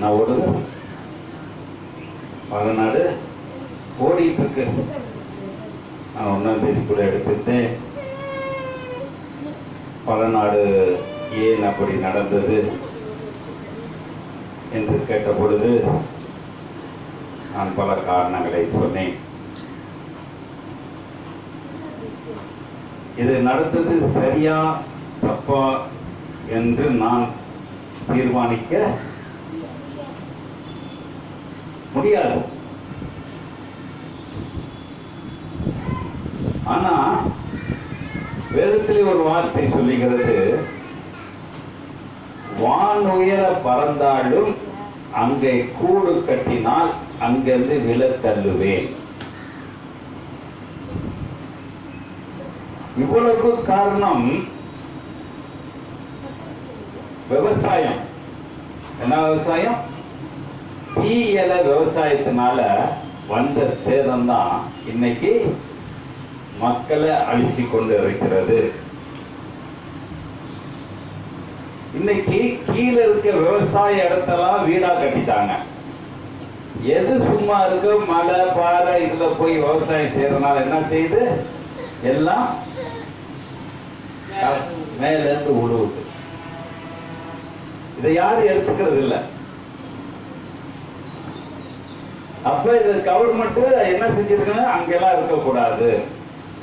என்ன ஓடுது? பலநாடு ஓடிட்டு இருக்கு. நான் 1ஆம் தேதி கூட எடுத்துட்டேன். பலநாடு ஏன் அப்படி நடந்தது என்று கேட்ட பொழுது நான் பல காரணங்களை சொன்னேன். இது நடந்தது சரியா தப்பா என்று நான் தீர்மானிக்க முடியாது. ஆனா வேதத்திலே ஒரு வார்த்தை சொல்லுகிறது, வான் உயர பறந்தாலும் அங்கே கூடு கட்டினால் அங்கிருந்து விழ தள்ளுவேன். இவ்வளவு காரணம் விவசாயம். என்ன விவசாயம்? தீயல விவசாயத்தினால வந்த சேதம் தான் இன்னைக்கு மக்களை அழிச்சு கொண்டு இருக்கிறது. இன்னைக்கு கீழே இருக்க விவசாய இடத்தெல்லாம் வீடா கட்டிட்டாங்க. எது சும்மா இருக்கு, மலை பாறை இதுல போய் விவசாயம் செய்யறதுனால என்ன செய்யுது? எல்லாம் மேல இருந்து உழுவுது. இதை யாரும் எடுத்துக்கிறது இல்லை. அப்ப இது கவர்மெண்ட் என்ன செஞ்சிருக்குன்னு அங்கெல்லாம் இருக்கக்கூடாது.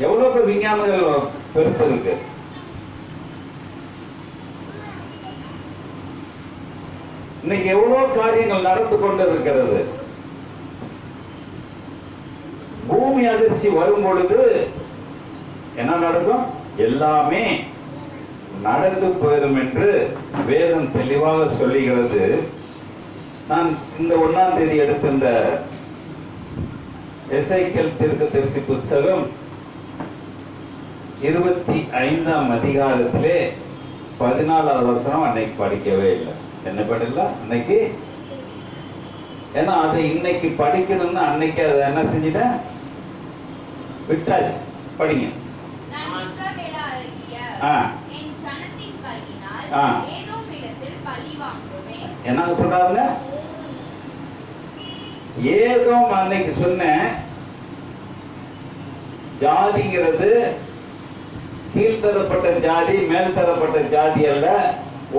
எவ்வளவு விஞ்ஞானங்கள் பெருசு இருக்கு. இன்னைக்கு எவ்வளவு காரியங்கள் நடந்து கொண்டு இருக்கிறது. பூமி அதிர்ச்சி வரும் பொழுது என்ன நடக்கும்? எல்லாமே நடந்து போயிடும் என்று வேதம் தெளிவாக சொல்லுகிறது. நான் இந்த 1ஆம் தேதி எடுத்த இந்த எசேக்கியேல் தீர்க்கதரிசி புஸ்தகம் 25ஆம் அதிகாரத்திலே 14வது வசனம் அன்னைக்கு படிக்கவே இல்லை. என்ன படிக்கல அன்னைக்கு? ஏன்னா அதை இன்னைக்கு படிக்கணும்னு அன்னைக்கு அதை என்ன செஞ்சிட்டேன்? விட்டாச்சு. படிங்க. என்ன சொல்றாங்க? ஏதோம் அன்னைக்கு சொன்னேன். ஜாதிங்கிறது கீழ்த்தரப்பட்ட ஜாதி மேல் தரப்பட்ட ஜாதி அல்ல.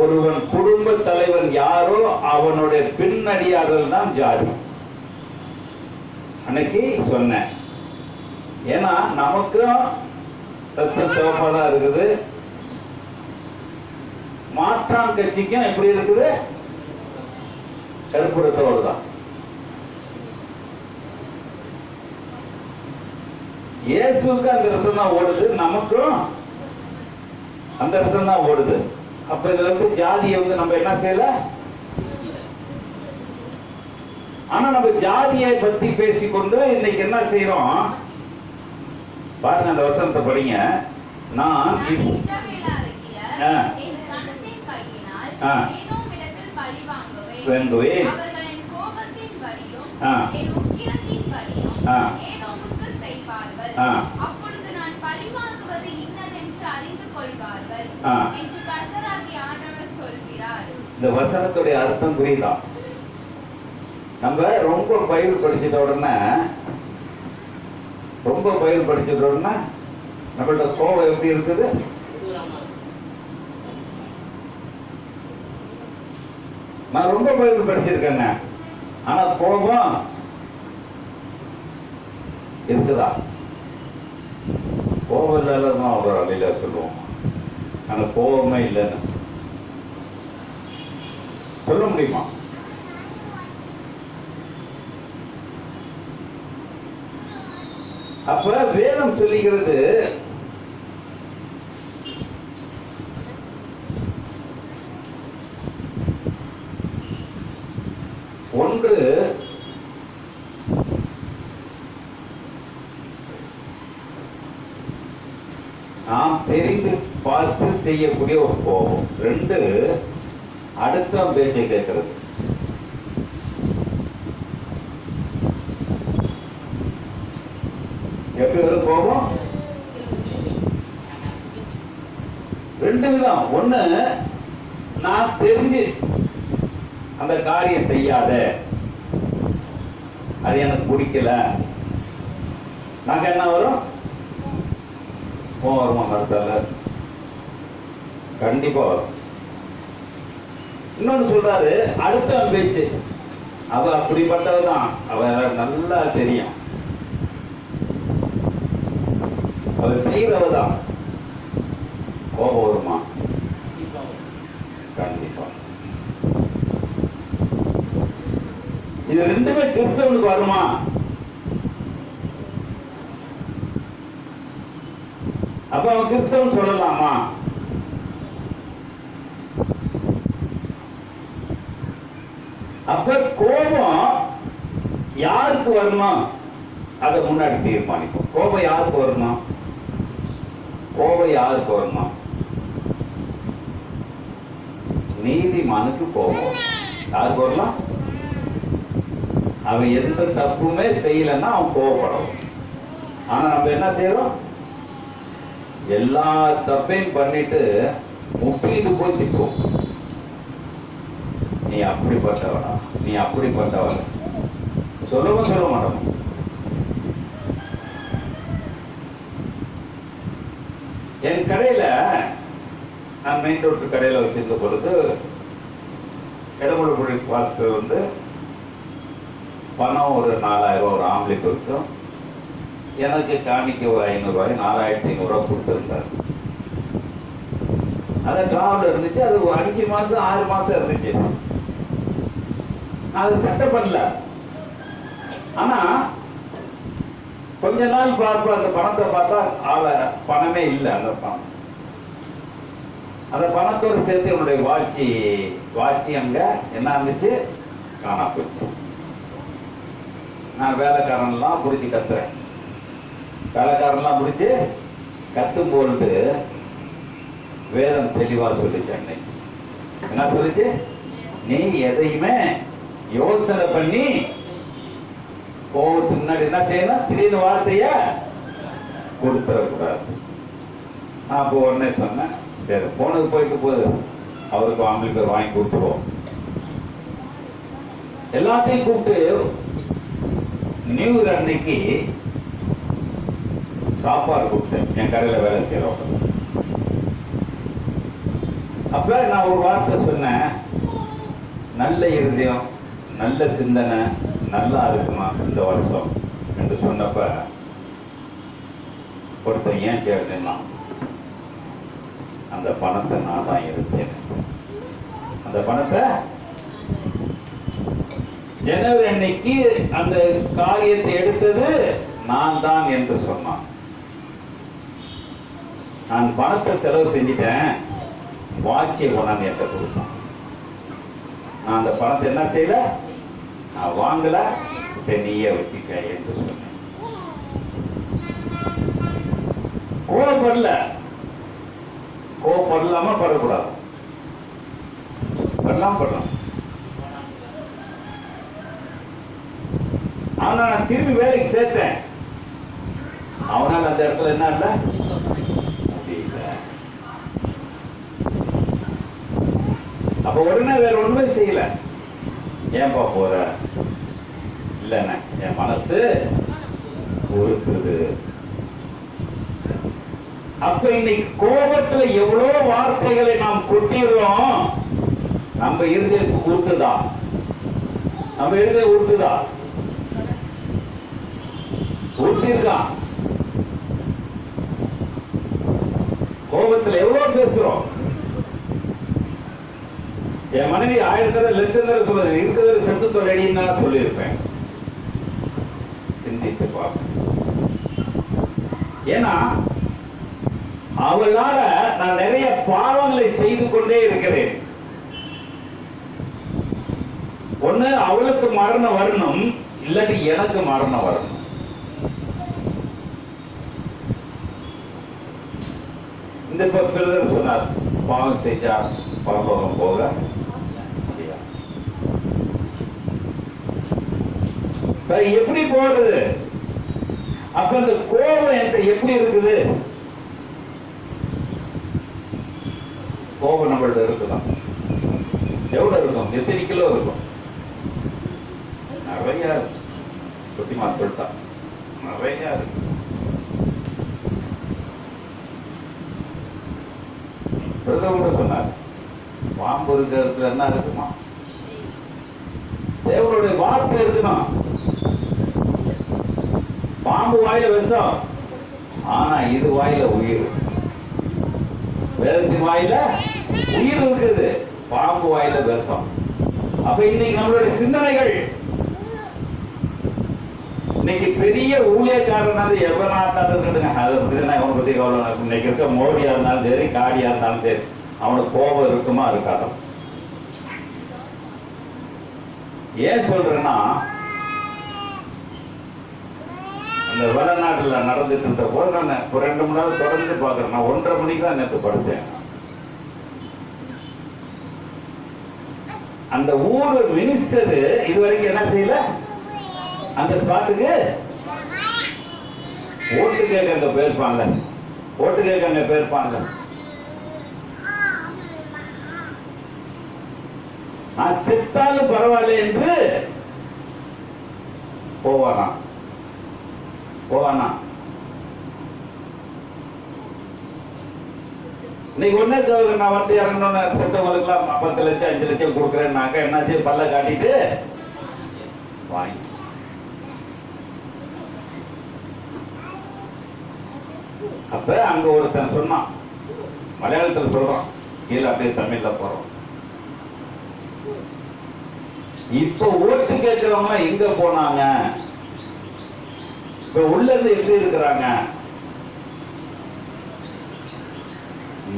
ஒருவன் குடும்ப தலைவன் யாரோ அவனுடைய பின்னடியார்கள் தான் ஜாதி. அன்னைக்கு சொன்னேன். ஏன்னா நமக்கும் ரத்தம் சிவப்பாதான் இருக்குது. மாற்றான் கட்சிக்கும் எப்படி இருக்குது? கருப்பு ரத்தோடு தான். இயேசுக்கு அந்த ரத்தம் தான் ஓடுது, நமக்கும் அந்த ரத்தம் தான் ஓடுது. அப்ப இதுல ஜாதியை நம்ம என்ன செய்யல. ஆனா நம்ம ஜாதியை பத்தி பேசிக்கொண்டு இன்னைக்கு என்ன செய்யறோம் பாருங்க. அந்த வசனத்தை படிங்க. நான் வேண்டுவேன். இந்த வசனத்துடைய அர்த்தம் புரியுதா? நம்ம ரொம்ப பைபிள் படிச்சிட்ட உடனே நம்மள்ட்ட கோபம் எப்படி இருக்குது? நான் ரொம்ப பைபிள் படிச்சிருக்கேங்க, ஆனா கோபம் இருக்குதா? கோபம் இல்லாததான் ஒரு அழில சொல்லுவோம். ஆனா கோபமே இல்லைன்னு சொல்ல முடியுமா? அப்ப வேதம் சொல்லுகிறது, ஒன்று நாம் தெரிந்து பார்த்து செய்யக்கூடிய ஒரு கோபம். 2 அடுத்த பேச்சை கேட்கிறது. எப்படி ஒரு கோபம்? 2 விதம். ஒண்ணு நான் தெரிஞ்சு அந்த காரியம் செய்யாத, அது எனக்கு பிடிக்கல, நாங்க என்ன வரும்? வருமா மறுத்தால? கண்டிப்பா வரும். இன்னொன்னு சொல்றாரு, அடுத்த பேச்சு, அவ அப்படிப்பட்டவதான், அவ நல்லா தெரியும், அவ செய்யறவதான். கோபம் வருமா? கண்டிப்பா. இது ரெண்டுமே கிறிஸ்தவனுக்கு வருமா? அப்ப அவன் கிறிஸ்தவன் சொல்லலாமா? அப்ப கோபம் யாருக்கு வரணும் அதை முன்னாடி தீர்மானிக்கும். கோபம் யாருக்கு வரணும்? கோபம் யாருக்கு வரணும்? நீதிமானுக்கு கோபம். யாருக்கு வரலாம்? அவன் எந்த தப்புமே செய்யலன்னா அவன் கோபப்படும். ஆனா நம்ம என்ன செய்யறோம்? எல்லா தப்பையும் பண்ணிட்டு முட்டிட்டு போய் திட்டுவோம். நீ அப்படிப்பட்டவனா, நீ அப்படிப்பட்டவன் சொல்லவும் சொல்ல மாட்டோம். என் கடையில, நான் மெயின் ரோட்டு கடையில வச்சிருந்த பொழுது இடமுறை பாஸ்டர் வந்து பணம் ஒரு 4000 ரூபாய் ஒரு ஆம்பளைக்கு இருக்கும், எனக்கு காணிக்க ஒரு 500 ரூபாய் 4500 ரூபாய் கொடுத்துருந்தார். அதை டிராவல் இருந்துச்சு, அது 5 மாசம் 6 மாசம் இருந்துச்சு. அது சட்டை பண்ணல. ஆனா கொஞ்ச நாள் பார்ப்ப அந்த பணத்தை பார்த்தா பணமே இல்லை. அந்த பணத்தோடு சேர்த்து என்னுடைய வாட்சி அங்க என்ன இருந்துச்சு? காணா போச்சு. நான் வேலைக்காரன்லாம் பிடிச்சி கத்துறேன். வேலைக்காரன்லாம் பிடிச்சி கத்தும் பொழுது வேதம் தெளிவா சொல்லிச்சு. அன்னைக்கு என்ன சொல்லிச்சு? நீ எதையுமே யோசனை பண்ணி கோவத்துக்கு முன்னாடி என்ன செய்யணும்? திடீர்னு வார்த்தைய கொடுத்துடக்கூடாது. நான் அப்போ உடனே சொன்னேன், சரி போனது போயிட்டு போகுது, அவருக்கு ஆம்பளைக்கு வாங்கி கொடுத்துருவோம். எல்லாத்தையும் கூப்பிட்டு நியூ இயர் அன்னைக்கு சாப்பாடு கொடுத்தேன் என் கடையில் வேலை செய்யறவங்க. அப்ப நான் ஒரு வார்த்தை சொன்னேன், நல்ல இருதயம், நல்ல சிந்தனை, நல்லா இருக்குமா இந்த வருஷம் என்று சொன்னப்ப ஒருத்தர் ஏன் கேட்டேன்னா, அந்த பணத்தை நான் தான் எடுத்தேன். அந்த பணத்தை ஜனவரி அன்னைக்கு அந்த காரியத்தை எடுத்தது நான் தான் என்று சொன்னான். நான் பணத்தை செலவு செஞ்சிட்டேன், வாட்சியை கொண்டாந்து என்கிட்ட கொடுத்தான். நான் அந்த பணத்தை என்ன செய்யல, நான் வாங்கல, சரி நீயே வச்சுக்க என்று சொன்னேன். கோவப்படல. கோவப்படலாமா? படக்கூடாது. படலாம். ஆனா நான் திரும்பி வேலைக்கு சேர்த்தேன். அவனால் அந்த இடத்துல என்ன இல்ல முடியல. அப்ப உடனே வேற ஒண்ணுமே செய்யல. ஏன்பா போற? இல்லைண்ண, என் மனசு பொறுக்குது. அப்ப இன்னைக்கு கோபத்துல எவ்வளவு வார்த்தைகளை நாம் கொட்டிடுறோம். நம்ம இருதயத்துக்கு ஊட்டுதா? நம்ம இருதயம் ஊட்டுதா? ஊட்டிருக்கான். கோபத்துல எவ்வளவு பேசுறோம். என் மனைவி 1000 தடவை லட்சம் தடவை சொல்லுது, இருக்கிறது செத்து தொலைடின்னு தான் சொல்லியிருப்பேன். சிந்தித்து பார்ப்பேன். ஏன்னா அவளால நான் நிறைய பாவங்களை செய்து கொண்டே இருக்கிறேன். ஒண்ணு அவளுக்கு மரணம் வரணும், இல்லாட்டி எனக்கு மரணம் வரணும். இந்த பிரதர் சொன்னார், பாவம் செஞ்சா பரலோகம் போக முடியாது. எப்படி போறது? அப்ப அந்த கோபம் என்கிட்ட எப்படி இருக்குது? கோபம் நம்மள்ட்ட இருக்குதான். எவ்வளவு இருக்கும்? எத்தனை கிலோ இருக்கும்? இருக்கிறதுல என்ன இருக்குமா? தேவனுடைய வார்த்தை இருக்கணும். பாம்பு வாயில விஷம், ஆனா இது வாயில உயிர். வேதத்தின் வாயில உயிர் இருக்குது, பாம்பு வாயில விஷம். அப்ப இன்னைக்கு நம்மளுடைய சிந்தனைகள், இன்னைக்கு பெரிய ஊழியக்காரனால எவனாத்தாலும் இருக்குதுங்க. அதை பத்தி அவனை பத்தி கவலை. இன்னைக்கு இருக்க மோடியா இருந்தாலும் சரி, காடியா இருந்தாலும் சரி, அவனுக்கு கோபம் இருக்குமா இருக்காது. ஏன் சொல்றேன்னா, அந்த வடநாட்டுல நடந்துட்டு இருந்த போது நான் 2 மணி நேரம் தொடர்ந்து பாக்குறேன். நான் 1:30 மணிக்கு தான் நேற்று படுத்தேன். அந்த ஊர் மினிஸ்டர் இதுவரைக்கும் என்ன செய்யல, அந்த ஸ்பாட்டுக்கு ஓட்டு கேட்க அங்க போயிருப்பாங்க. ஓட்டு கேட்க அங்க போயிருப்பாங்க. நான் செத்தாலும் பரவாயில்ல என்று போவானா? இன்னைக்கு ஒன்னே நான் வந்து இறங்கணும்னு செத்தவங்களுக்கு எல்லாம் 10 லட்சம் 5 லட்சம் கொடுக்குறேன்னாக்க என்னாச்சு, பல்ல காட்டிட்டு வாங்கி. அப்ப அங்க ஒருத்தன் சொன்னான், மலையாளத்தில் சொல்றான், கீழே அப்படியே தமிழ்ல போறோம். இப்ப ஓட்டு கேட்கிறவங்க எங்க போனாங்க? இப்ப உள்ளது எப்படி இருக்கிறாங்க?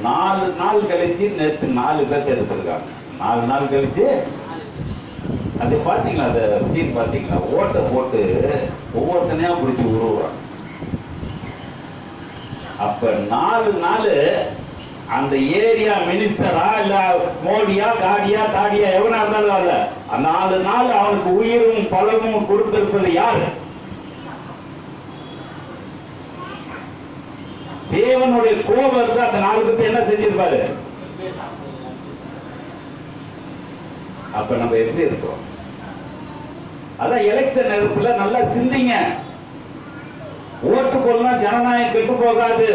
4 நாள் கழிச்சு நேற்று 4 பேர் எடுத்திருக்காங்க. 4 நாள் கழிச்சு அது பாத்தீங்களா? அந்த சீன் பாத்தீங்களா? ஓட்டை போட்டு ஒவ்வொருத்தனையா பிடிச்சி உருவாங்க. அப்ப 4 நாள் அந்த ஏரியா மினிஸ்டரா இல்ல மோடியா காடியா தாடியா எவனா இருந்தாலும் அல்ல, 4 நாள் அவனுக்கு உயிரும் பலமும் கொடுத்திருப்பது யாரு? தேவனுடைய கோபம் இருக்கு. அந்த 4 பேருக்கு என்ன செஞ்சிருப்பாரு? அப்ப நம்ம எப்படி இருக்கோம்? அதான் எலெக்ஷன் நேரத்துல நல்லா சிந்திங்க. ஓட்டு போடலாம், ஜனநாயகம் கெட்டு போகாது.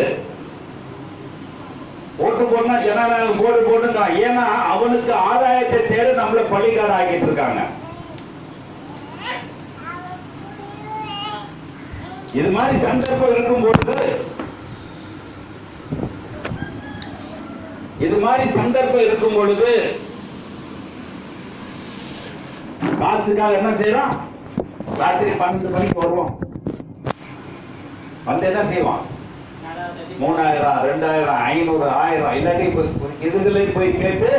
ஓட்டு போடனா ஜனநாயகம் போடுங்க. ஏன்னா அவனுக்கு ஆதாயத்தை தேட நம்மள பலிகாடு ஆக்கிட்டு இருக்காங்க. இது மாதிரி சந்தர்ப்பம் இருக்கும் பொழுது காசுக்காக என்ன செய்யறோம்? ராத்திரி 12 மணிக்கு வருவோம். வந்து என்ன செய்வான்? 3000, 2000, 500, 1000 இல்லாட்டி இதுகளை போய் கேட்டு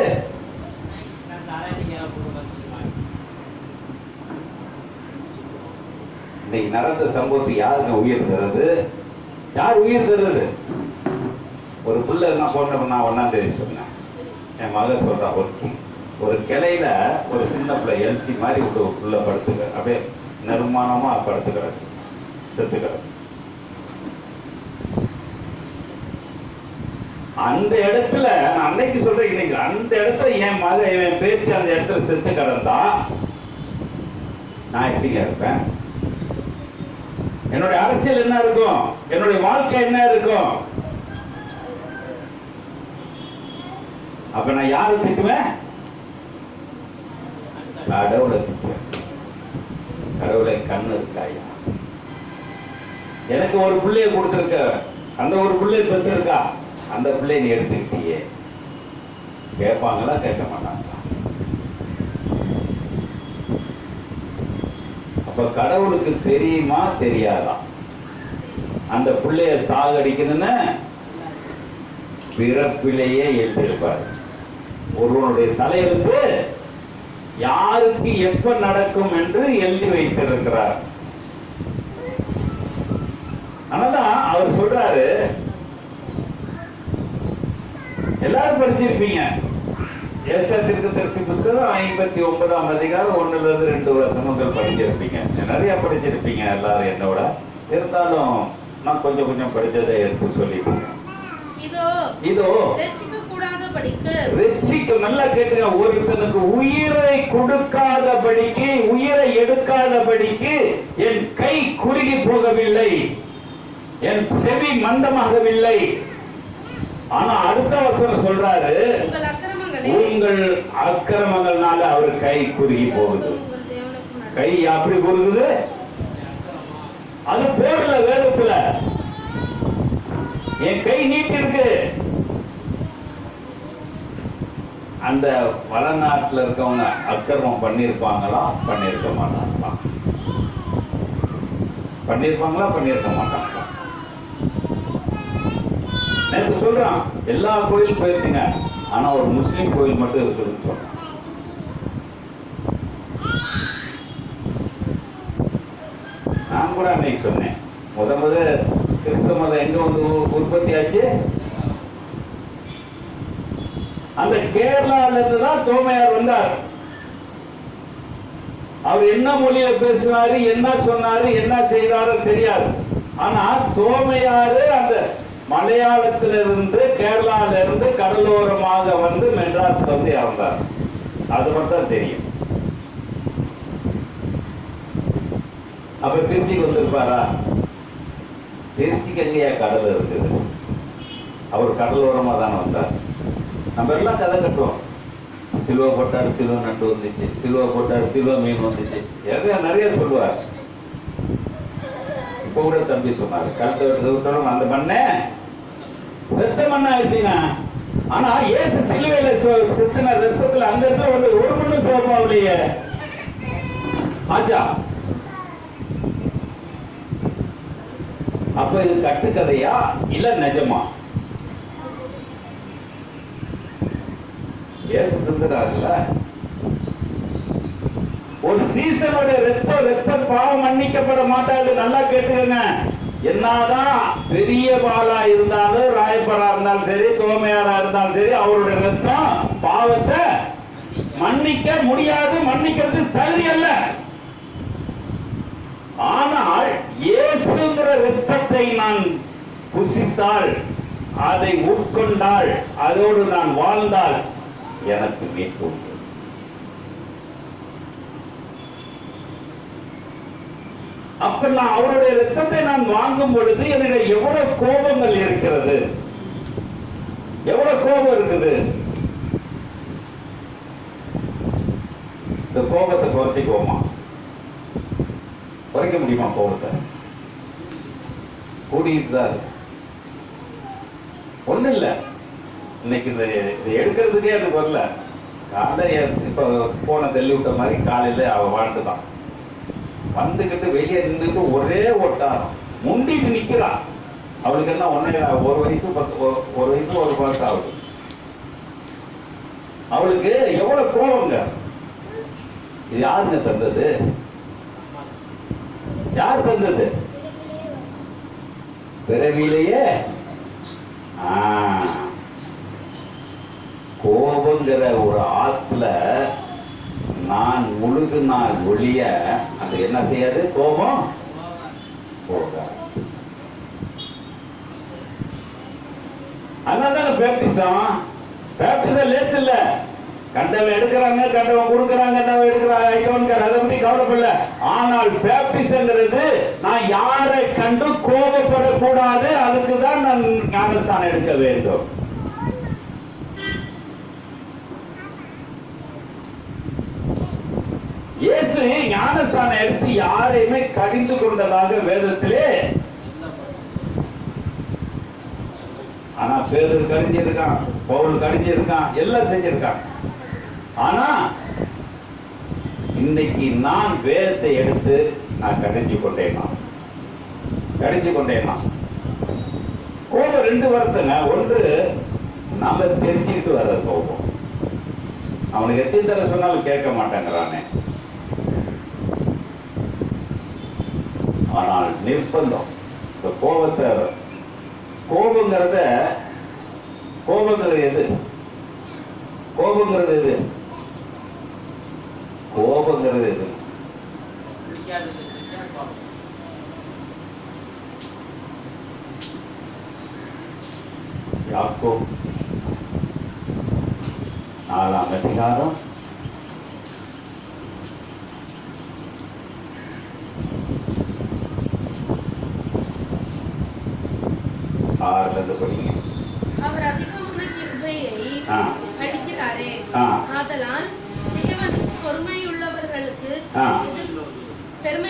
இன்னைக்கு நடந்த சம்பவத்துக்கு யாருங்க உயிர் தருது? யார் உயிர் தருது? ஒரு புள்ள என்ன போன, நான் 1ஆம் தேதி சொன்னேன். என் மகன் சொல்றா, ஒரு கிளையில ஒரு சின்ன பிள்ளை எல்சி மாதிரி ஒரு புள்ள படுத்துக்க, அப்படியே நிர்மாணமா படுத்துக்கிறது, செத்துக்கிறது. அந்த இடத்துல நான் அன்னைக்கு சொல்றேன், இன்னைக்கு அந்த இடத்துல என் மகன் என் பேத்தி அந்த இடத்துல செத்து கிடந்தா நான் எப்படிங்க இருப்பேன்? என்னுடைய அரசியல் என்ன இருக்கும்? என்னுடைய வாழ்க்கை என்ன இருக்கும்? அப்ப நான் யாரை திட்டுவேன்? கடவுளை திட்டுவேன். கடவுளை கண்ணு இருக்காயா? எனக்கு ஒரு பிள்ளைய கொடுத்திருக்க, அந்த ஒரு பிள்ளைய பெற்றிருக்கா, அந்த பிள்ளை நீ எடுத்துக்கிட்டியே, கேட்பாங்களா கேட்க மாட்டாங்களா? அப்ப கடவுளுக்கு தெரியுமா தெரியாதா அந்த பிள்ளைய சாகடிக்கணும்னு? பிறப்பிலேயே எழுதியிருப்பார். ஒருவனுடைய தலையிலிருந்து யாருக்கு எப்ப நடக்கும் என்று எழுதி வைத்திருக்கிறார். ஆனாதான் அவர் சொல்றாரு, எல்லாரும் படிச்சிருப்பீங்க, ஏசாத்திற்கு தரிசி புஸ்தகம் 59ஆம் அதிகாரம் 1-2 வசனங்கள் படிச்சிருப்பீங்க. நிறைய படிச்சிருப்பீங்க எல்லாரும் என்னோட. இருந்தாலும் நான் கொஞ்சம் கொஞ்சம் படிச்சதை எடுத்து சொல்லிட்டேன். இதோ நல்லா கேட்டுங்க, ஒருத்தனுக்கு உயிரை கொடுக்காதபடிக்கு, உயிரை எடுக்காதபடிக்கு என் கை குறுகி போகவில்லை, என் செவி மந்தமாகவில்லை. ஆனா அடுத்த வசனம் சொல்றாரு, உங்கள் அக்கிரமங்கள்னால அவர் கை குறுகி போகுது. கை அப்படி குறுகுது, அது போடல வேதத்துல. என் கை நீட்டி இருக்கு. அந்த வளநாட்டில் இருக்கவங்க அக்கிரமம் பண்ணியிருப்பாங்களா, பண்ணியிருக்க மாட்டாங்களா? பண்ணியிருப்பாங்களா, பண்ணியிருக்க மாட்டாங்களா? நேற்று சொல்றான் எல்லா கோயிலும் போயிருச்சுங்க, ஆனா ஒரு முஸ்லீம் கோயில் மட்டும் இருக்குதுன்னு சொல்றான். நான் கூட அன்னைக்கு சொன்னேன், முத கிறிஸ்தவ மதம் எங்க வந்து உற்பத்தி ஆச்சு? அந்த கேரளால இருந்து தான் தோமையார் வந்தார். அவர் என்ன மொழியில பேசினாரு, என்ன சொன்னாரு, என்ன செய்தாரு தெரியாது. ஆனா தோமையாரு அந்த மலையாளத்திலிருந்து கேரளால இருந்து கடலோரமாக வந்து மெட்ராஸ்ல வந்து இறந்தார். அது மட்டும் தெரியும். அப்ப திருச்சிக்கு வந்திருப்பாரா? திருச்சிக்கு எங்கேயா கடல் இருக்குது? அவர் கடலோரமா தானே வந்தார். நம்ம எல்லாம் கதை கட்டுவோம். சிலுவை போட்டார், சிலுவை நண்டு வந்துச்சு, சிலுவை போட்டார், சிலுவை மீன் வந்துச்சு, நிறைய சொல்லுவார். இப்ப கூட தம்பி சொன்னார், கழுத்தை விட்டோம் அந்த மண்ணே ரத்த மண்ணா இருந்தீங்க. ஆனா இயேசு சிலுவையில செத்துன ரத்தத்துல அந்த இடத்துல வந்து ஒரு மண்ணும் சிவப்பாவிலேயே ஆச்சா. அப்ப இது கட்டுக்கதையா இல்ல நிஜமா? இயேசு செத்துறாருல. ஒரு சீசனோட ரத்தம் பாவம் மன்னிக்கப்பட மாட்டாது. நல்லா கேட்டுக்கங்க. என்னதான் பெரிய பாலா இருந்தாலும், ராயப்பரா இருந்தாலும் சரி, தோமையாரா இருந்தாலும் சரி, அவருடைய ரத்தம் பாவத்தை மன்னிக்க முடியாது. மன்னிக்கிறது தகுதி அல்ல. ஆனால் இயேசுங்கிற ரத்தத்தை நான் புசித்தால், அதை உட்கொண்டால், அதோடு நான் வாழ்ந்தால் எனக்கு மீட்பு உண்டு. அப்ப நான் அவருடைய ரத்தத்தை நான் வாங்கும் பொழுது என்னுடைய எவ்வளவு கோபங்கள் இருக்கிறது, எவ்வளவு கோபம் இருக்குது. இந்த கோபத்தை குறைச்சிக்குவோமா? குறைக்க முடியுமா? கோபத்தை கூடியிருந்தார் ஒண்ணு இல்ல. இன்னைக்கு இந்த எடுக்கிறதுக்கே அது வரல. காலையில இப்ப போன தள்ளி விட்ட மாதிரி காலையில அவ வாழ்ந்துதான் வந்துகிட்டு வெளியே நின்றுட்டு ஒரே ஒட்டாரம் முண்டிட்டு நிக்கிறா. அவளுக்கு என்ன ஒரு வயசு 10 ஆகுது. அவளுக்கு எவ்வளவு கோபங்க. இது யாருங்க தந்தது? யார் தந்தது? பிறவிலேயே கோபங்கிற ஒரு ஆத்துல நான் முழுகினால் ஒழிய அது என்ன செய்யாது? கோபம் போகாது. அதனாலதான் பேப்டிசம் லேஸ் இல்ல. கண்டவன் எடுக்கிறாங்க, கண்டவன் கொடுக்கறாங்க, கண்டவன் எடுக்கிறாங்க, அதை பத்தி கவலைப்படல. ஆனால் பேப்டிசம்ங்கிறது நான் யாரை கண்டு கோபப்படக்கூடாது. அதுக்குதான் நான் ஞானஸ்தானம் எடுக்க வேண்டும். இயேசு ஞானஸ்தானம் எடுத்து யாரையுமே கடிந்து கொண்டதாக வேதத்திலே. ஆனா பேதுரு கடிஞ்சிருக்கான், பவுல் கடிஞ்சிருக்கான், எல்லாம் செஞ்சிருக்கான். ஆனா இன்னைக்கு நான் வேதத்தை எடுத்து நான் கடிஞ்சு கொண்டேனா? கோபம் 2 வருதுங்க. ஒன்று நம்ம தெரிஞ்சுக்கிட்டு வர்ற கோபம். அவனுக்கு எத்தனை தடவை சொன்னாலும் கேட்க மாட்டேங்கிறானே. ஆனால் நிர்பந்தம். இந்த கோபங்கிறது எது? யாக்கோபு 4ஆம் அதிகாரம் 6 படிங்க. அவர் அதிகமான கிருபையை படிக்கிற இருக்கிறாரே. ஆதலால் தேவன் பெருமை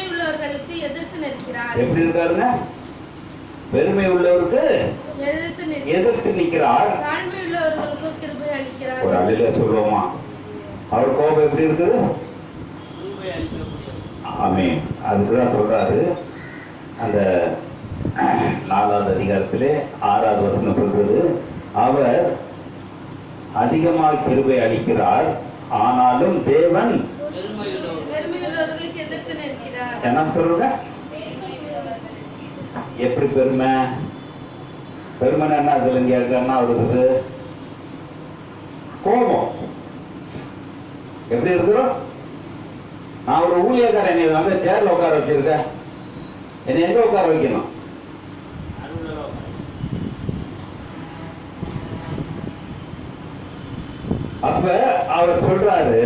உள்ளவர்களுக்கு எதிர்த்து நிற்கிறார். எப்படி இருக்காருங்க? பெருமை உள்ளவருக்கு எதிர்த்து நிற்கிறார். தாழ்மை உள்ளவர்களுக்கு கிருபை அளிக்கிறார். ஒரு அழில சொல்லுவோமா? அவர் கோபம் எப்படி இருக்குது? ஆமென். அதுக்குதான் சொல்றாரு அந்த 4வது அதிகாரத்திலே 6வது வசனம் சொல்றது, அவர் அதிகமாக கிருபை அளிக்கிறார், ஆனாலும் தேவன் என்ன சொல்ற? எப்படி பெருமை? பெருமை என்ன? அதுல இங்க என்ன வருது? கோபம். எப்படி இருக்கிறோம்? நான் ஒரு ஊழியக்காரன், என்னை வந்து சேர்ல உட்கார வச்சிருக்க, என்னை எங்க உட்கார வைக்கணும்? அப்ப அவர் சொல்றாரு,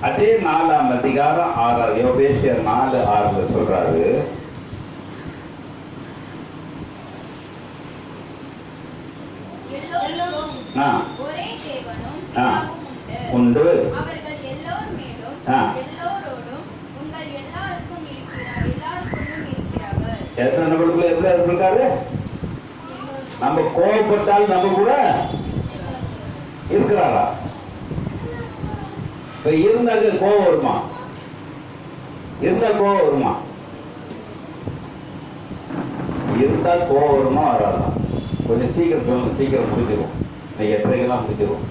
அதே 4ஆம் அதிகாரம் 6 எபேசியர் 4:6 சொல்றாரு, ஒரே தேவனும் உண்டு, அவர்கள் எல்லோர் மேலும் எல்லோரோடும் உங்கள் எல்லாருக்கும் இருக்கிறார், எல்லாருக்கும் இருக்கிறவர். எத்தனை நபருக்குள்ள எப்படி இருக்காரு? நம்ம கோபப்பட்டால் நம்ம கூட இருக்கிறாரா? இப்ப இருந்தாங்க கோபம் வருமா? இருந்தா கோபம் வருமா? இருந்தா கோபம் வருமா வராதா? கொஞ்சம் சீக்கிரம் சொல்லுங்க, சீக்கிரம் முடிஞ்சிடும். 8:30 முடிஞ்சிடும்.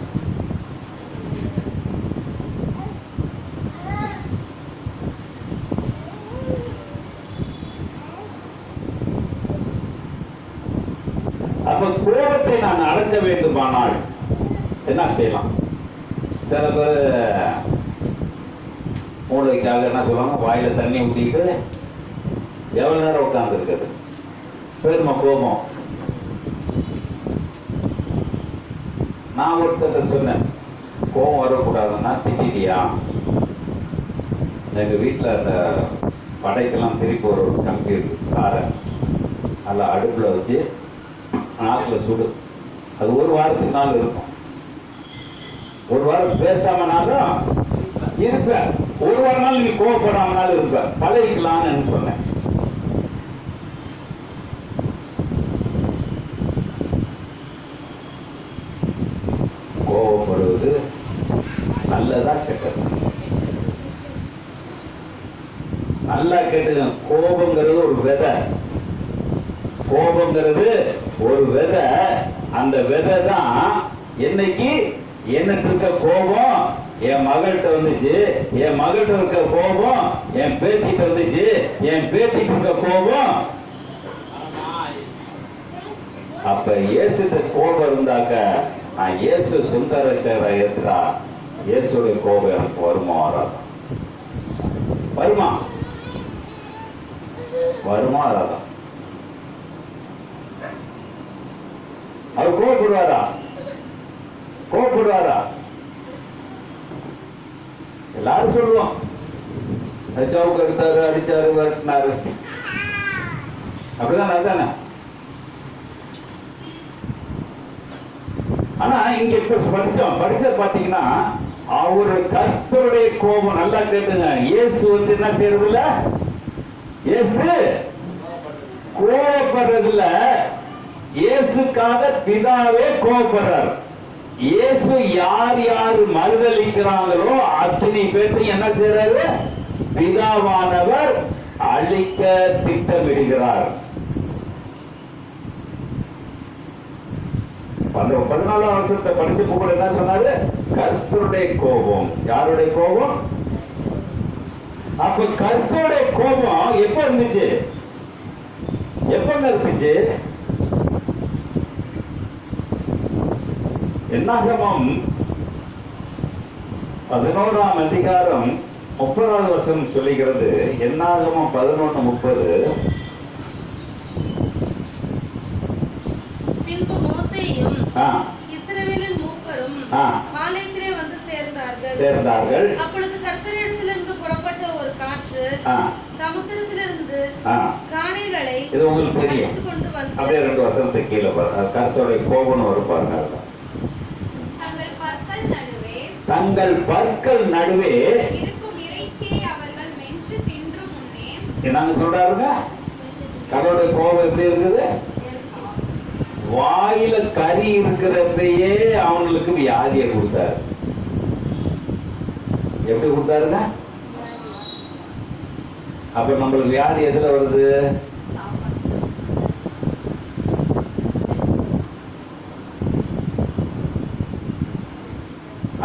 அப்ப கோபத்தை நான் அடக்க வேண்டுமானால் என்ன செய்யலாம்? சில பேர் மூளைக்காக என்ன சொல்லுவாங்க, வாயில தண்ணி ஊற்றிட்டு எவ்வளவு நேரம் உட்கார்ந்து இருக்குது. சரிம்மா கோபம். நான் ஒருத்தர் சொன்னேன், கோபம் வரக்கூடாதுன்னா திட்டியா? எங்க வீட்டில் அந்த படைக்கெல்லாம் திருப்பி ஒரு கம்பி இருக்கு, காரை அதில் அடுப்பில் வச்சு நாக்கில் சுடு. அது ஒரு வாரத்துக்கு நாள் இருக்கும். ஒரு வாரம் பேசாமனாலும் இருப்ப, ஒரு வாரம் நாள் நீ கோவப்படாமனாலும் இருப்ப, பழகிக்கலான்னு சொன்னேன். கோவப்படுவது நல்லதா கெட்டது? நல்லா கேட்டுங்க. கோபங்கிறது ஒரு விதை. கோபங்கிறது ஒரு விதை. அந்த விதை தான் என்னைக்கு எனக்கு இருக்க கோபம் என் மகள்கிட்ட வந்துச்சு, என் மகள்கிட்ட இருக்க கோபம் என் பேத்திட்ட வந்துச்சு, என் பேத்திட்டு இருக்க கோபம். அப்ப இயேசுக்கு கோபம் இருந்தாக்க நான் இயேசு சுந்தரச்சேர ஏத்துறா, இயேசுடைய கோபம் எனக்கு வருமா வராதா? வருமா? வருமா வராதா? அவர் கோபப்படுவாரா? கோபப்படுவாரா? எல்லாரும் சொல்லுவோம், சவுக்கு எடுத்தாரு, அடிச்சாரு, விரட்டினாரு, அப்படிதான் அதுதானே. ஆனா இங்க இப்ப படிச்ச பாத்தீங்கன்னா அவரு கர்த்தருடைய கோபம். நல்லா கேட்டுங்க. இயேசு வந்து என்ன செய்யறது இல்ல, இயேசு கோபப்படுறதுல, இயேசுக்காக பிதாவே கோபப்படுறார். இயேசு யார் யார் மறுதளிக்கிறாங்களோ அத்தனை பேர்த்தையும் என்ன செய்யறாரு? பிதாவானவர் அழிக்க திட்டமிடுகிறார். 14ஆம் வருஷத்தை படிச்சு கூட என்ன சொன்னாரு? கர்த்தருடைய கோபம். யாருடைய கோபம்? அப்ப கர்த்தருடைய கோபம் எப்ப இருந்துச்சு? எப்ப இருந்துச்சு? என்னாகமம் 11ஆம் அதிகாரம் 30வது வசனம் சொல்லுகிறது. என்னாகமம் 11:30. பின்பு மோசேயும் இஸ்ரவேலின் மூப்பரும் பாளையத்திலே வந்து சேர்ந்தார்கள். அப்பொழுது கர்த்தரிடத்திலிருந்து புறப்பட்ட ஒரு காற்று சமுத்திரத்திலிருந்து காணைகளை இது உங்களுக்கு தெரியும். அப்படியே 2 வசனத்துக்கு கீழே கர்த்தருடைய கோபம் ஒரு பாருங்க. தங்கள் பற்கள் தங்கள் பற்கள் நடுவே இருக்கும் இறைச்சியை அவர்கள் மென்று தின்று முன்னே என்னங்க சொல்றாருங்க? கடவுளுடைய கோபம் எப்படி இருக்குது? வாயில கறி இருக்கிறப்பயே அவங்களுக்கு வியாதியை கொடுத்தாரு. எப்படி கொடுத்தாருங்க? அப்ப நம்மளுக்கு வியாதி எதுல வருது?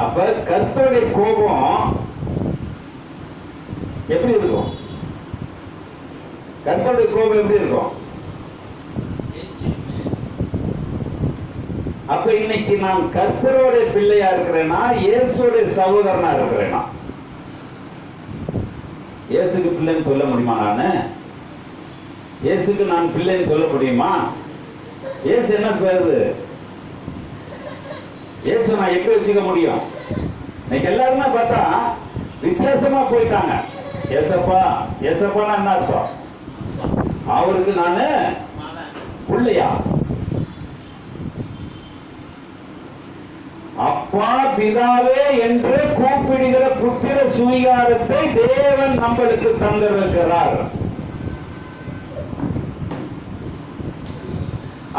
அப்ப கர்த்தருடைய கோபம் எப்படி இருக்கும்? கர்த்தருடைய கோபம் எப்படி இருக்கும்? அப்ப இன்னைக்கு நான் கர்த்தருடைய பிள்ளையா இருக்கிறேன்னா, இயேசுடைய சகோதரனா இருக்கிறேனா? இயேசுக்கு பிள்ளைன்னு சொல்ல முடியுமா? நானு இயேசுக்கு நான் பிள்ளைன்னு சொல்ல முடியுமா? இயேசு என்ன பேரு? இயேசு நான் எப்படி வச்சுக்க முடியும்? இன்னைக்கு எல்லாருமே பார்த்தா வித்தியாசமா போயிட்டாங்க. ஏசப்பா ஏசப்பானா என்ன அர்த்தம்? அவருக்கு நானு பிள்ளையா? அப்பா பிதாவே என்று கூப்பிடுகிற புத்திர சுவீகாரத்தை தேவன் நம்மளுக்கு தந்திருக்கிறார்.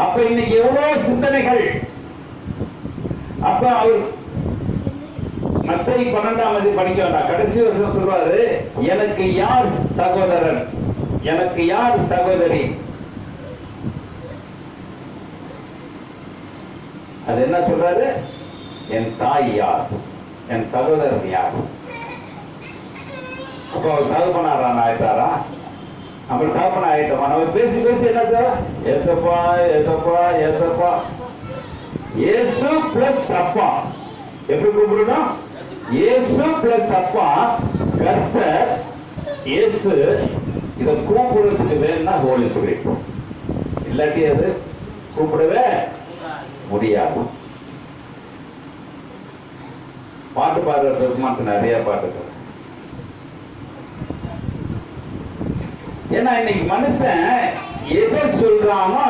அப்ப இன்னைக்கு எவ்வளவு சிந்தனைகள். அப்ப அவர் மத்தேயு 12 படிக்க வேண்டாம், கடைசி வருஷம் சொல்றாரு, எனக்கு யார் சகோதரன், எனக்கு யார் சகோதரி? அது என்ன சொல்றாரு? என் தாய் யார், என் சகோதரன் யார்? அப்ப அவர் தகப்பனாரான் ஆயிட்டாரா? நம்ம தகப்பன ஆயிட்டோமா? நம்ம பேசி பேசி என்ன சார்? ஏசப்பா ஏசப்பா ஏசப்பா. இயேசு பிளஸ் அப்பா எப்படி கூப்பிடணும்? இயேசு பிளஸ் அப்பா, கர்த்தர், இயேசு. இதை கூப்பிடுறதுக்கு வேணும்னா ஹோலி ஸ்பிரிட், இல்லாட்டி அது கூப்பிடவே முடியாது. பாட்டு பாடுறதுக்கு மட்டும் நிறைய பாட்டுகள். ஏன்னா இன்னைக்கு மனுஷன் எதை சொல்றானோ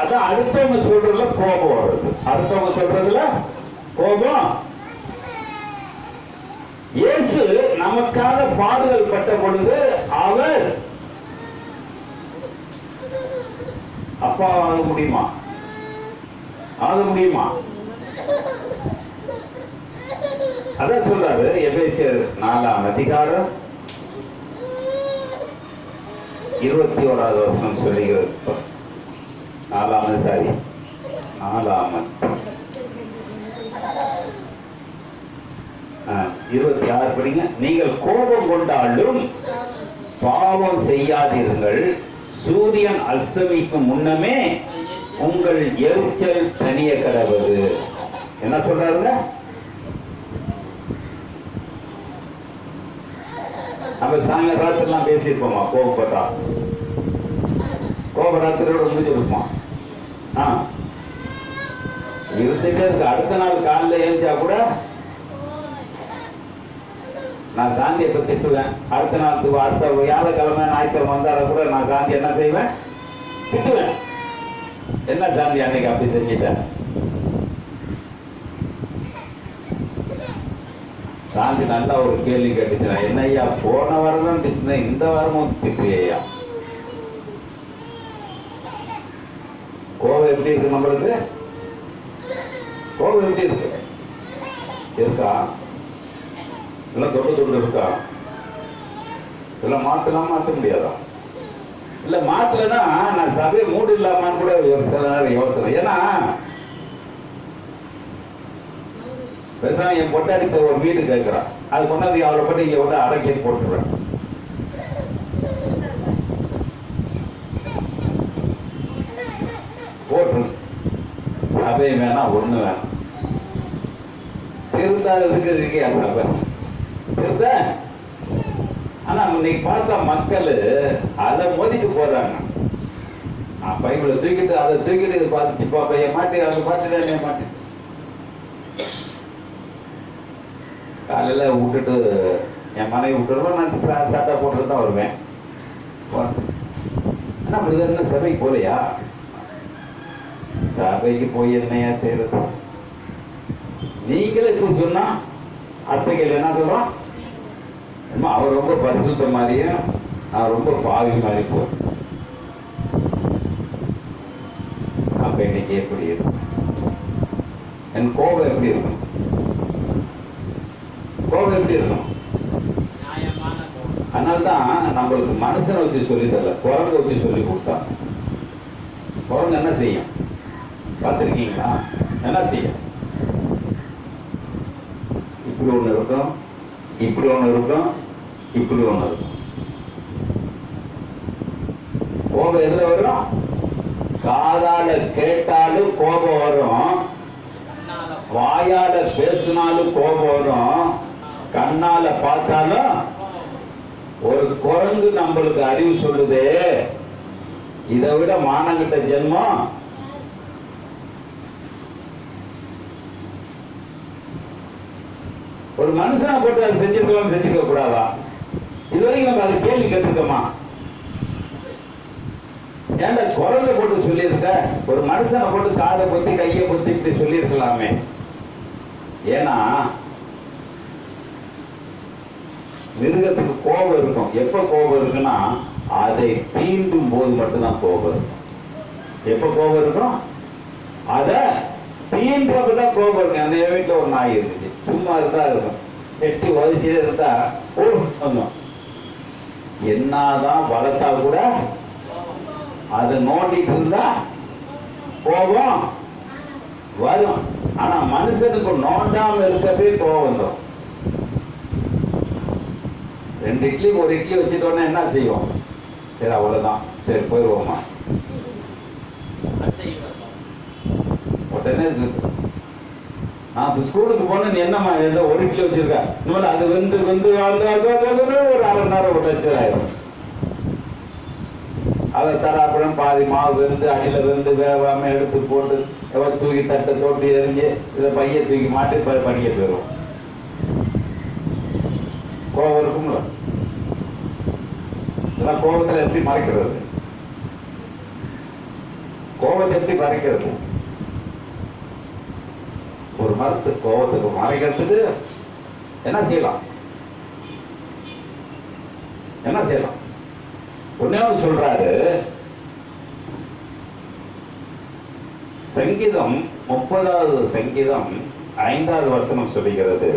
அதான் அடுத்தவங்க சொல்றதுல கோபம் வருது. அடுத்தவங்க சொல்றதுல கோபம். இயேசு நமக்காக பாடுகள் பட்ட பொழுது அவர் அப்பா ஆக முடியுமா? ஆக முடியுமா? அதான் சொல்றாரு எபேசியர் 4 அதிகாரம் 21வது வசனம் சொல்லுகிறது. 4 26 படிங்க. நீங்கள் கோபம் கொண்டாலும் பாவம் செய்யாதீர்கள், சூரியன் அஸ்தமிக்கும் முன்னமே உங்கள் எரிச்சல் தனிய கடவுது. என்ன சொல்றாருங்க? நம்ம சாயங்கால ராத்திரிலாம் பேசியிருப்போமா? கோபப்பட்டா கோப ராத்திரியோட முடிஞ்சிருப்போம். இருந்துட்டே இருக்கு. அடுத்த நாள் காலையில் எழுந்தா கூட நான் சாந்தி எப்ப திட்டுவேன். அடுத்த நாள் அடுத்த வியாழக்கிழமை ஞாயிற்றுக்கிழமை வந்தாலும் கூட நான் சாந்தி என்ன செய்வேன்? திட்டுவேன். என்ன சாந்தி அன்னைக்கு அப்படி செஞ்சிட்டேன்? சாந்தி நல்லா ஒரு கேள்வி கேட்டுச்சு. என்ன ஐயா, போன வாரம் தான் திட்டினேன், இந்த வாரமும் திட்டுறியா? கோபம் எப்படி இருக்கு நம்மளுக்கு? கோபம் எப்படி இருக்கு? இருக்கா? எல்லாம் தொட்டு தொட்டு இருக்கா? எல்லாம் மாத்தலாம், மாற்ற முடியாதா? இல்ல மாத்தலன்னா நான் சபையை மூடு இல்லாமான்னு கூட ஒரு சில நேரம் யோசனை. ஏன்னா என் பொட்டாடித்த ஒரு வீடு கேட்கிறான், அது கொண்டாந்து அவரை பற்றி இங்க விட்டு அடக்கி போட்டுருவேன். போட்டு சபை வேணாம், ஒண்ணு வேணாம். திருந்தா இருக்கிறதுக்கு என் சபை திருந்த. ஆனா இன்னைக்கு பார்த்தா மக்கள் அதை மோதிட்டு போறாங்க. பைபிளை தூக்கிட்டு அதை தூக்கிட்டு இதை பார்த்துட்டு இப்போ பையன் மாட்டி அதை பார்த்துட்டு மாட்டி காலையில விட்டுட்டு என் மனைவி விட்டுருவோம். நான் சாட்டா போட்டுட்டு தான் வருவேன். ஆனா அப்படி என்ன சபைக்கு போலையா? சபைக்கு போய் என்னையா செய்யறது? நீங்களே சொன்னா அத்தைகள் என்ன சொல்றோம்? அவர் ரொம்ப பரிசுத்த மாதிரியும் நான் ரொம்ப பாவி மாதிரி போறேன். அப்ப இன்னைக்கு எப்படி இருக்கும்? என் கோபம் எப்படி இருக்கும்? கோபம் எப்படி இருக்கும்? அதனால்தான் நம்மளுக்கு மனுஷனை வச்சு சொல்லி தரல, குரங்கு வச்சு சொல்லி கொடுத்தாங்க. குரங்கு என்ன செய்யும் பார்த்துருக்கீங்களா? என்ன செய்யும்? இப்படி ஒண்ணு இருக்கும், இப்படி ஒண்ணு இருக்கும், இப்படி ஒண்ணு இருக்கும். கோபம் எதுல வரும்? காதால கேட்டாலும் கோபம் வரும், வாயால பேசினாலும் கோபம் வரும், கண்ணால பார்த்தாலும். ஒரு குரங்கு நம்மளுக்கு அறிவு சொல்லுது, இதை விட மானங்கிட்ட ஜென்மம். ஒரு மனுஷனை போட்டு அதை செஞ்சிருக்கலாம், செஞ்சிருக்க கூடாதா? இதுவரைக்கும் நம்ம அதை கேள்வி கேட்டுக்கோமா? ஏன்டா குரங்க போட்டு சொல்லியிருக்க? ஒரு மனுஷனை போட்டு காதை பொத்தி கையை பொத்தி இப்படி சொல்லியிருக்கலாமே. ஏன்னா மிருகத்துக்கு கோபம் இருக்கும். எப்ப கோபம் இருக்குன்னா அதை தீண்டும் போது மட்டும்தான் கோபம் இருக்கும். எப்ப கோபம் இருக்கும்? அதை தீன்றப்பதான் கோபம் இருக்கும். அந்த வீட்டுல ஒரு நாய் இருந்துச்சு, சும்மா இருந்தா இருக்கும், எட்டி உதச்சிட்டே இருந்தா சொந்தம். என்னதான் வளர்த்தா கூட அதை நோண்டிட்டு இருந்தா கோபம் வரும். ஆனா மனுஷனுக்கு நோண்டாம இருக்கவே கோபம் வந்துடும். 2 இட்லி 1 இட்லி வச்சுட்டோன்னா என்ன செய்வோம்? சரி அவ்வளவுதான், சரி போயிடுவோமா? உடனே நான் ஸ்கூலுக்கு போன நீ என்னம்மா ஏதோ 1 இட்லி வச்சிருக்க, இன்னொரு அது வெந்து வெந்து ஒரு 1/2 மணி நேரம் உடைச்சதாயிரும். அதை தராப்புறம் பாதி மாவு வெந்து அடியில வெந்து வேகாம எடுத்து போட்டு தூக்கி தட்டை தோட்டி எரிஞ்சு இதை பைய தூக்கி மாட்டி படிக்க போயிடும். கோபம் இருக்கும்ல? இதெல்லாம் கோபத்துல எப்படி மறைக்கிறது? கோபத்தை எப்படி மறைக்கிறது? ஒரு மரத்து கோபத்துக்கு மறைக்கிறதுக்கு என்ன செய்யலாம்? என்ன செய்யலாம்? ஒன்னே சொல்றாரு, சங்கீதம் 30வது சங்கீதம் 5வது வசனம் சொல்லுகிறது,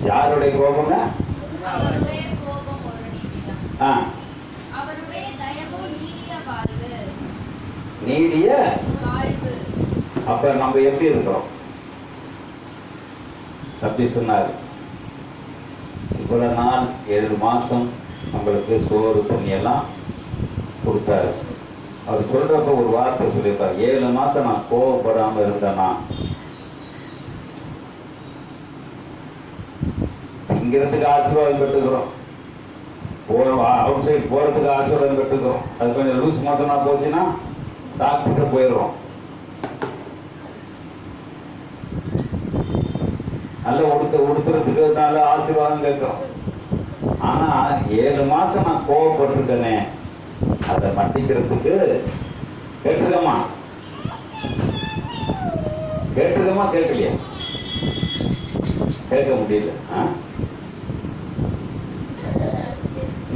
யாருடைய கோபங்க? அவருடைய கோபம் ஒரு நிமிடம். அவருடைய தயவு நீடிய வாழ்வு. நீடிய வாழ்வு. அப்ப நம்ம எப்படி இருக்கிறோம்? அப்படி சொன்னார். இவ்வளவு நாள் 7 மாசம் நம்மளுக்கு சோறு தண்ணி எல்லாம் கொடுத்தாரு. அவர் சொல்றப்ப ஒரு வார்த்தை சொல்லியிருக்காரு, 7 மாசம் நான் கோவப்படாம இருந்தேன்னா இங்கிறதுக்கு ஆசீர்வாதம் பெற்றுக்கிறோம், அவுட் சைட் போறதுக்கு ஆசீர்வாதம் பெற்றுக்கிறோம். அது கொஞ்சம் லூஸ் மோசமா போச்சுன்னா டாக்டர் போயிடுறோம். நல்ல உடுத்துறதுக்கு நல்ல ஆசீர்வாதம் கேட்கிறோம். ஆனா 7 மாசம் நான் கோவப்பட்டிருக்கேனே, அதை மன்னிக்கிறதுக்கு கேட்டுக்கமா கேட்கலையா? கேட்க முடியல.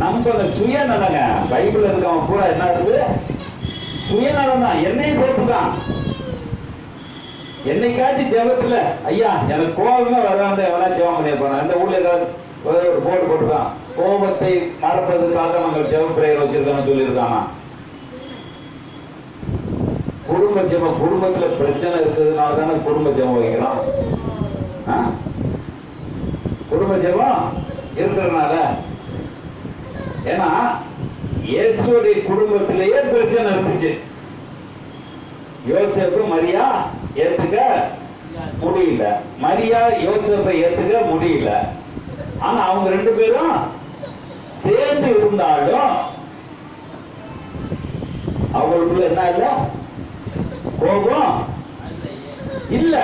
நம்ம சுயநலங்க. பைபிள் இருக்கவன் பூரா என்ன இருக்குது? சுயநலம் தான். என்னையும் சேர்த்துதான். என்னைக்காச்சும் ஜெபத்துல ஐயா எனக்கு கோபமே வராத எவனா ஜெபம் பண்ணியிருப்பாங்க. அந்த ஊர்ல ஏதாவது ஒரு போர்டு போட்டுருக்கான், கோபத்தை மறப்பதற்காக நாங்கள் ஜெப பிரேயர் வச்சிருக்கோம்னு சொல்லியிருக்காங்க. குடும்ப ஜெபம், குடும்பத்துல பிரச்சனை இருக்கிறதுனால தானே குடும்ப ஜெபம் வைக்கிறோம். குடும்ப ஜெபம் இருக்கிறதுனால. ஏன்னா இயேசுடைய குடும்பத்திலேயே பிரச்சனை இருந்துச்சு. யோசேப்பு மரியா ஏத்துக்க முடியல, மரியா யோசேப்பை ஏத்துக்க முடியல. ஆனா அவங்க 2 பேரும் சேர்ந்து இருந்தாலும் அவங்களுக்குள்ள என்ன இல்ல? கோபம் இல்ல.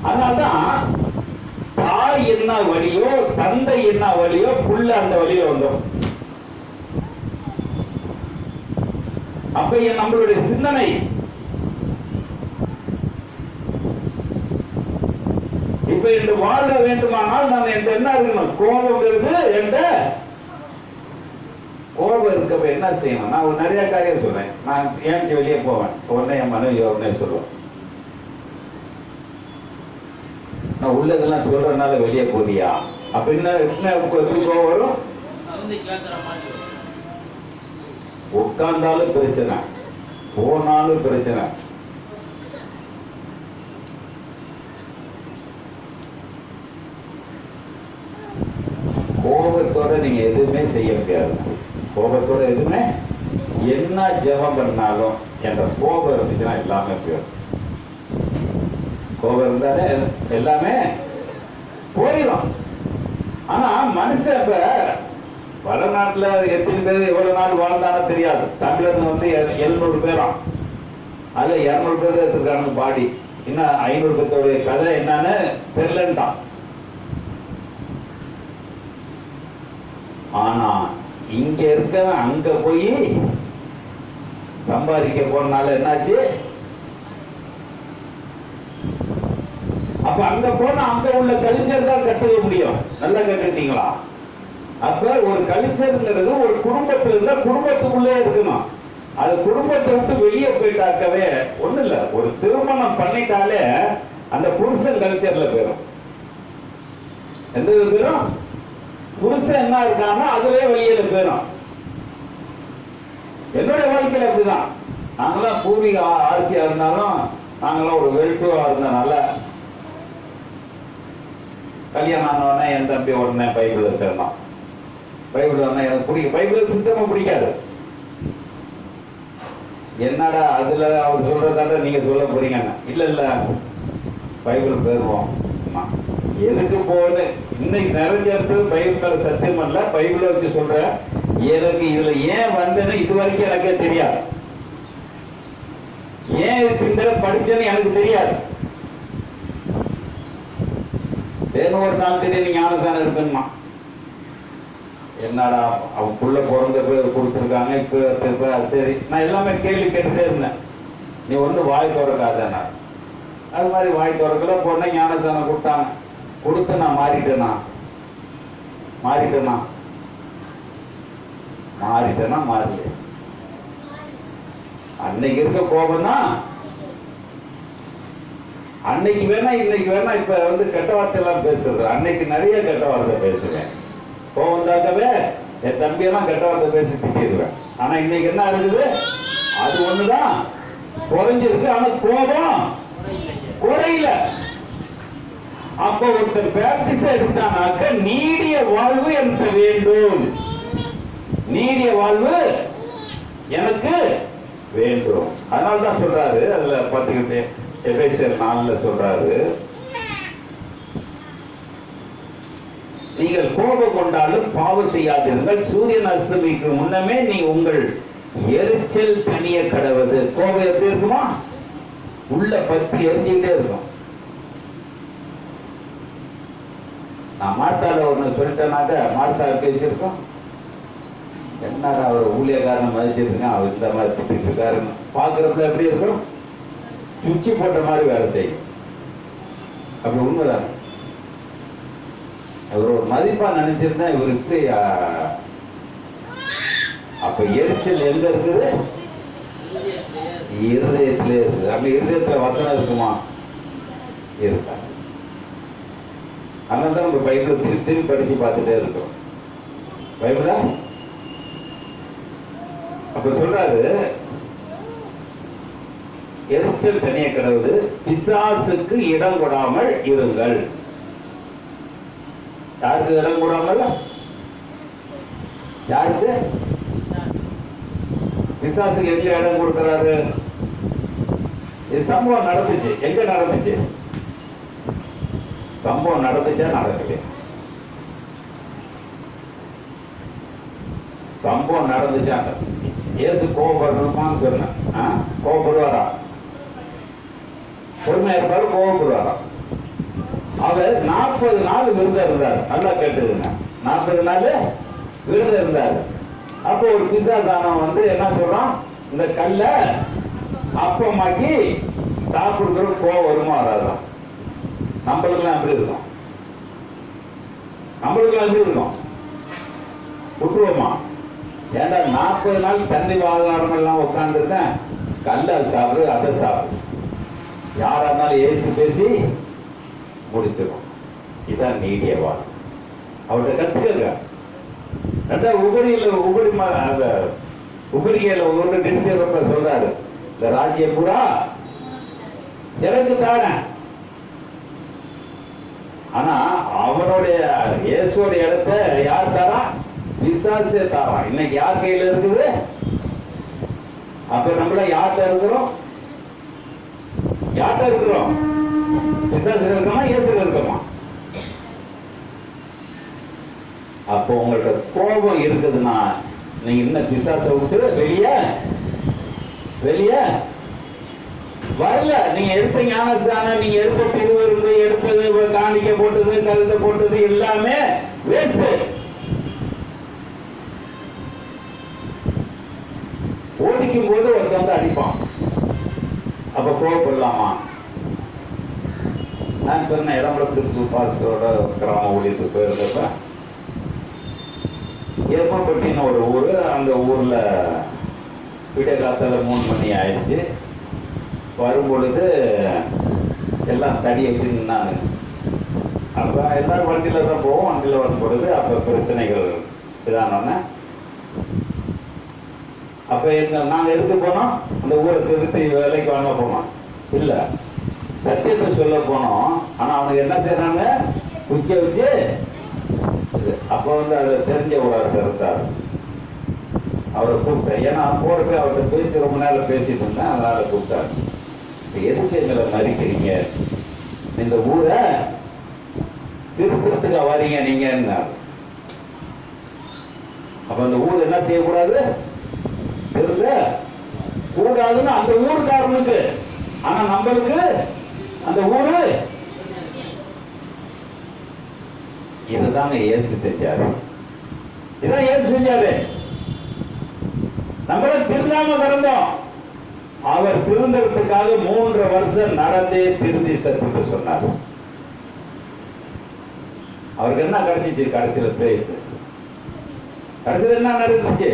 அதனால்தான் தாய் தாய் என்ன வழியோ, தந்தை என்ன வழியோ, புள்ள அந்த வழியில வந்தோம். அப்ப நம்மளுடைய சிந்தனை இப்ப என்று வாழ வேண்டுமானால் நான் என்ற என்ன இருக்கணும்? கோபங்கிறது என்ற கோபம் இருக்கப்ப என்ன செய்யணும்? நான் ஒரு நிறைய காரியம் சொல்றேன். நான் ஏன் வெளியே போவேன், உடனே என் மனைவி உடனே சொல்லுவேன், நான் உள்ளதெல்லாம் சொல்றதுனால வெளியே போறியா அப்படின்னு கோபம் வரும். உட்கார்ந்தாலும் பிரச்சனை, போனாலும் பிரச்சனை. கோபத்தோட நீங்க எதுவுமே செய்ய முடியாது. கோபத்தோட எதுவுமே என்ன ஜெபம் பண்ணாலும் என்ற கோபம் இருந்துச்சுன்னா எல்லாமே போயிடும். கோபம் இருந்தாலே எல்லாமே போயிடும். ஆனா மனுஷன் இப்ப வடநாட்டுல எத்தனை பேர் எவ்வளவு நாள் வாழ்ந்தானோ தெரியாது. தமிழர்கள் வந்து 700 பேரும், அதுல 200 பேர் எடுத்துருக்காங்க பாடி. இன்னும் 500 பேருடைய கதை என்னன்னு தெரியலன்ட்டான். ஆனா இங்க இருக்கவன் அங்க போய் சம்பாதிக்க போனால என்னாச்சு? அப்ப அங்க போனா அங்க உள்ள கல்ச்சர் தான் கட்டுக்க முடியும். நல்லா கட்டுட்டீங்களா? அப்ப ஒரு கல்ச்சர்ங்கிறது ஒரு குடும்பத்துல இருந்தா குடும்பத்துக்குள்ளே இருக்கணும். அது குடும்பத்தை விட்டு வெளியே போயிட்டாக்கவே ஒண்ணு இல்ல. ஒரு திருமணம் பண்ணிட்டாலே அந்த புருஷன் கல்ச்சர்ல போயிடும். எந்த பேரும் புருஷன் என்ன இருக்காங்க அதுவே வெளியில போயிடும். என்னுடைய வாழ்க்கையில அப்படிதான். நாங்களாம் பூர்வீக ஆட்சியா இருந்தாலும் நாங்களாம் ஒரு வெல்டுவா இருந்தனால கல்யாணம் ஆனவொடனே என் தம்பி உடனே பைபிள் சேர்ந்தான். பைபிள் உடனே எனக்கு பிடிக்கும். பைபிள் சுத்தமா பிடிக்காது. என்னடா அதுல அவர் சொல்றதால நீங்க சொல்ல போறீங்கன்னா, இல்ல இல்ல பைபிள் போயிருவோம். எதுக்கு போகுது? இன்னைக்கு நிறைய இடத்துல பைபிள் மேல சத்தியம் பண்ணல, பைபிளை வச்சு சொல்றேன். எனக்கு இதுல ஏன் வந்தேன்னு இது வரைக்கும் எனக்கே தெரியாது. ஏன் இதுக்கு இந்த படிச்சேன்னு எனக்கு தெரியாது. சரி, ஒரு நாள் திடீர்னு ஞானதானம் இருக்குமா? என்னடா அவன் புள்ள பிறந்த பேர் கொடுத்துருக்காங்க, இப்ப சரி. நான் எல்லாமே கேள்வி கேட்டுட்டே இருந்தேன். நீ ஒண்ணு வாய் திறக்காத. அது மாதிரி வாய் திறக்கல. பொண்ணை ஞானதானம் கொடுத்தாங்க. கொடுத்து நான் மாறிட்டேனா மாறலையே. அன்னைக்கு இருக்க கோபம் தான் அன்னைக்கு வேணா, இன்னைக்கு வேணா. இப்ப வந்து கெட்ட வார்த்தை எல்லாம் பேசுறது. அன்னைக்கு நிறைய கெட்ட வார்த்தை பேசுவேன். கோபம் தாக்கவே என் தம்பியெல்லாம் கெட்ட வார்த்தை பேசி திட்டிடுவேன். ஆனா இன்னைக்கு என்ன இருக்குது? அது ஒண்ணுதான் குறைஞ்சிருக்கு. ஆனா கோபம் குறையில. அப்ப ஒருத்தர் பிராக்டிஸ் எடுத்தானாக்க நீடிய வாழ்வு எனக்கு வேண்டும், நீடிய வாழ்வு எனக்கு வேண்டும். அதனால்தான் சொல்றாரு, அதுல பார்த்துக்கிட்டு எபேசியர் 4 சொல்றாரு, நீங்கள் கோபம் கொண்டாலும் பாவம் செய்யாதீர்கள், சூரியன் அஸ்தமிக்கு முன்னமே நீ உங்கள் எரிச்சல் தனிய கடவுது. கோபம் எப்படி இருக்குமா? உள்ள பத்தி எரிஞ்சுக்கிட்டே இருக்கும். நான் மார்த்தால ஒண்ணு சொல்லிட்டேனாக்க மார்த்தா பேசியிருக்கோம். என்னடா அவர் ஊழியக்காரனை மதிச்சிருக்கேன், அவர் இந்த மாதிரி திட்டிட்டு இருக்காருன்னு பாக்குறதுல எப்படி இருக்கணும்? சுவிட்சி போட்ட மாதிரி வேலை செய்யும். அப்படி உண்மைதான். அவர் ஒரு மதிப்பா நினைச்சிருந்தா இவருக்கு அப்ப எரிச்சல் எங்க இருக்குது? இருதயத்திலே இருக்குது. அப்படி இருதயத்துல வசனம் இருக்குமா? இருக்கா? அதனால தான் நம்ம பைபிளை திருப்பி படிச்சு பார்த்துட்டே இருக்கோம். பைபிளா அப்ப சொல்றாரு, எரிச்சல் தனிய கடவுது, பிசாசுக்கு இடம் கொடாமல் இருங்கள். யாருக்கு இடம் கொடாமல்? யாருக்கு? பிசாசுக்கு எங்க இடம் கொடுக்கிறாரு? இது சம்பவம் நடந்துச்சு. எங்க நடந்துச்சு? சம்பவம் நடந்துச்சா நடக்கலையா? சம்பவம் நடந்துச்சா? இயேசு கோபப்படுமான்னு சொன்னேன். கோபப்படுவாரா? பொறுமையா இருப்பாரு, கோபப்படுவாரா? அவர் 40 நாள் விரதம் இருந்தார். நல்லா கேட்டுதுங்க, 40 நாள் விரதம் இருந்தார். அப்போ ஒரு பிசாசானவன் வந்து என்ன சொல்றான், இந்த கல்லை அப்பமாக்கி சாப்பிடுற கோவம் வருமா வராதான்? நம்மளுக்கெல்லாம் எப்படி இருக்கும்? நம்மளுக்கெல்லாம் எப்படி இருக்கும்? விட்டுருவோமா? ஏன்டா 40 நாள் தண்ணி வாழ்நாளெல்லாம் உட்காந்துருக்கேன், கல்லை சாப்பிடு அதை சாப்பிடு, யாரா இருந்தாலும் ஏற்று பேசி முடிச்சிடும். இதுதான் நீடிய வாழ். அவர்கிட்ட கத்துக்க. உபரிகையில ஒரு நிறுத்தி சொல்றாரு, இந்த ராஜ்ய பூரா எனக்கு தான. ஆனா அவனுடைய இயேசுவோட இடத்த யார் தாரா? பிசாசே தாரா. இன்னைக்கு யார் கையில இருக்குது? அப்ப நம்மள யார்கிட்ட இருக்கிறோம்? யார்கிட்ட இருக்கிறோம்? பிசாசுல இருக்கமா இயேசுல இருக்கமா? அப்போ உங்கள்ட்ட கோபம் இருக்குதுன்னா நீங்க இன்னும் பிசாசை விட்டு வெளியே வரல. நீங்க எடுத்த ஞானஸ்தானம், நீங்க எடுத்த திருவிருந்து, எடுத்தது காணிக்க போட்டது, கழுத போட்டது எல்லாமே வேஸ்ட். ஓடிக்கும் போது ஒருத்தன் வந்து அடிப்பான், அப்ப கோவப்படலாமா? நான் சொன்ன இடம்பலத்திற்கு பாஸ்டரோட கிராம ஊழியத்துக்கு போயிருந்தப்ப எருமப்பட்டின்னு ஒரு ஊர். அந்த ஊர்ல விட காத்தால 3 மணி ஆயிடுச்சு. வரும்பொழுது எல்லாம் தடி எப்படின்னாங்க. அப்ப எல்லாரும் வண்டியில தான் போவோம். வண்டியில வரும் பொழுது அப்ப பிரச்சனைகள் இதானோன்னு அப்ப நாங்க எதுக்கு போனோம்? அந்த ஊரை திருத்தி வேலைக்கு வாங்க போனோம். இல்ல, சத்தியத்தை சொல்ல போனோம். ஆனா அவங்க என்ன செய்யறாங்க? குச்சியை வச்சு. அப்ப வந்து அதை தெரிஞ்ச ஒரு இருந்தார். அவரை கூப்பிட்டேன். ஏன்னா போறப்ப அவர்கிட்ட பேசி ரொம்ப நேரம் பேசிட்டு இருந்தேன். அதனால கூப்பிட்டாரு. எதுக்கு எங்களை மறிக்கிறீங்க? இந்த ஊரை திருத்தத்துக்கு வரீங்க நீங்க. அப்ப அந்த ஊர் என்ன செய்யக்கூடாது? திருத்த கூடாதுன்னு அந்த ஊருக்காரனுக்கு. ஆனா நம்மளுக்கு அந்த ஊரு. இதுதாங்க இயேசு செஞ்சாரு. இதான் இயேசு செஞ்சாரு. நம்மள திருந்தாம கிடந்தோம். அவர் திருந்தறதுக்காக 3 வருஷம் நடந்தே திருந்தி சத்துக்கு சொன்னார். அவருக்கு என்ன கிடைச்சிச்சு? கடைசியில பிரைஸ். கடைசியில என்ன நடந்துச்சு?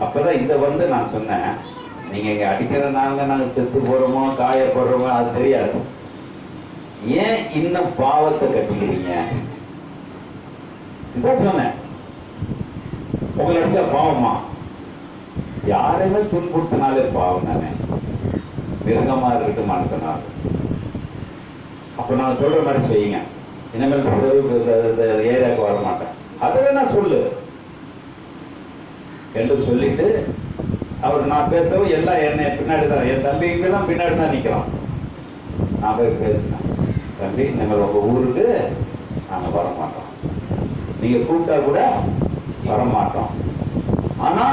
அப்பதான் இத வந்து நான் சொன்னேன், நீங்க இங்க அடிக்கிறனால நாங்க செத்து போறோமோ காயப்படுறோமோ அது தெரியாது. ஏன் இன்னும் பாவத்தை கட்டிக்கிறீங்க? இதான் சொன்னேன். உங்களை அடிச்சா பாவமா? யாரையுமே துன்புறுத்தினாலே பாவம் தானே. மிருகமா இருக்கட்டும், மனுஷனா. அப்ப நான் சொல்ற மாதிரி செய்யுங்க. இனிமேல் ஏரியாவுக்கு வர மாட்டேன், அதை வேணா சொல்லு என்று சொல்லிட்டு அவர் நான் பேசவும் எல்லாம் என்னை பின்னாடி தான், என் தம்பிங்கெல்லாம் பின்னாடி தான் நிற்கிறான். நான் போய் பேசினேன், தம்பி நீங்கள் உங்க ஊருக்கு நாங்கள் வர மாட்டோம், நீங்க கூப்பிட்டா கூட வரமாட்டோம். ஆனா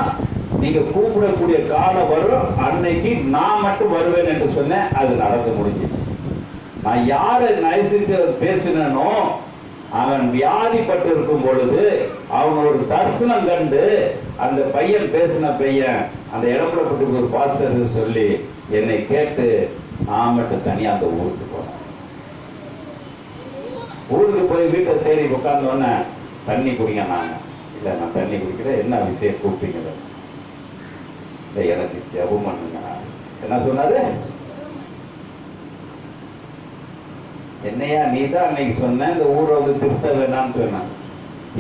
நீங்க கூப்பிடக்கூடிய காலம் வரும், அன்னைக்கு நான் மட்டும் வருவேன் என்று சொன்னேன். அது நடந்து முடிஞ்சிச்சு. நான் யாரை நைசித்து பேசினோ அவன் வியாதிப்பட்டு இருக்கும் பொழுது அவன் ஒரு தரிசனம் கண்டு அந்த பையன் பேசின பையன் அந்த இடம்பலப்பட்டு ஒரு பாஸ்டர் சொல்லி என்னை கேட்டு நான் மட்டும் தனியா அந்த ஊருக்கு போனேன். ஊருக்கு போய் வீட்டை தேடி உட்கார்ந்தோன்னே தண்ணி குடிங்க. நாங்க இல்லை, நான் தண்ணி குடிக்கிறேன். என்ன விஷயம் கூப்பிட்டீங்க? இல்லை, எனக்கு ஜெபம் பண்ணுங்க. என்ன சொன்னாரு? என்னையா நீ தான் அன்னைக்கு சொன்ன இந்த ஊரை வந்து திருத்த வேணாம்னு சொன்ன.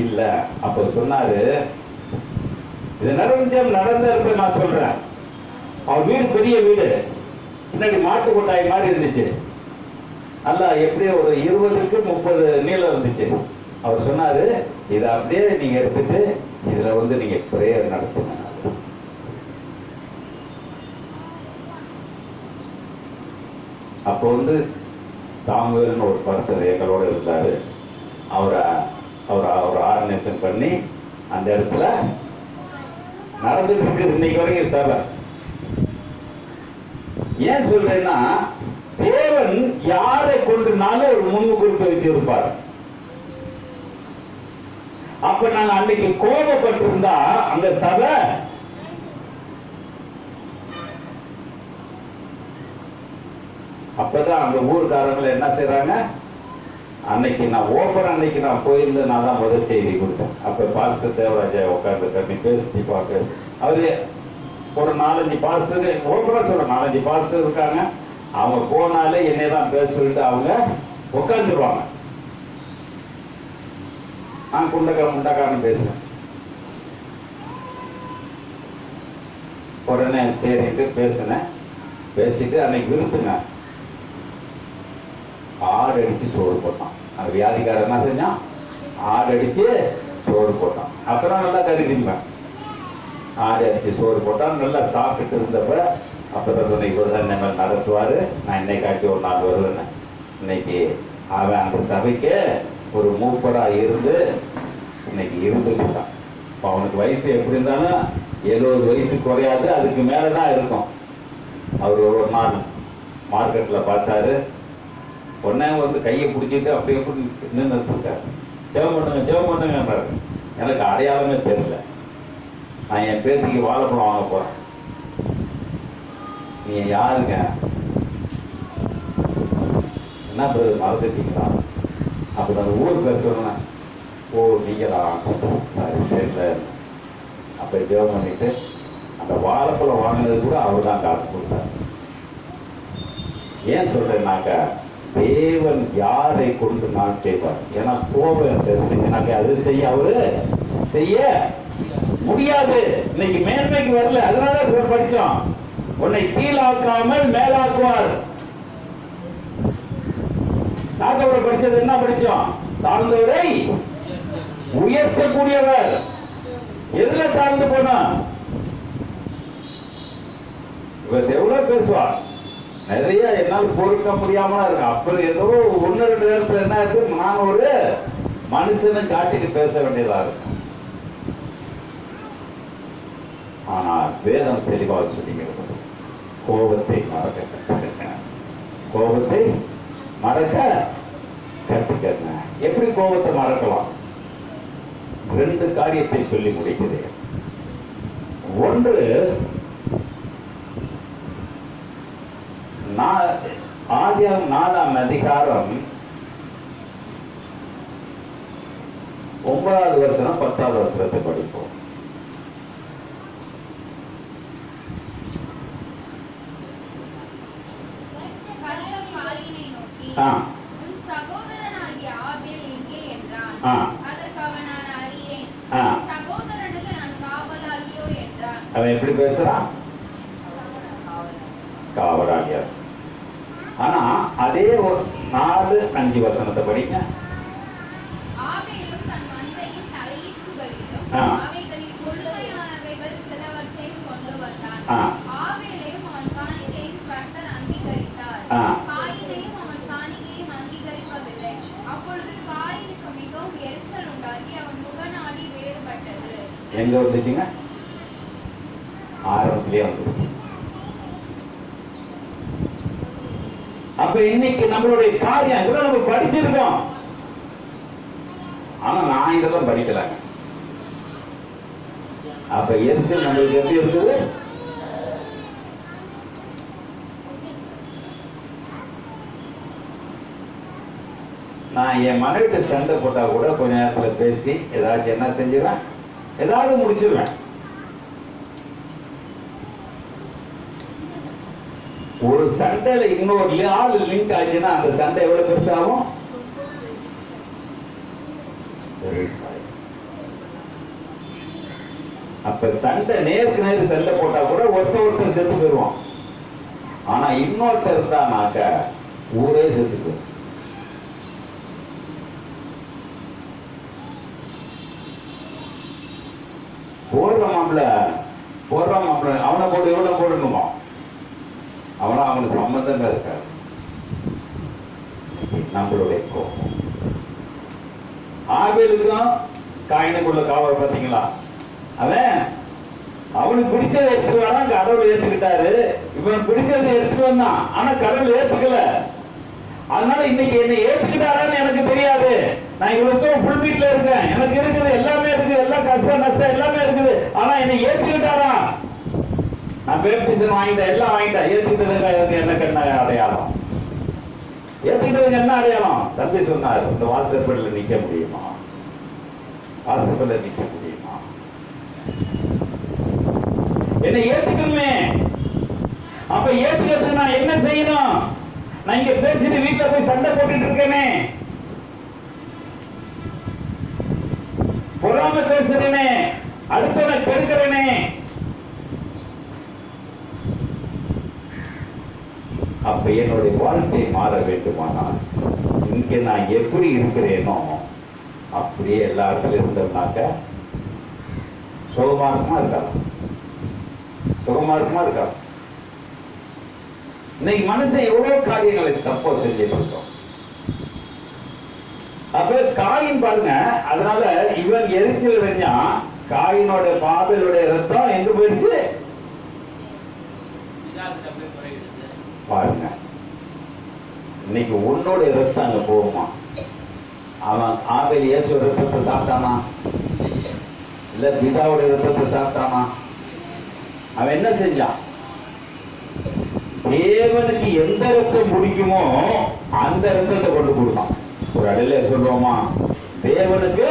இல்ல, அப்ப சொன்னாரு இது நடந்த இருப்ப நான் சொல்றேன். அவன் வீடு பெரிய வீடு, பின்னாடி மாட்டு கொட்டாய் மாதிரி இருந்துச்சு. நல்லா எப்படியோ ஒரு 20க்கு 30 நீளம் இருந்துச்சு. அவர் சொன்னாரு இதை அப்படியே நீங்க எடுத்துட்டு இதுல வந்து நீங்க பிரேயர் நடத்துங்க. அப்போ வந்து சாமுவேல்னு ஒரு பர்சன் எங்களோட இருந்தாரு. அவர் ஆர்கனைசேஷன் பண்ணி அந்த இடத்துல நடந்துட்டு இருக்கு இன்னைக்கு வரைக்கும் சபை. ஏன் சொல்றேன்னா தேவன் யாரை கொண்டுனாலும் ஒரு முன்பு குறித்து வச்சிருப்பார். அப்ப நாங்க அன்னைக்கு கோபப்பட்டிருந்தா அந்த சபை அப்பதான் அந்த ஊருக்காரங்களை என்ன செய்யறாங்க, அன்னைக்கு நான் அன்னைக்கு நான் போயிருந்த நான் தான் முதல் செய்தி கொடுத்தேன். அப்ப பாஸ்டர் தேவராஜா உட்கார்ந்து கண்ணி பேசி பார்க்க அவரு ஒரு 4-5 பாஸ்டர் ஓப்பரா சொல்ற 4-5 பாஸ்டர் இருக்காங்க. அவங்க போனாலே என்னையதான் பேச சொல்லிட்டு அவங்க உட்காந்துருவாங்க. நான் முண்டக்காரன் பேசுறேன். உடனே சரிட்டு பேசினேன். பேசிட்டு அன்னைக்கு விருந்துங்க ஆடு அடிச்சு சோறு போட்டான். அந்த வியாதிக்காரர் என்ன செஞ்சான், ஆடு அடிச்சு சோறு போட்டான். அப்புறம் நல்லா கறி திம்பேன். ஆடு அடிச்சு சோறு போட்டான். நல்லா சாப்பிட்டு இருந்தப்ப அப்பதான் இவர் என்ன நடத்துவாரு, நான் இன்னைக்காட்டி ஒரு நாள் வருவேன். இன்னைக்கு அவன் அந்த சபைக்கு ஒரு மூப்பரா இருந்து இன்னைக்கு இருந்துட்டான். அவனுக்கு வயசு எப்படி இருந்தாலும் 70 வயசு குறையாது, அதுக்கு மேலதான் இருக்கும். அவர் ஒரு நாள் மார்க்கெட்ல பார்த்தாரு. உடனே வந்து கையை பிடிச்சிட்டு அப்படியே நின்று இருக்காரு. ஜெபம் பண்ணுங்க. எனக்கு அடையாளமே தெரியல. நான் என் பேத்திக்கு வாழைப்பழம் வாங்க போறேன். நீ யாருங்க, என்ன பேரு மறந்துட்டீங்களா? அப்ப அந்த ஊர் பேர் சொன்னேன். ஓ நீங்களா, சரி தெரியல. அப்ப ஜெபம் பண்ணிட்டு அந்த வாழைப்பழம் வாங்கினது கூட அவர் தான் காசு கொடுத்தார். ஏன் சொல்றேன்னாக்கா, தேவன் யாரை கொண்டு நான் செய்வார். ஏன்னா கோபம் எனக்கு அது செய்ய அவரு செய்ய முடியாது. இன்னைக்கு மேன்மைக்கு வரல, அதனால படிச்சோம். உன்னை கீழாக்காமல் மேலாக்குவார். தாக்கவரை படிச்சது என்ன படிச்சோம்? தாழ்ந்தவரை உயர்த்தக்கூடியவர். எதுல தாழ்ந்து போனா இவர் எவ்வளவு பேசுவார், நிறைய என்னால் பொறுக்க முடியாம இருக்கு. அப்புறம் ஏதோ 1-2 நேரத்துல என்ன இருக்கு, நான் ஒரு மனுஷனை காட்டிட்டு பேச வேண்டியதா இருக்கு. ஆனா வேதம் தெளிவாக சொல்லிக்கிறது, கோபத்தை மறக்க கற்றுக்க. கோபத்தை மறக்க கற்றுக்க. எப்படி கோபத்தை மறக்கலாம்? 2 காரியத்தை சொல்லி முடிக்கிறேன். ஒன்று, ஆதியாகமம் 4ஆம் அதிகாரம் 9வது வசனம் 10வது வசனத்தை படிப்போம். உன் சகோதரனாகிய ஆபேல் எங்கே என்றான். அதற்கு அவன், நான் அறியேன், சகோதரனுக்கு நான் காவலாளியோ என்றான். அவன் எப்படி பேசுறான்? காவலாளியா. ஆனா அதே ஒரு 4-5 வசனத்தை படிங்க. ஆபேலும் தன் மந்தையின் தலையீச்சுகளிலும் அவைகளில் கொள்ளையானவைகள் சிலவற்றையும் கொண்டு வந்தான். ஆபேலையும் அவன் காணிக்கையும் கர்த்தர் அங்கீகரித்தார். காயினையும் அவன் காணிக்கையும் அங்கீகரிக்கவில்லை. அப்பொழுது காயினுக்கு மிகவும் எரிச்சல் உண்டாகி அவன் முகநாடி வேறுபட்டது. எங்க வந்துச்சுங்க? ஆரம்பத்திலே வந்துருச்சு. அப்ப இன்னைக்கு நம்மளுடைய காரியம் இதெல்லாம் நம்ம படிச்சிருக்கோம். ஆனா நான் இதெல்லாம் படிக்கலாங்க. அப்ப எரிச்சல் நம்மளுக்கு எப்படி இருக்குது? நான் என் மனைவிட்ட சண்டை போட்டா கூட கொஞ்ச நேரத்துல பேசி ஏதாச்சும் என்ன செஞ்சிருவேன், ஏதாவது முடிச்சிருவேன். ஒரு சண்டையில இன்னொரு ஆள் லிங்க் ஆச்சுன்னா அந்த சண்டை எவ்வளவு பெருசாகும்? அப்ப சண்டை நேருக்கு நேரு சண்டை போட்டா கூட ஒருத்தர் செத்து போயிடுவான். ஆனா இன்னொருத்தர் இருந்தானாக்க ஊரே செத்து போயிடும். போடுற மாப்பிள்ள அவனை போட்டு இவனை போடணுமா? அவனா அவனுக்கு சம்பந்தமே இருக்காது. நம்மளுடைய கோபம். ஆபேலுக்கும் காயினுக்குள்ள காவல் பார்த்தீங்களா? அவன் அவனுக்கு பிடிச்சதை எடுத்துட்டு வரான், கடவுள் ஏத்துக்கிட்டாரு. இவன் பிடிச்சதை எடுத்துட்டு வந்தான், ஆனா கடவுள் ஏத்துக்கல. அதனால இன்னைக்கு என்னை ஏத்துக்கிட்டாரான்னு எனக்கு தெரியாது. நான் இவ்வளவு ஃபுல் வீட்ல இருக்கேன், எனக்கு இருக்குது, எல்லாமே இருக்குது, எல்லாம் கஷ்டம் நஷ்டம் எல்லாமே இருக்குது. ஆனா என்னை ஏத்துக்கிட்டாரா? நான் பேப்டிசம் வாங்கிட்டேன், எல்லாம் வாங்கிட்டேன். ஏத்துக்கிட்டதுக்கு என்ன கண்ண அடையாளம்? ஏத்துக்கிட்டதுக்கு என்ன அடையாளம்? தம்பி சொன்னார், இந்த வாசப்படியில் நிக்க முடியுமா? வாசப்படியில் நிக்க முடியுமா? என்னை ஏத்துக்கணுமே. அப்ப ஏத்துக்கிறதுக்கு நான் என்ன செய்யணும்? நான் இங்க பேசிட்டு வீட்டுல போய் சண்டை போட்டுட்டு இருக்கேனே, பொறாம பேசுறேனே, அடுத்தவனை கெடுக்கிறேனே, அப்ப என்னுடைய வாழ்க்கை மாற வேண்டுமானால் இங்க நான் எப்படி இருக்கிறேனோ அப்படியே எல்லா இடத்துல இருந்தோம்னாக்க சுகமா இருக்குமா இருக்காது? சுகமா இருக்குமா இருக்காது? இன்னைக்கு மனுஷன் எவ்வளவு காரியங்களை தப்போ செஞ்சுட்டு இருக்கோம். அப்ப காயின் பாருங்க, அதனால இவன் எரிச்சல் வெஞ்சா காயினோட பாபேலுடைய ரத்தம் எங்க போயிடுச்சு பாருங்க. இன்னைக்கு உன்னோட ரத்தம் அங்க போகுமா? அவன் ஆபேல் இயேசு ரத்தத்தை சாப்பிட்டானா? இல்ல பிதாவுடைய ரத்தத்தை சாப்பிட்டானா? அவன் என்ன செஞ்சான்? தேவனுக்கு எந்த ரத்தம் பிடிக்குமோ அந்த ரத்தத்தை கொண்டு கொடுத்தான். ஒரு அடையில சொல்லுவோமா, தேவனுக்கு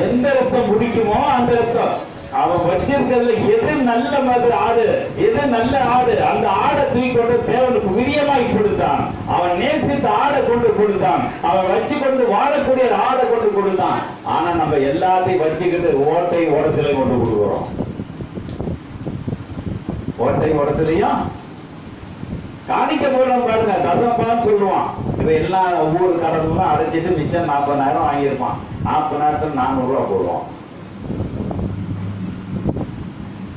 எந்த ரத்தம் பிடிக்குமோ அந்த ரத்தம். அவன் வச்சிருக்கிறதுல எது நல்ல மாதிரி ஆடு, எது நல்ல ஆடு, அந்த ஆடை தூக்கி கொண்டு தேவனுக்கு விரியமாய் கொடுத்தான். அவன் நேசித்த ஆடை கொண்டு கொடுத்தான். அவன் வச்சு கொண்டு வாழக்கூடிய ஆடை கொண்டு கொடுத்தான். ஆனா நம்ம எல்லாத்தையும் வச்சுக்கிட்டு ஓட்டை உடச்சலையும் கொண்டு கொடுக்குறோம். ஓட்டை உடச்சலையும் காணிக்க போறோம் பாருங்க. தசமபாகம் சொல்லுவான். இவன் எல்லாம் ஒவ்வொரு கடன்லாம் அடைச்சிட்டு மிச்சம் 40,000 வாங்கியிருப்பான். 40,000 400 ரூபா போடுவான்.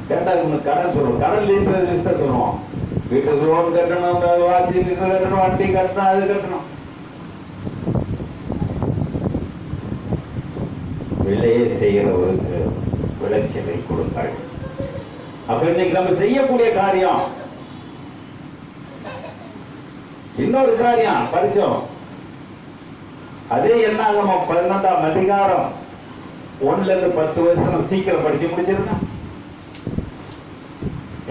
கேட்டா இவனுக்கு கடன் சொல்லுவோம். கடன் லிஸ்ட சொல்லுவான். வீட்டுக்கு லோன் கட்டணும், வாட்சிக்கு கட்டணும், வண்டி கட்டணும், அது கட்டணும். விலையை செய்கிறவருக்கு விளைச்சலை கொடுத்தாள். அப்ப இன்னைக்கு நம்ம செய்யக்கூடிய காரியம் இன்னொரு காரியம் படிச்சோம். அதே என்னாகமோ 12ஆம் அதிகாரம் 1ல இருந்து 10 வருஷம் சீக்கிரம் படிச்சு முடிச்சிருக்கேன்.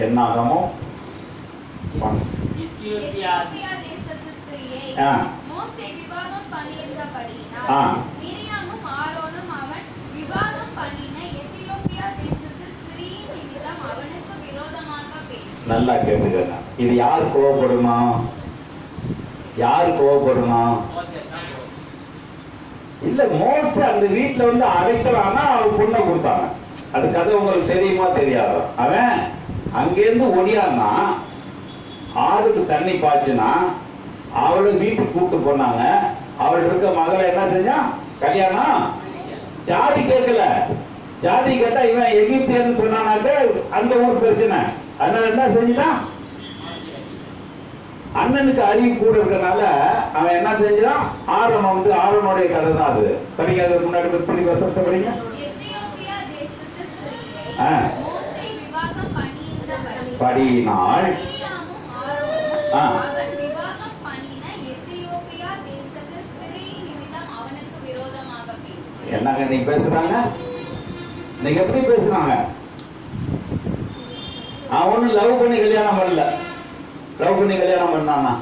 என்னாகமோ எத்தியோப்பியா தேசத்து ஸ்திரியை மோசே விவாகம் பண்ணியிருந்தபடியினால் மிரியாமும் ஆரோனும் அவன் விவாகம் பண்ணின எத்தியோப்பியா தேசத்து ஸ்திரியின் நிமித்தம் அவனுக்கு விரோதமாக பேசினார்கள். நல்லா கேட்டுக்கங்க. இது யார் கோவப்படணும்? யார் கோவப்படணும்? இல்ல, மோசே அந்த வீட்டுல வந்து அடைக்கலாம்னா அவன் பொண்ணை கொடுத்தாங்க. அது கதை உங்களுக்கு தெரியுமா தெரியாதோ? அவன் அங்கேருந்து ஒடியான்னா ஆடுக்கு தண்ணி பாய்ச்சுனா அவளை வீட்டுக்கு கூப்பிட்டு போனாங்க. அவள் இருக்க மகளை என்ன செஞ்சான்? கல்யாணம். ஜாதி கேட்கல. ஜாதி கேட்டா இவன் எகிப்தியன்னு சொன்னானாக்க அந்த ஊர் பிரச்சனை. அதனால என்ன செஞ்சான்? அண்ணனுக்கு அறிவு கூட இருக்கனால அவன் என்ன செஞ்சான்? ஆரோன் வந்து ஆரோனுடைய கதை தான் அது. படிக்காத முன்னாடி பண்ணி வருஷத்தை படிங்க. படியினால் என்னங்க நீங்க பேசுறாங்க? நீங்க எப்படி பேசுறாங்க? அவனு லவ் பண்ணி கல்யாணம் பண்ணல. லவ் பண்ணி கல்யாணம் பண்ணானா?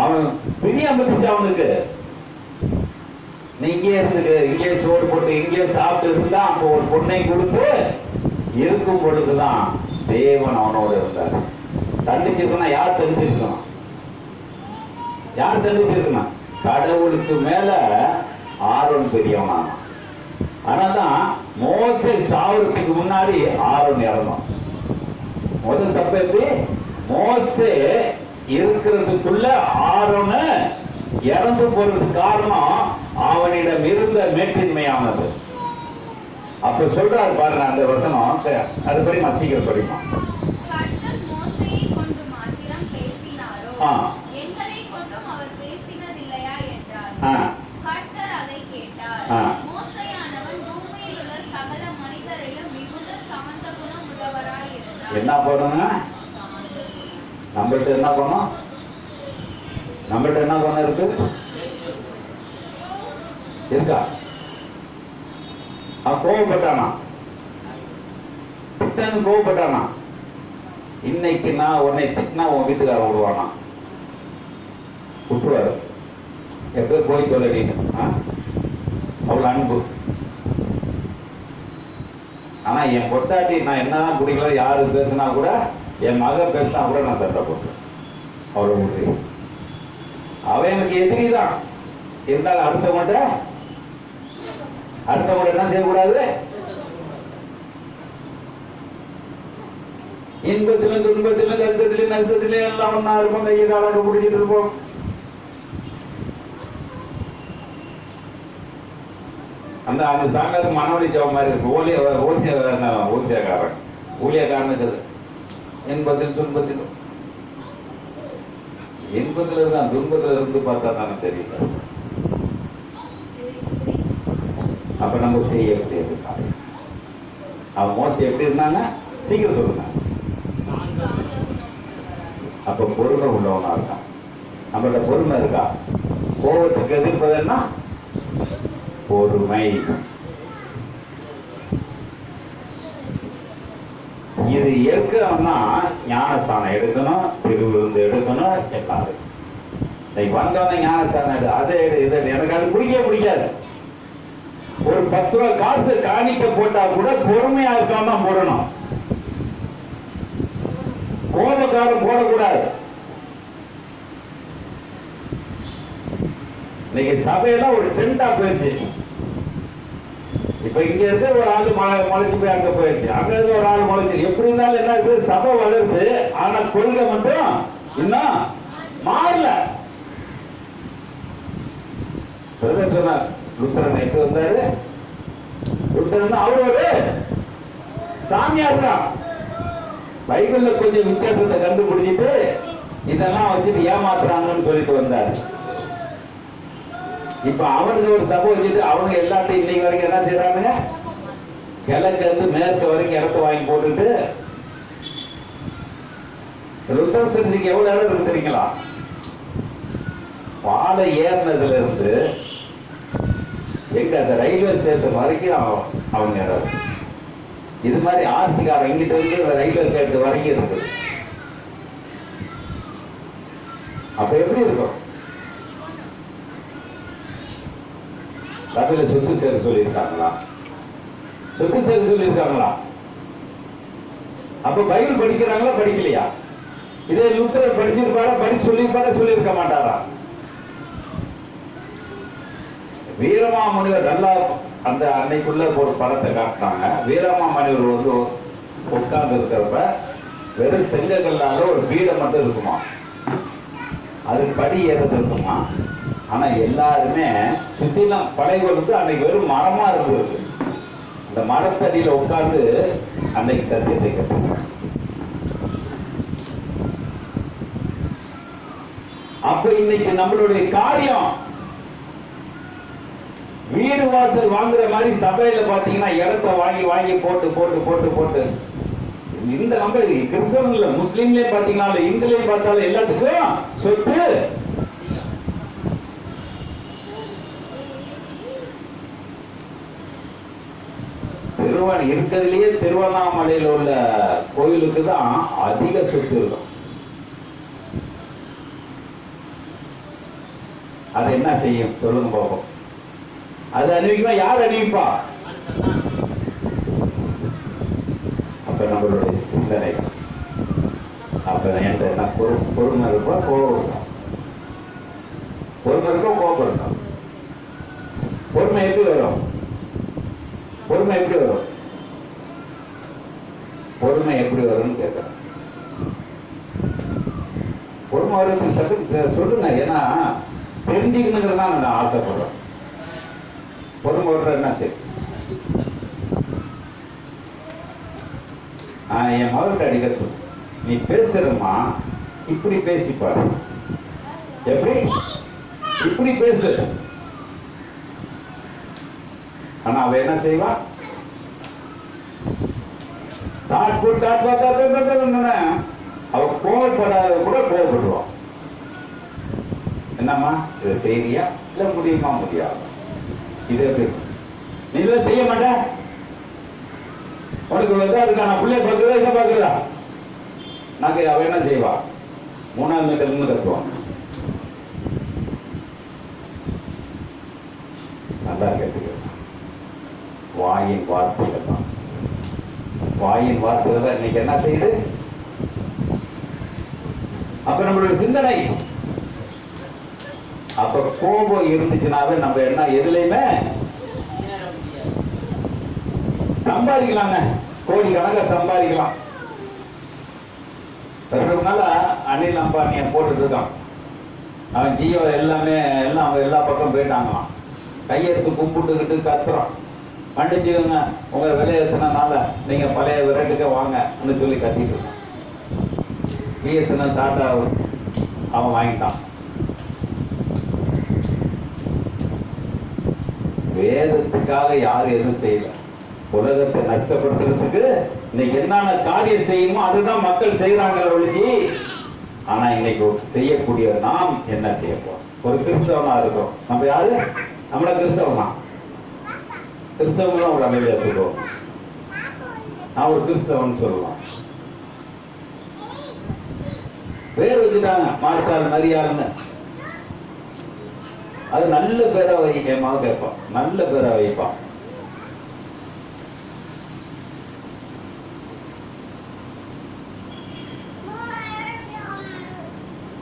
அவன் பிரியம் பட்டுச்சு அவனுக்கு. நீ இங்கே இருந்துக்கு, இங்கே சோறு போட்டு இங்கே சாப்பிட்டு இருந்தா அப்போ ஒரு பொண்ணை கொடுத்து இருக்கும் பொழுதுதான் தேவன் அவனோட இருந்தார். தண்டிச்சிருக்கணும். யார் தண்டிச்சிருக்கணும்? யார் தண்டிச்சிருக்கணும்? கடவுளுக்கு மேல ஆரோன் பெரியவனா. ஆனாதான் மோசே சாவறதுக்கு முன்னாடி ஆரோன் இறந்தான். முதல் தப்பு எப்படி? மோசே இருக்கிறதுக்குள்ள ஆரோன் இறந்து போறதுக்கு காரணம் அவனிடம் இருந்த மேட்டின்மையானது. அப்ப சொல்றாரு பாருங்க அந்த வசனம். அதுபடி நான் சீக்கிரம் படிப்போம். கர்த்தர் மோசேயை கொண்டு மாத்திரம் பேசினாரோ, எங்களை கொண்டும் அவர் பேசினதில்லையா என்றார். கர்த்தர் அதை கேட்டார். மோசேயானவன் பூமியில் உள்ள சகல மனிதரை என்ன பண்ணுங்க? நம்மள்ட்ட என்ன பண்ணோம்? நம்மள்ட்ட என்ன பண்ண இருக்கு? இருக்கா? கோவப்பட்டானா? திட்டன்னு கோவப்பட்டானா? இன்னைக்கு நான் உன்னை திட்டினா உன் வீட்டுக்காரன் விடுவானா? விட்டுருவாரு. எப்போ போய் சொல்லி அவ்வளோ அன்பு. ஆனா என் பொட்டாட்டி நான் என்னதான் பிடிக்கல, யாரு பேசினா கூட, என் மக பேசினா கூட நான் சட்டை போட்டேன். அவ்வளோ முடியும். அவன் எனக்கு எதிரி தான் இருந்தாலும் அடுத்தவங்க என்ன செய்யக்கூடாது? இன்பத்திலும் துன்பத்திலும் கஷ்டத்திலும் நஷ்டத்திலும் எல்லாம் ஒன்னா இருப்போம். கையை காலாக பிடிச்சிட்டு இருப்போம். அந்த அந்த சாங்காருக்கு மனவழி ஜபம் மாதிரி இருக்கு. ஊழியக்காரனுக்கு இன்பத்தில் துன்பத்திலும். இன்பத்தில் இருந்தான், துன்பத்தில் இருந்து பார்த்தா தானே தெரியல. அப்ப நம்ம செய்ய முடியாது. அவன் மோசம் எப்படி இருந்தாங்க? சீக்கிரம் சொல்லுங்க. அப்ப பொறுமை உள்ளவனா இருக்கான். நம்மளோட பொறுமை இருக்கா? கோபத்துக்கு எதிர்ப்பதுன்னா பொறுமை. இது ஏற்கனவே ஞானஸ்தானம் எடுக்கணும், திருவிருந்து எடுக்கணும். எல்லாரும் இன்னைக்கு வந்தோடனே ஞானஸ்தானம் எடு, அதை எடு, இதை எனக்கு அது பிடிக்காது. ஒரு 10 ரூபாய் காசு காணிக்க போட்டா கூட பொறுமையா இருக்காம தான் போடணும். கோபக்காரம் போடக்கூடாது. இன்னைக்கு சபையெல்லாம் ஒரு டென்டா போயிடுச்சு. இப்ப இங்க இருந்து ஒரு ஆளு முளைச்சு போய் அங்க போயிடுச்சு, அங்க இருந்து ஒரு ஆள் முளைச்சு. எப்படி இருந்தாலும் என்ன இருக்கு? சபை வளருது, ஆனா கொள்கை மட்டும் இன்னும் மாறல. சொன்னார் லுத்தரன் எப்படி வந்தாரு? லுத்தரன் அவரு ஒரு சாமியார் தான். பைபிள்ல கொஞ்சம் வித்தியாசத்தை கண்டுபிடிச்சிட்டு இதெல்லாம் வச்சுட்டு ஏமாத்துறாங்கன்னு சொல்லிட்டு வந்தாரு. இப்ப அவனுக்கு ஒரு சபை வச்சுட்டு அவனுக்கு எல்லாத்தையும் இன்னைக்கு வரைக்கும் என்ன செய்யறாங்க? கிழக்கு இருந்து மேற்கு வரைக்கும் இடத்த வாங்கி போட்டுட்டு. லுத்தரன் சர்ச்சுக்கு எவ்வளவு இடம் இருக்கு தெரியுங்களா? பாலை ஏறினதுல இருந்து எங்க அந்த ரயில்வே ஸ்டேஷன் வரைக்கும் அவங்க இடம். இது மாதிரி ஆர்சிகார் இங்கிட்ட இருந்து ரயில்வே கேட் வரைக்கும் இருக்கு. அப்ப எப்படி இருக்கும்? சபையில சொத்து சேர சொல்லியிருக்காங்களா? சொத்து சேர சொல்லியிருக்காங்களா? அப்ப பைபிள் படிக்கிறாங்களா படிக்கலையா? இதே லுத்தரர் படிச்சிருப்பாரா? படிச்சு சொல்லியிருக்க மாட்டாரா? வீரமாமுனிவர் நல்லா அந்த அன்னைக்குள்ள ஒரு படத்தை காட்டினாங்க. வீரமாமுனிவர் வந்து உட்கார்ந்து இருக்கிறப்ப வெறும் செங்கல்லாத ஒரு பீடம் மட்டும் இருக்குமா, அது படி ஏறது இருக்குமா. ஆனா எல்லாருமே சுத்திலாம் படைகள் வந்து அன்னைக்கு வெறும் மரமா இருந்தது. அந்த மரத்தடியில உட்கார்ந்து அன்னைக்கு சத்தியத்தை கற்றுக்க. அப்ப இன்னைக்கு நம்மளுடைய காரியம் வீடு வாசல் வாங்குற மாதிரி சபையில பாத்தீங்கன்னா இடத்தை வாங்கி வாங்கி போட்டு போட்டு போட்டு போட்டு இந்த நம்ம கிறிஸ்தவன்ல முஸ்லீம்லயே பாத்தீங்கன்னா இந்துலயும் பார்த்தாலும் எல்லாத்துக்கும் சொத்து. இருக்கிறதுலயே திருவண்ணாமலையில உள்ள கோயிலுக்கு தான் அதிக சொத்து இருக்கும். அது என்ன செய்யும் சொல்லுங்க பார்ப்போம். அது அணிவிக்குமா? யார் அணிவிப்பா? அப்ப நம்மளுடைய சிந்தனை. அப்ப என்கிட்ட என்ன பொறுமை இருக்கா? கோபம் இருக்கா? பொறுமை இருக்கா? கோபம் இருக்கா? பொறுமை எப்படி வரும்? பொறுமை எப்படி வரும்? பொறுமை எப்படி வரும்னு கேட்கிறேன். பொறுமை வருது சட்டு சொல்லுங்க. ஏன்னா தெரிஞ்சுக்கணுங்கிறது தான் நான் ஆசைப்படுறேன். பொறுமை வர்ற என்ன சரி. என் மகள்கிட்ட அடிக்கிறது, நீ பேசுறமா இப்படி பேசிப்பாரு. எப்படி இப்படி பேசு. ஆனா அவ என்ன செய்வா? அவ கோவப்படாத கூட கோவப்படுவான். என்னம்மா இதை செய்யறியா இல்ல முடியுமா முடியாது இதே பேர் நீ இதெல்லாம் செய்ய மாட்ட உனக்கு இதா இருக்கா நான் பிள்ளைய பார்க்குறதா இதை பார்க்குறதா நாங்க அவ என்ன செய்வா 3ஆவது மீட்டர்னு கத்துவான். நல்லா கேட்டுக்க வாயின் வார்த்தைகள் தான் வாயின் வார்த்தைகள் தான் இன்னைக்கு என்ன செய்யுது. அப்ப நம்மளுடைய சிந்தனை அப்ப கோபம் இருந்துச்சுனாவே நம்ம என்ன எதுலையுமே சம்பாதிக்கலாங்க, கோடி கணக்க சம்பாதிக்கலாம். அனில் அம்பானியை போட்டுட்டு இருக்கான். அவன் ஜியோ எல்லாமே எல்லாம் அவங்க எல்லா பக்கம் போயிட்டாங்களாம். கையெடுத்து கும்பிட்டுக்கிட்டு கத்துறான். மன்னிச்சுக்கோங்க உங்க விலை ஏற்றினால நீங்க பழைய விரட்டுக்க வாங்கன்னு சொல்லி கத்திட்டு இருக்கான். பிஎஸ்என்எல் டாட்டா அவன் வாங்கிட்டான். வேதத்துக்காக யாரும் எதுவும் செய்யல. உலகத்தை நஷ்டப்படுத்துறதுக்கு இன்னைக்கு என்னென்ன காரியம் செய்யணுமோ அதுதான் மக்கள் செய்யறாங்க ஒழிஞ்சி. ஆனா இன்னைக்கு செய்யக்கூடிய நாம் என்ன செய்ய போறோம்? ஒரு கிறிஸ்தவனா இருக்கிறோம். நம்ம யாரு? நம்மள கிறிஸ்தவனா? கிறிஸ்தவங்களும் ஒரு அமைதியா சொல்லுவோம். நான் ஒரு கிறிஸ்தவன் சொல்லலாம். பேர் வச்சுட்டாங்க மார்த்தால் மரியாள்னு. அது நல்ல பேரா வைக்கமா கேட்பான், நல்ல பேரா வைப்பான்.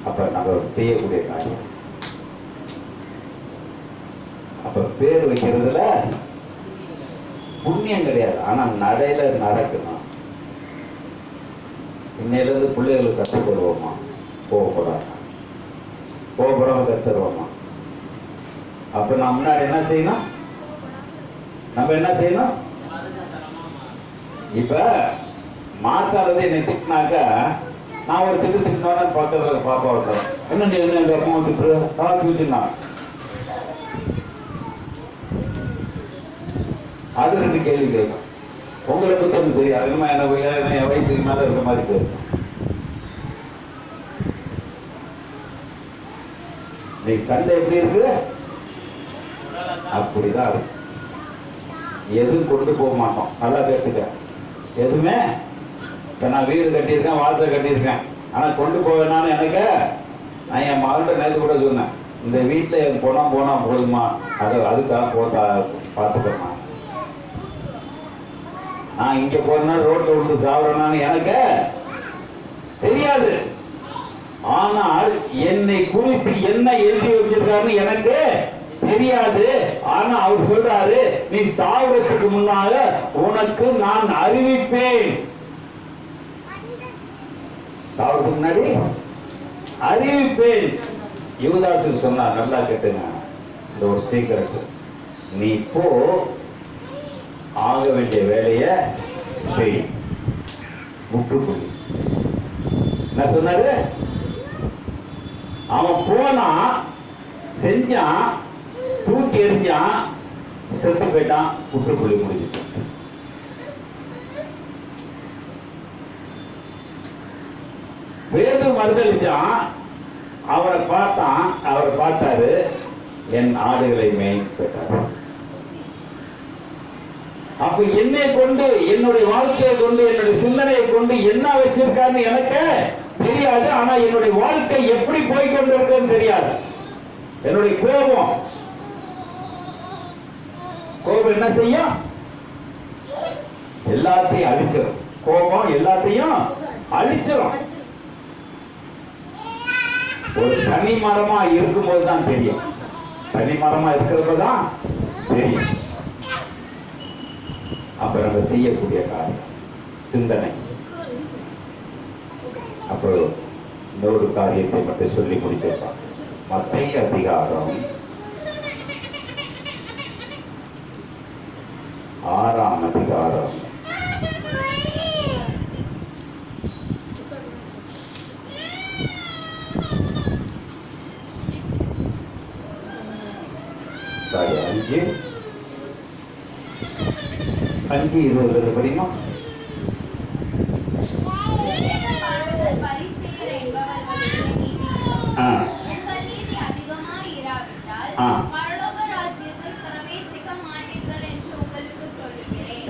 அப்ப நம்ம செய்யக்கூடிய காரியம் அப்ப பேர் வைக்கிறதுல புண்ணியம் கிடையாது. ஆனா நடையில நடக்கணும். இன்னையில இருந்து பிள்ளைகளுக்கு கற்றுக்கொள்வோமா? கோவப்படாம கோவப்படாம கற்றுருவோமா? அப்ப நான் முன்னாடி என்ன செய்யணும்? நம்ம என்ன செய்யணும்? இப்ப மாத்தாரதை என்னை திட்டினாக்க நான் ஒரு திட்டினோட பக்கத்துல பாப்பா வைக்கிறேன். என்ன நீ என்ன எங்க அம்மா திட்டுனா அது 2 கேள்வி கேட்கும். உங்களை பத்தி எனக்கு தெரியாது. என்னமா என்ன என் வயசுக்கு மேல இருக்க மாதிரி பேசும். நீ சண்டை எப்படி இருக்கு? அப்படிதான் இருக்கு. எதுவும் கொண்டு போக மாட்டோம். நல்லா கேட்டுக்க. எதுவுமே இப்ப நான் வீடு கட்டியிருக்கேன், வாசலை கட்டியிருக்கேன். ஆனா கொண்டு போவேனான்னு எனக்கு நான் என் மகள்கிட்ட நேற்று கூட சொன்னேன். இந்த வீட்டுல என் போனா போதுமா? அதுக்காக போட்டா பார்த்துக்கமா. நான் இங்க போனா ரோட்ல விட்டு சாப்பிடறான்னு எனக்கு தெரியாது. ஆனால் என்னை குறித்து என்ன எழுதி வச்சிருக்காருன்னு எனக்கு தெரியாது. ஆனா அவர் சொல்றாரு, நீ சாவறதுக்கு முன்னால உனக்கு நான் அறிவிப்பேன். சாவறதுக்கு முன்னாடி அறிவிப்பேன். யூதாசு சொன்னார். நல்லா கேட்டுங்க, இந்த ஒரு சீக்கிரம். நீ இப்போ ஆக வேண்டிய வேலைய செய். முற்றுப்புள்ளி. என்ன சொன்னாரு? அவன் போனா, செஞ்சான், தூக்கி எறிஞ்சான், செத்து போயிட்டான். முற்றுப்புள்ளி முடிஞ்சிட்டு. வேது மறுதளிச்சான். அவரை பார்த்தான். அவரை பார்த்தாரு, என் ஆடுகளை மேய்ன்னு கேட்டாரு. அப்ப என்னை கொண்டு, என்னுடைய வாழ்க்கையை கொண்டு, என்னுடைய சிந்தனையை கொண்டு என்ன வச்சிருக்காருன்னு எனக்கு தெரியாது. ஆனா என்னுடைய வாழ்க்கை எப்படி போய்கொண்டிருக்குன்னு தெரியாது. என்னுடைய கோபம் என்ன செய்யும்? எல்லாத்தையும் அழிச்சிடும். கோபம் எல்லாத்தையும் அழிச்சிடும். ஒரு தனி மரமா இருக்கும்போது தான் தெரியும். தனி மரமா இருக்கிறப்பதான் தெரியும். அப்ப நம்ம செய்யக்கூடிய காரியம் சிந்தனை. அப்போ இன்னொரு காரியத்தை மட்டும் சொல்லி முடிச்சிருப்பாங்க. மத்தேயு அதிகாரம் 6ஆம் அதிகாரம் 5:20 படிமா.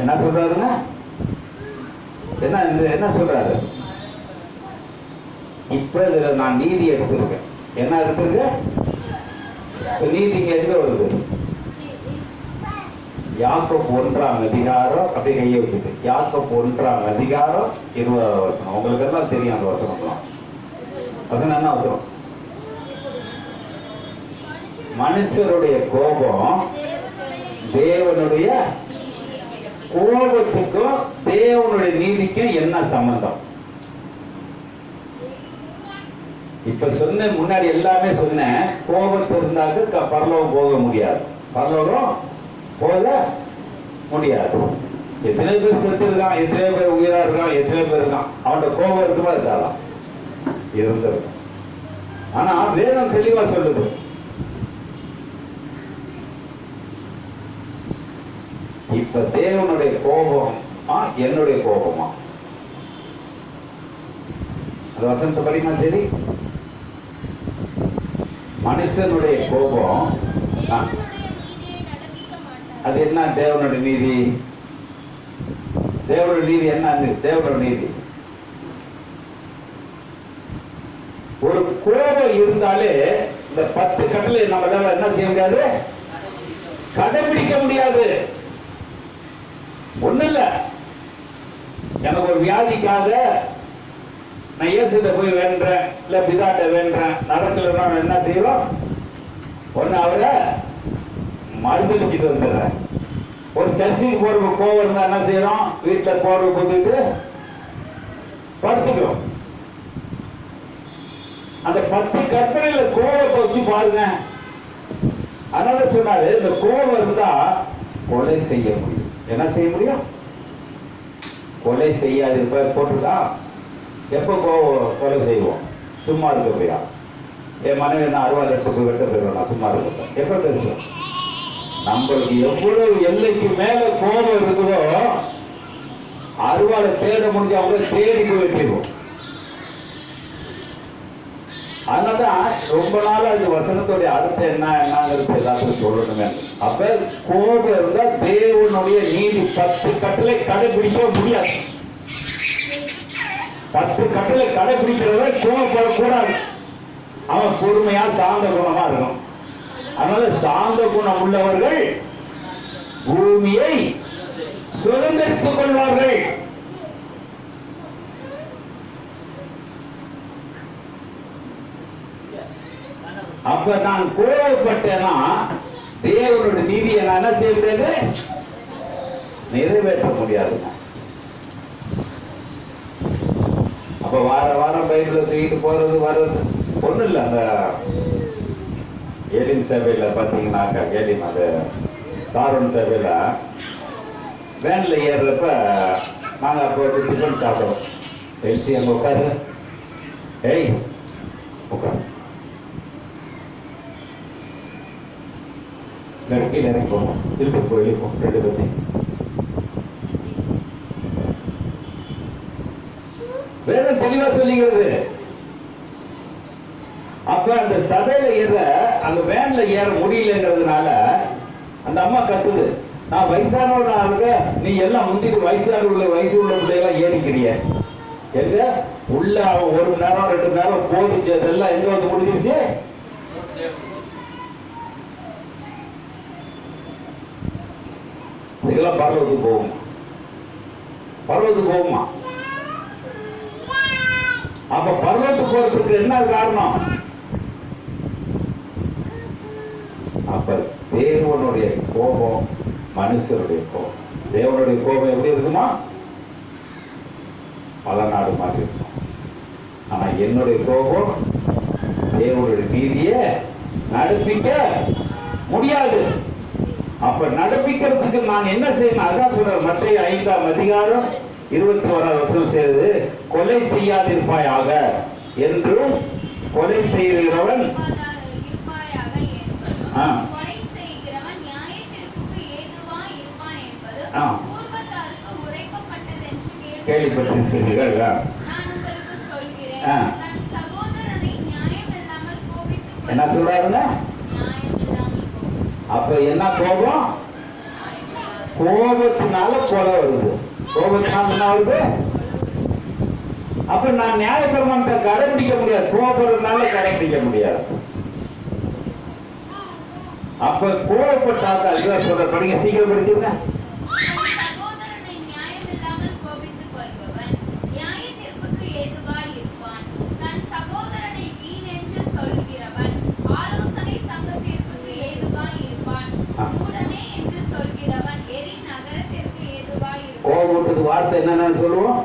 என்ன சொல்றாருங்க? என்ன சொல்றாரு? இப்ப இதுல நான் நீதி எடுத்திருக்கேன். என்ன எடுத்திருக்கேன்? நீதி இங்க எங்க வருது? யாக்கோபு 1ஆம் அதிகாரம், அப்படி கையை வச்சுட்டு யாக்கோபு 1ஆம் அதிகாரம் 20வது வசனம். உங்களுக்கு எல்லாம் தெரியும் அந்த வசனம்லாம். வசனம் என்ன வசனம்? மனுஷருடைய கோபம் தேவனுடைய கோபத்துக்கும் தேவனுடைய நீதிக்கும் என்ன சம்பந்தம்? இப்ப சொன்ன முன்னாடி எல்லாமே சொன்னேன். கோபத்து இருந்தாக்க பரலோகம் போக முடியாது, பரலோகம் போக முடியாது. எத்தனை பேர் செத்து இருக்கான், எத்தனை பேர் உயிரா இருக்கான், எத்தனை பேர் இருக்கான். அவனோட கோபம் இருக்குமா இருக்காதான்? இருந்திருக்கும். ஆனா வேதம் தெளிவா சொல்லுது, இப்ப தேவனுடைய கோபமா என்னுடைய கோபமா? அது வசனத்தை படிமா சரி. மனுஷனுடைய கோபம் அது என்ன? தேவனுடைய நீதி. தேவனுடைய நீதி என்ன? தேவனுடைய நீதி ஒரு கோபம் இருந்தாலே இந்த 10 கட்டளை நம்மளால என்ன செய்ய முடியாது, கடைபிடிக்க முடியாது. ஒண்ணு இல்ல, எனக்கு ஒரு வியாதிக்காக நான் இயேசுகிட்ட போய் வேண்டேன், இல்ல பிதாட்ட வேண்டேன், நடக்கலன்னா என்ன செய்யலாம்? ஒண்ணு அவரை மருந்தளிச்சுட்டு வந்துடுறேன். ஒரு சர்ச்சுக்கு போற கோவம் இருந்தா என்ன செய்யறோம்? வீட்டுல போற போட்டுட்டு படுத்துக்கிறோம். அந்த 10 கற்பனையில கோவத்தை வச்சு பாருங்க. அதனால சொன்னாரு, இந்த கோபம் இருந்தா கொலை செய்ய முடியும். என்ன செய்ய முடியும்? கொலை செய்யாது போட்டுருக்கா. எப்போ கொலை செய்வோம்? சும்மா இருக்க போயா? என் மனைவி என்ன அறுவாள் எடுத்து போய் வெட்ட போயிடும், சும்மா இருக்க எப்ப பேசுவோம்? நம்மளுக்கு எவ்வளவு எல்லைக்கு மேல கோபம் இருக்குதோ அறுவாளை தேட முடிஞ்ச அவங்க தேடி போய் வெட்டிடுவோம். அதனாலதான் ரொம்ப நாள் அந்த வசனத்துடைய அர்த்தம் என்னங்கிறது எல்லாத்துக்கும் சொல்லணுமே. அப்ப கோபம் இருந்தா தேவனுடைய நீதி 10 கட்டளை கடைபிடிக்க முடியாது. 10 கட்டளை கடைபிடிக்கிறத கோபப்படக்கூடாது. அவன் பொறுமையா சாந்த குணமா இருக்கும். அதனால சாந்த குணம் உள்ளவர்கள் பூமியை சுதந்திரித்துக் கொள்வார்கள். அப்ப நான் கோபப்பட்டேன்னா தேவனுடைய நீதியை நான் என்ன செய்ய முடியாது, நிறைவேற்ற முடியாது. அப்ப வாரம் பைபிள தூக்கிட்டு போறது வர்றது ஒண்ணு இல்ல. அந்த ஏலின் சேவையில பாத்தீங்கன்னாக்கா, ஏலின் அது சாரோன் சேவையில வேன்ல ஏறுறப்ப நாங்க அப்போ டிஃபன் சாப்பிடுறோம். எழுச்சி அங்க உட்காரு, ஏய் உட்காரு, கீழே இறங்கி போகும், திருப்பி போய் எழுப்போம் 2 பத்தி. வேதம் தெளிவா சொல்லிக்கிறது. அப்ப அந்த சபையில ஏற, அந்த வேன்ல ஏற முடியலங்கிறதுனால அந்த அம்மா கத்துது, நான் வயசானவனா இருக்க, நீ எல்லாம் முந்திட்டு வயசு உள்ள பிள்ளையெல்லாம் ஏறிக்கிறிய எங்க உள்ள. அவன் 1 மணி நேரம் 2 மணி நேரம் போதிச்சு, அதெல்லாம் எங்க வந்து முடிஞ்சிருச்சு? இதெல்லாம் பரலோகத்துக்கு போகுமா? பரலோகத்துக்கு போகுமா? அப்ப பரலோகத்துக்கு போறதுக்கு என்ன காரணம்? அப்ப தேவனுடைய கோபம், மனுஷருடைய கோபம். தேவனுடைய கோபம் எப்படி இருக்குமா? பல நாடு மாதிரி இருக்கும். ஆனா என்னுடைய கோபம் தேவனுடைய நீதியை நடப்பிக்க முடியாது. அப்ப நடப்பிக்கிறதுக்கு நான் என்ன செய்யணும்? அதான் சொல்றேன். மத்திய 5ஆம் அதிகாரம் 21வது வசனம் செய்து, கொலை செய்யாதிருப்பாயாக என்றும் கொலை செய்கிறவன் கேள்விப்பட்டிருக்கிறீர்கள். என்ன சொல்றாருங்க? அப்ப என்ன கோபம்? கோபத்தினால கொலை வருது. கோபத்தினால என்ன வருது? அப்ப நான் நியாயப்பிரமாணத்தை கடைபிடிக்க முடியாது, கோபப்படுறதுனால கடைபிடிக்க முடியாது. அப்ப கோபப்பட்டாக்க அதுதான் சொல்ற. படிங்க, சீக்கிரம் படிச்சிருங்க. சகோதரனை நியாயமில்லாமல் கோபித்துக் கொள்பவன் நியாய தீர்ப்புக்கு ஏதுவாய் இருப்பான். தன் சகோதரனை வீண் என்று சொல்கிறவன் ஆலோசனை சங்க தீர்ப்புக்கு ஏதுவாய் இருப்பான். மூடனே என்று சொல்கிறவன் எரி நகரத்திற்கு ஏதுவாய் இருப்பான். கோபத்துக்கு வார்த்தை என்னன்னு சொல்லுவோம்?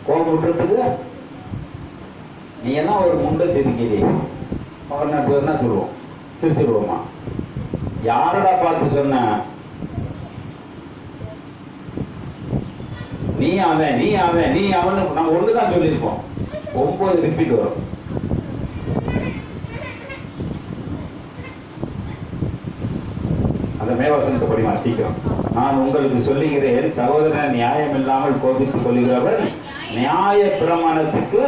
கோபத்துக்கு நீ என்ன ஒரு முண்டை சிரிக்கிறீ, அவர் என்ன சொல்லுவோம்? சிரிச்சிருவோமா? யாரடா பார்த்து சொன்ன? நீ அவன், நீ அவன், நீ அவனு நம்ம ஒண்ணுதான் சொல்லியிருப்போம். 9 ரிப்பீட் வரும். அந்த மேவசனத்தை படிமா சீக்கிரம். நான் உங்களுக்கு சொல்லுகிறேன், சகோதரனை நியாயம் இல்லாமல் கோபித்து சொல்லுகிறவர் நியாய பிரமாணத்துக்கு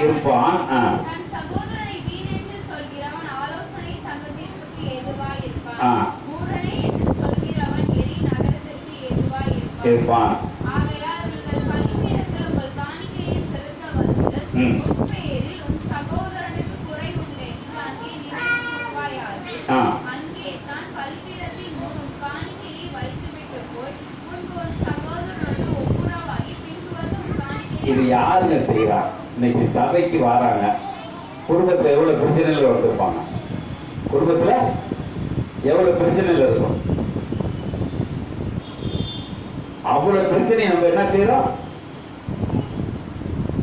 இருப்பான். தன் சகோதரனை வீண் என்று சொல்கிறவன் ஆலோசனை சங்க தீர்ப்புக்கு ஏதுவாய் இருப்பான். மூடனே என்று சொல்கிறவன் எரி நகரத்திற்கு ஏதுவாய் இருப்பான். ஆகையால் உங்கள் பலிபீடத்தில் உங்கள் காணிக்கையை செலுத்த வந்து உன் பேரில் உன் சகோதரனுக்கு குறை உண்டென்று அங்கே நினைவாயாக. அங்கே தான் பலிபீடத்தின் முன் உன் காணிக்கையை வைத்துவிட்டு போய் முன்பு உன் சகோதரனோடு ஒப்புரவாகி பின்பு வந்து உன் காணிக்கையை. இது யாருங்க செய்யறா? இன்னைக்கு சபைக்கு வராங்க, குடும்பத்துல எவ்வளவு பிரச்சனைகள் வந்திருப்பாங்க, குடும்பத்துல எவ்வளவு பிரச்சனைகள் இருக்கும். அவ்வளவு பிரச்சனை நம்ம என்ன செய்யறோம்?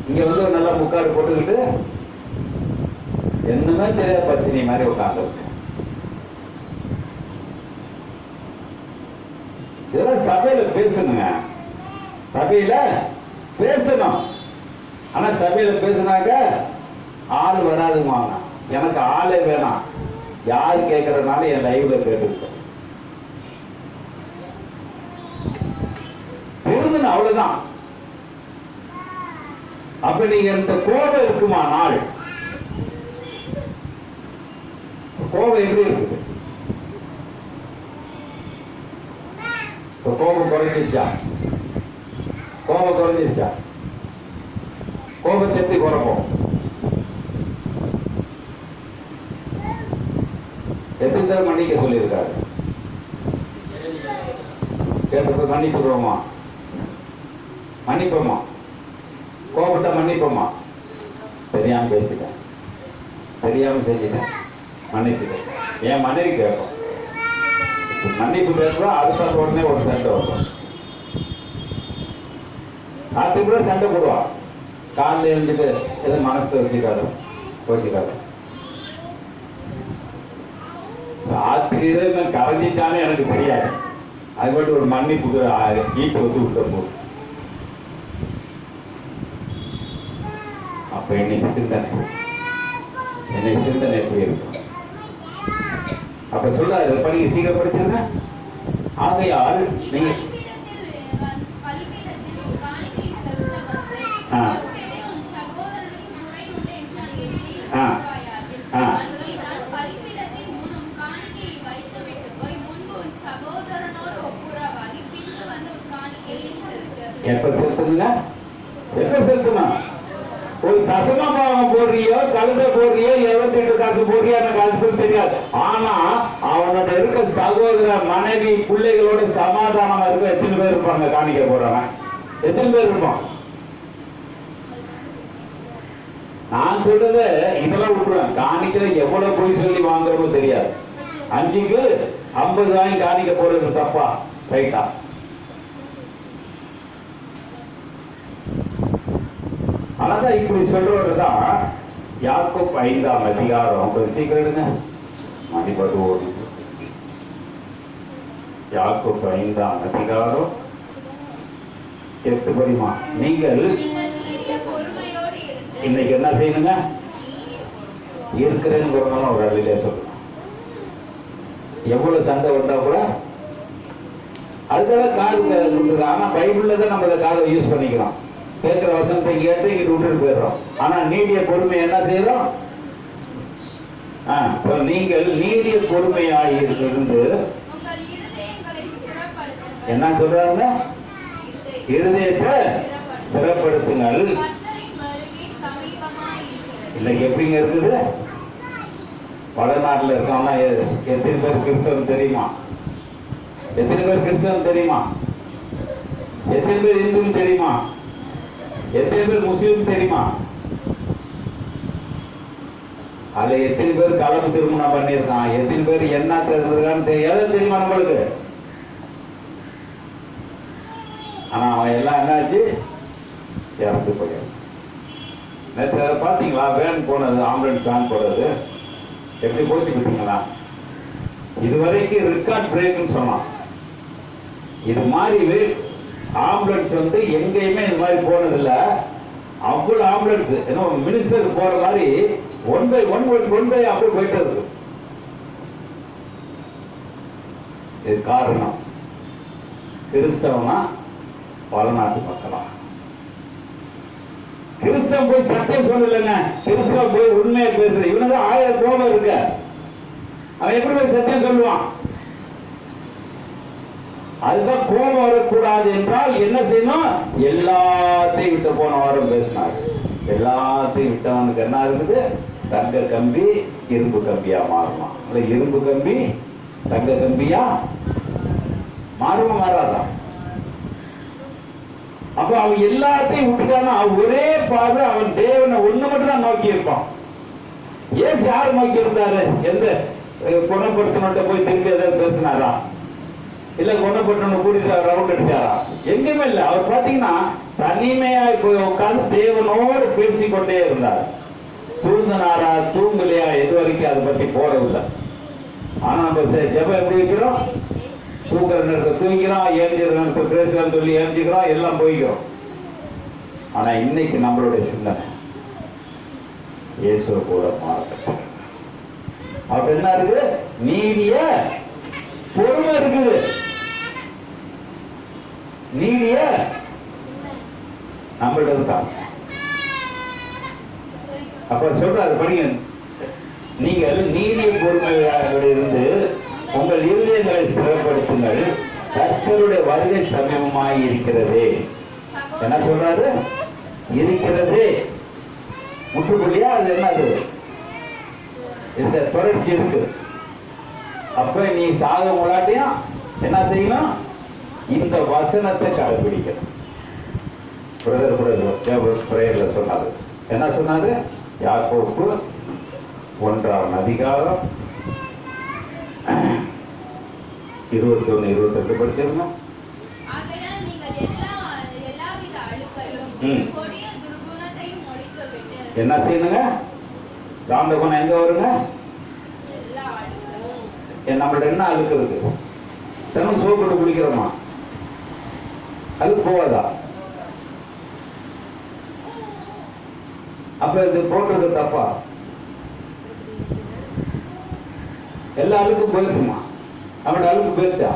இங்க வந்து ஒரு நல்ல முக்காடு போட்டுக்கிட்டு என்னமே தெரியாத பத்தினி மாதிரி உட்கார்ந்து இதெல்லாம் சபையில பேசணுங்க. சபையில பேசணும். ஆனா சபையில பேசினாக்க ஆள் வராதுமாங்க. எனக்கு ஆளே வேணாம், யாரு கேட்கறதுனால என் லைவ்ல கேட்டு இருந்துன்னு அவ்வளவுதான். அப்ப நீங்க இந்த கோபம் இருக்குமா? நாள் கோபம் எப்படி இருக்குது? கோபம் குறைஞ்சிருச்சா? கோபம் குறைஞ்சிருச்சா? கோபத்தை எப்படி குறைப்போம்? எத்தனை தடவை மன்னிக்க சொல்லியிருக்காரு? கேட்டு மன்னிப்புறோமா? மன்னிப்போமா? கோபத்தை மன்னிப்போமா? தெரியாம பேசிட்டேன், தெரியாம செஞ்சுட்டேன், மன்னிச்சுட்டேன். என் மனைவி கேட்போம். மன்னிப்பு பேசுறோம், அடுத்த உடனே ஒரு சண்டை வரும். அதுக்கு கூட சண்டை போடுவா. காலில் எழுந்துட்டு எது மனசு வச்சுக்காரு வச்சுக்காரு. ராத்திரி கரைஞ்சிட்டானே எனக்கு தெரியாது. அது மட்டும் ஒரு மன்னிப்பு வீட்டு வந்து விட்ட போது. அப்ப இன்னைக்கு சிந்தனை எப்படி இருக்கும்? அப்ப சொல்றாரு, படிக்க சீக்கிரம் படிச்சிருங்க. ஆகையால் நீங்க எப்ப செலுத்துங்க? எப்ப செலுத்தணும்? ஒரு தசமா பாவம் போடுறியோ, கழுத போடுறியோ, 28 காசு போடுறியோ எனக்கு அது தெரியாது. ஆனா அவனோட இருக்க சகோதர மனைவி பிள்ளைகளோட சமாதானமா இருக்க எத்தனை பேர் இருப்பாங்க? காணிக்க போறாங்க எத்தனை பேர் இருப்பான்? நான் சொல்றது இதெல்லாம் விட்டுருவேன். காணிக்கல எவ்வளவு போய் சொல்லி வாங்குறமோ தெரியாது. 5க்கு 50 வாங்கி காணிக்க போறது தப்பா ரைட்டா? ஆனாதான் இப்படி சொல்றதுதான் யாக்கோபு 5ஆம் அதிகாரம். சீக்கிரம் எடுங்க, மதிப்பது ஓடி. யாக்கோபு 5ஆம் அதிகாரம் 8 படிமா. நீங்கள் இன்னைக்கு என்ன செய்யணுங்க? இருக்கிறேன்னு ஒரு அழிலே சொல்லணும். எவ்வளவு சண்டை வந்தா கூட அதுக்காக காது கொடுத்துருக்கோம். ஆனா பைபிள்ல தான் நம்ம இந்த காதை யூஸ் பண்ணிக்கிறோம். கேட்கிற வசனத்தை கேட்டு இங்கிட்டு விட்டுட்டு போயிடுறோம். ஆனா நீடிய பொறுமை என்ன செய்யறோம்? நீங்கள் நீடிய பொறுமையாய் இருந்து என்ன சொல்றாங்க? இருதயத்தை ஸ்திரப்படுத்துங்கள். கர்த்தரின் வருகை சமீபமாய் இருக்கிறது. இன்னைக்கு எப்படிங்க இருக்குது? வடநாட்டில் இருக்கவங்க எத்தனை பேர் கிறிஸ்தவன் தெரியுமா? எத்தனை பேர் கிறிஸ்தவன் தெரியுமா? எத்தனை பேர் இந்துன்னு தெரியுமா? எத்தனை பேர் முஸ்லீம் தெரியுமா? அதுல எத்தனை பேர் கலப்பு திருமணம் பண்ணியிருக்கான், எத்தனை பேர் என்ன தெரிஞ்சிருக்கான்னு தெரியாத தெரியுமா நம்மளுக்கு? ஆனா அவன் எல்லாம் என்னாச்சு? இறந்து போயிடும். நேற்று பாத்தீங்களா? வேன் போனது, ஆம்புலன்ஸ் வேன் போனது எப்படி போச்சு பார்த்தீங்களா? இதுவரைக்கும் ரெக்கார்ட் பிரேக்னு சொன்னான். இது மாதிரி ஆம்புலன்ஸ் வந்து எங்கேயுமே இது மாதிரி போனதில்ல. அவ்வளவு ஆம்புலன்ஸ் ஏன்னா மினிஸ்டர் போற மாதிரி ஒன் பை அப்படியே போயிட்டு இருக்கு. இது காரணம் கிறிஸ்தவனா பலநாட்டு மக்களா? கிறிஸ்தவன் போய் சத்தியம் சொல்லலைங்க, கிறிஸ்தவன் போய் உண்மையை பேசுற இவனுக்கு 1000 கோபம் இருக்கு. அவன் எப்படி போய் சத்தியம் சொல்லுவான்? அதுதான் கோபம் வரக்கூடாது என்றால் என்ன செய்யணும்? எல்லாத்தையும் விட்டு போன வாரம் பேசினார். எல்லாத்தையும் விட்டவனுக்கு என்ன இருக்குது? தங்க கம்பி இரும்பு கம்பியா மாறுமா? இல்ல இரும்பு கம்பி தங்க கம்பியா மாறுமா மாறாதா? அப்ப அவன் எல்லாத்தையும் விட்டுட்டானா ஒரே பார்வை அவன் தேவனை ஒண்ணு மட்டும் தான் நோக்கி இருப்பான். ஏசு யார் நோக்கி இருந்தாரு? எந்த குணப்படுத்தினோட போய் திருப்பி எதாவது பேசினாரா? இல்ல குணப்பட்டவனை கூட்டிட்டு ரவுண்ட் அடிச்சாரா? எங்கேயுமே இல்லை. அவர் பாத்தீங்கன்னா தனிமையா போய் உட்கார்ந்து தேவனோடு பேசிக்கொண்டே இருந்தார். தூங்கினாரா தூங்கலையா எது வரைக்கும் அதை பத்தி போடவில்லை. ஆனா நம்ம ஜெபம் எப்படி வைக்கிறோம்? தூங்குற நேரத்தை தூங்கிறோம், ஏஞ்சிற நேரத்தை பேசுறான்னு சொல்லி ஏஞ்சிக்கிறோம், எல்லாம் போய்க்கிறோம். ஆனா இன்னைக்கு நம்மளுடைய சிந்தனை இயேசுவை கூட மாறட்டும். அப்ப என்ன இருக்கு? நீடிய பொறுமை இருக்குது, நீடிய நம்மள்ட்ட இருக்கா? அப்ப சொல்றாரு படிங்க, நீங்கள் நீடிய பொறுமையாக இருந்து உங்கள் இருதயங்களை ஸ்திரப்படுத்துங்கள், கர்த்தருடைய வருகை சமீபமாய் இருக்கிறது. என்ன சொல்றாரு? இருக்கிறது முற்றுப்புள்ளியா? அது என்னது? இந்த தொடர்ச்சி இருக்கு. அப்ப நீ சாக முன்னாடியும் என்ன செய்யணும்? இந்த வசனத்தை கடைபிடிக்கணும். பிரதர் சொன்னாரு. என்ன சொன்னாரு? யாக்கோபு 1ஆம் அதிகாரம் 21, 22 படிச்சிருந்தோம். என்ன செய்யணுங்க? சாந்த குணம் எங்க வருங்க? நம்மள்ட்ட என்ன அழுக்கு இருக்கு? தினம் சோப்பிட்டு குடிக்கிறோமா? அழுக்கு போவாதா? அப்ப இது போடுறது தப்பா? எல்லா அழுக்கும் போயிருக்குமா? நம்மளோட அழுக்கு போயிருச்சா?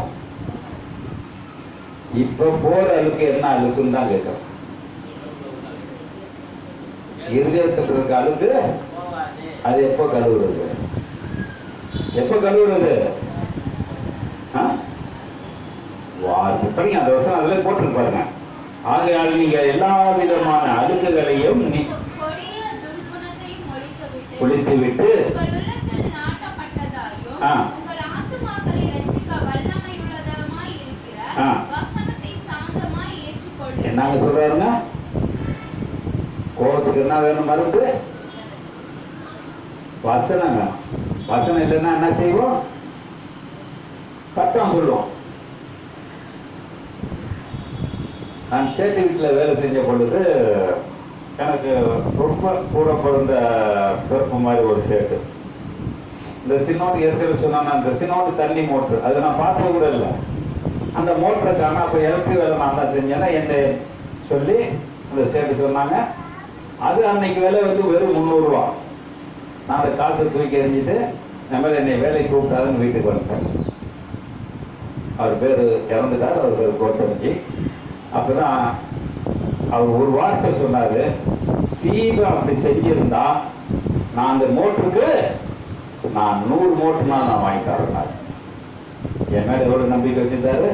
இப்ப போற அழுக்கு என்ன அழுக்குன்னு தான் கேட்கிறோம். இருதயத்தில் இருக்க அழுக்கு அது எப்ப கழுவுறது? எப்ப கழுவுறது? படிங்க அந்த வருஷம் அதுல போட்டு பாருங்க. ஆகையால் நீங்க எல்லா விதமான அழுக்குகளையும் குளித்து விட்டு என்னங்க சொல்றாருங்க? கோபத்துக்கு என்ன வேணும்? மருந்து வசனம் வேணும். வசனம் இல்லைன்னா என்ன செய்வோம்? கட்டம் சொல்லுவோம். நான் சேட்டு வீட்டில் வேலை செஞ்ச பொழுது எனக்கு ரொம்ப கூட பிறந்த பிறப்பு மாதிரி ஒரு சேட்டு. இந்த சின்னோடு ஏற்கனவே சொன்னா அந்த சின்னோடு தண்ணி மோட்ரு அது நான் பார்த்தது கூட இல்லை. அந்த மோட்டருக்கான அப்போ எலக்ட்ரிக் வேலை நான் தான் செஞ்சேன்னா என்ன சொல்லி அந்த சேட்டு சொன்னாங்க. அது அன்னைக்கு விலை வந்து வெறும் 300 ரூபா. நான் அந்த காசை தூக்கி எறிஞ்சிட்டு நம்ம என்னை வேலைக்கு கூப்பிட்டாருன்னு வீட்டுக்கு வந்துட்டேன். அவர் பேர் இறந்துட்டார். அவர் பேர் கோட்டஞ்சி. அப்பதான் அவர் ஒரு வார்த்தை சொன்னாரு, ஸ்டீவன் அப்படி செஞ்சிருந்தா நான் அந்த மோட்டருக்கு நான் 100 மோட்டர்னா நான் வாங்கி தரேன். என் மேல எவ்வளவு நம்பிக்கை வச்சிருந்தாரு?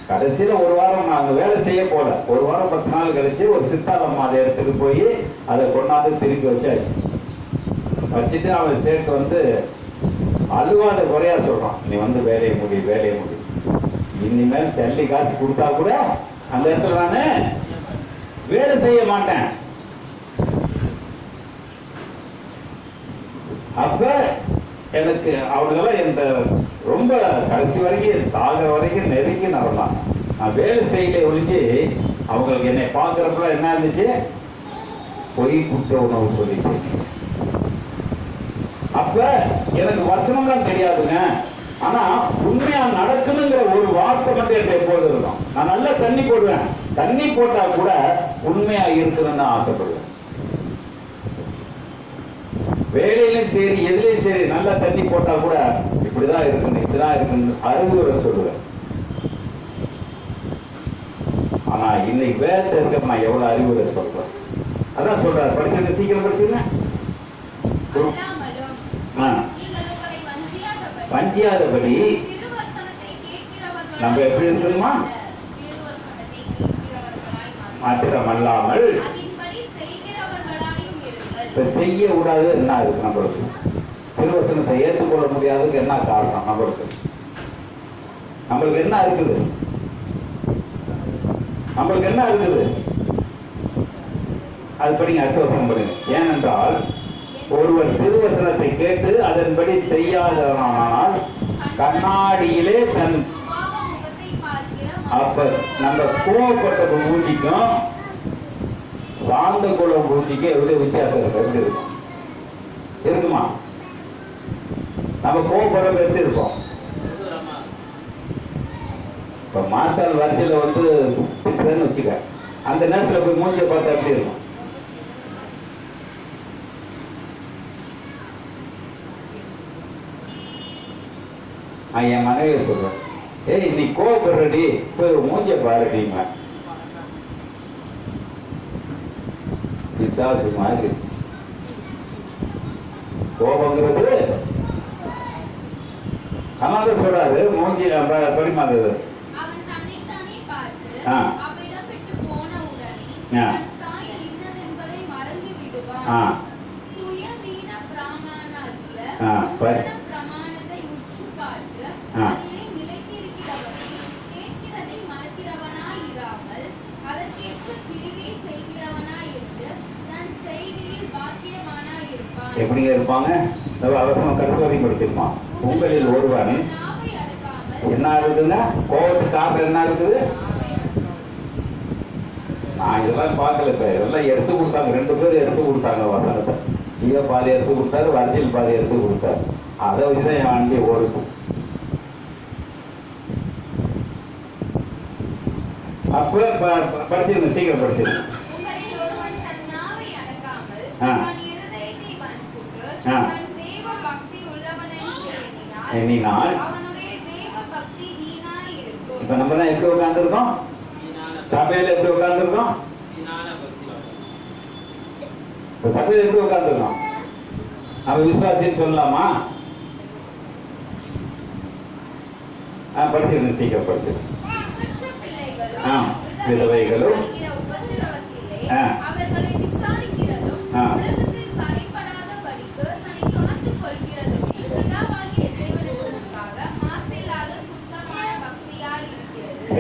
கடைசியில ஒரு வாரம் நான் அங்க வேலை செய்ய போல, ஒரு வாரம் 10 நாள் கழிச்சு ஒரு சித்தாளம்மா அதை எடுத்துட்டு போய் அதை கொண்டாந்து திருப்பி வச்சாச்சு. வச்சுட்டு அவன் சேர்த்து வந்து அழுவாத குறையா சொல்றான், நீ வந்து வேலையை முடி, வேலையை முடி, இனிமேல் தள்ளி காசு கொடுத்தா கூட அந்த இடத்துல நானு வேலை செய்ய மாட்டேன். அப்ப எனக்கு அவங்களெல்லாம் எந்த ரொம்ப கடைசி வரைக்கும் சாகிற வரைக்கும் நெருங்கி நடந்தாங்க. நான் வேலை செய்யல ஒழிஞ்சு அவங்களுக்கு என்னை பார்க்கறப்ப என்ன இருந்துச்சு, பொய் குற்ற உணவு சொல்லிட்டு. அப்ப எனக்கு வசனம்லாம் தெரியாதுங்க, ஆனா உண்மையா நடக்கணுங்கிற ஒரு வார்த்தை மட்டும் என்கிட்ட எப்போது இருக்கும். நான் நல்லா தண்ணி போடுவேன், தண்ணி போட்டா கூட உண்மையா இருக்கணும்னு ஆசைப்படுவேன். வேலையிலும் சரி எதுலையும் சரி நல்லா தண்ணி போட்டா கூட இப்படிதான் இருக்கணும், இப்படிதான் இருக்கணும் அறிவுரை சொல்லுவேன். ஆனா இன்னைக்கு வேலை இருக்க நான் எவ்வளவு அறிவுரை சொல்றேன். அதான் சொல்றாரு, படிக்கிறது சீக்கிரம் படிச்சுங்க. வஞ்சியாதபடி நம்ம எப்படி இருக்குமா மாத்திரம் அல்லாமல் இப்ப செய்ய கூடாது என்ன இருக்கு நம்மளுக்கு, திருவசனத்தை ஏற்றுக்கொள்ள முடியாததுக்கு என்ன காரணம், நம்மளுக்கு என்ன இருக்குது, நம்மளுக்கு என்ன இருக்குது அது படிங்க, அடுத்த வசனம் படிங்க. ஏனென்றால் ஒருவர் திருவசனத்தை கேட்டு அதன்படி செய்யாதவனால் கண்ணாடியிலே தன் அப்ப நம்ம கோவப்பட்ட மூஞ்சிக்கும் சாந்த குளம் மூஞ்சிக்கும் எவ்வளவு வித்தியாசம் இருக்கு, எப்படி இருக்கும் இருக்குமா? நம்ம கோவப்படுற எப்படி இருப்போம்? இப்ப மாத்தாள் வரிசையில வந்து திட்டுறேன்னு வச்சுக்க, அந்த நேரத்துல போய் மூஞ்சியை பார்த்தா எப்படி இருக்கும்? என் மனைவியை சொல்றேன், ஏய் நீ கோபப்படுறடி, போய் மூஞ்ச பாருடிங்க. பிசாசு மாதிரி கோபங்கிறது. அம்மாதான் சொல்றாரு மூஞ்சி படிமாது. எப்படிங்க இருப்பாங்க? அவசரம் கடைசி வரைக்கும் படிச்சிருப்பான். உங்களில் ஒருவன் என்ன இருக்குதுங்க, கோபத்துக்கு காரணம் என்ன இருக்குது? நான் இதெல்லாம் பார்க்கல, இப்ப இதெல்லாம் எடுத்து கொடுத்தாங்க, 2 பேரும் எடுத்து கொடுத்தாங்க வசனத்தை. ஐயோ பாதி எடுத்து கொடுத்தாரு, வர்ஜில் பாதி எடுத்து கொடுத்தாரு. அதை வச்சுதான் என் வண்டி ஓடுது. அப்ப படிச்சிருங்க, சீக்கிரம் படிச்சிருங்க. எண்ணினால் இப்ப நம்ம தான் எப்படி உட்கார்ந்துருக்கோம், சபையில எப்படி உட்கார்ந்துருக்கோம், சபையில எப்படி உட்கார்ந்துருக்கோம்? நம்ம விசுவாசின்னு சொல்லலாமா? படிச்சிருங்க, சீக்கிரம் படிச்சிருங்க. விதவைகளும்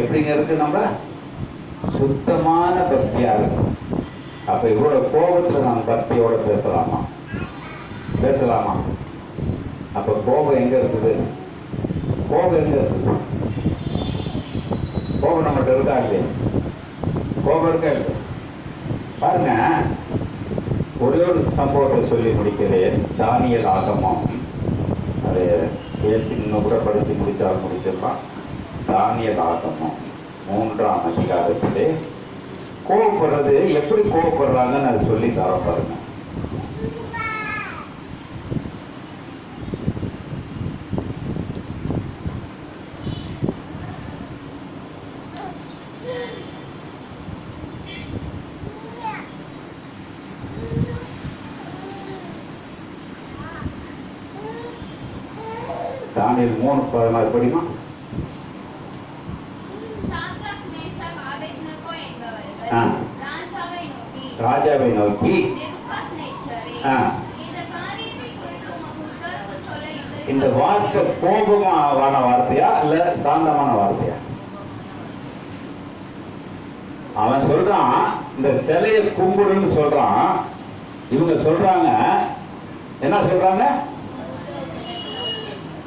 எப்படிங்க இருக்கு, நம்ம சுத்தமான பக்தியா இருக்கு. அப்ப இவ்வளவு கோபத்துல நாம் பக்தியோட பேசலாமா? பேசலாமா? அப்ப கோபம் எங்க இருக்குது? கோபம் எங்க இருக்குது? கோபம் நம்மகிட்ட இருக்கா இல்லையா? கோபம் இருக்கா இல்லையா? பாருங்க, ஒரே ஒரு சம்பவத்தை சொல்லி முடிக்கிறேன். தானியல் ஆகமம், அது இன்னும் கூட படித்து முடிச்சிடலாம். தானியல் ஆகமம் 3ஆம் அதிகாரத்திலே கோபப்படுறது எப்படி கோபப்படுறாங்கன்னு அது சொல்லி தர பாருங்க. தானியல் 3:16 படிமா. ராஜாவை நோக்கி நேபுகாத்நேச்சரே, ஆ, இந்த காரியத்தை குறித்து உமக்கு உத்தரவு சொல்ல எங்களுக்கு இந்த வார்த்தை கோபமான வார்த்தையா இல்ல சாந்தமான வார்த்தையா? அவன் சொல்றான் இந்த சிலையை கும்பிடுன்னு சொல்றான். இவங்க சொல்றாங்க என்ன சொல்றாங்க?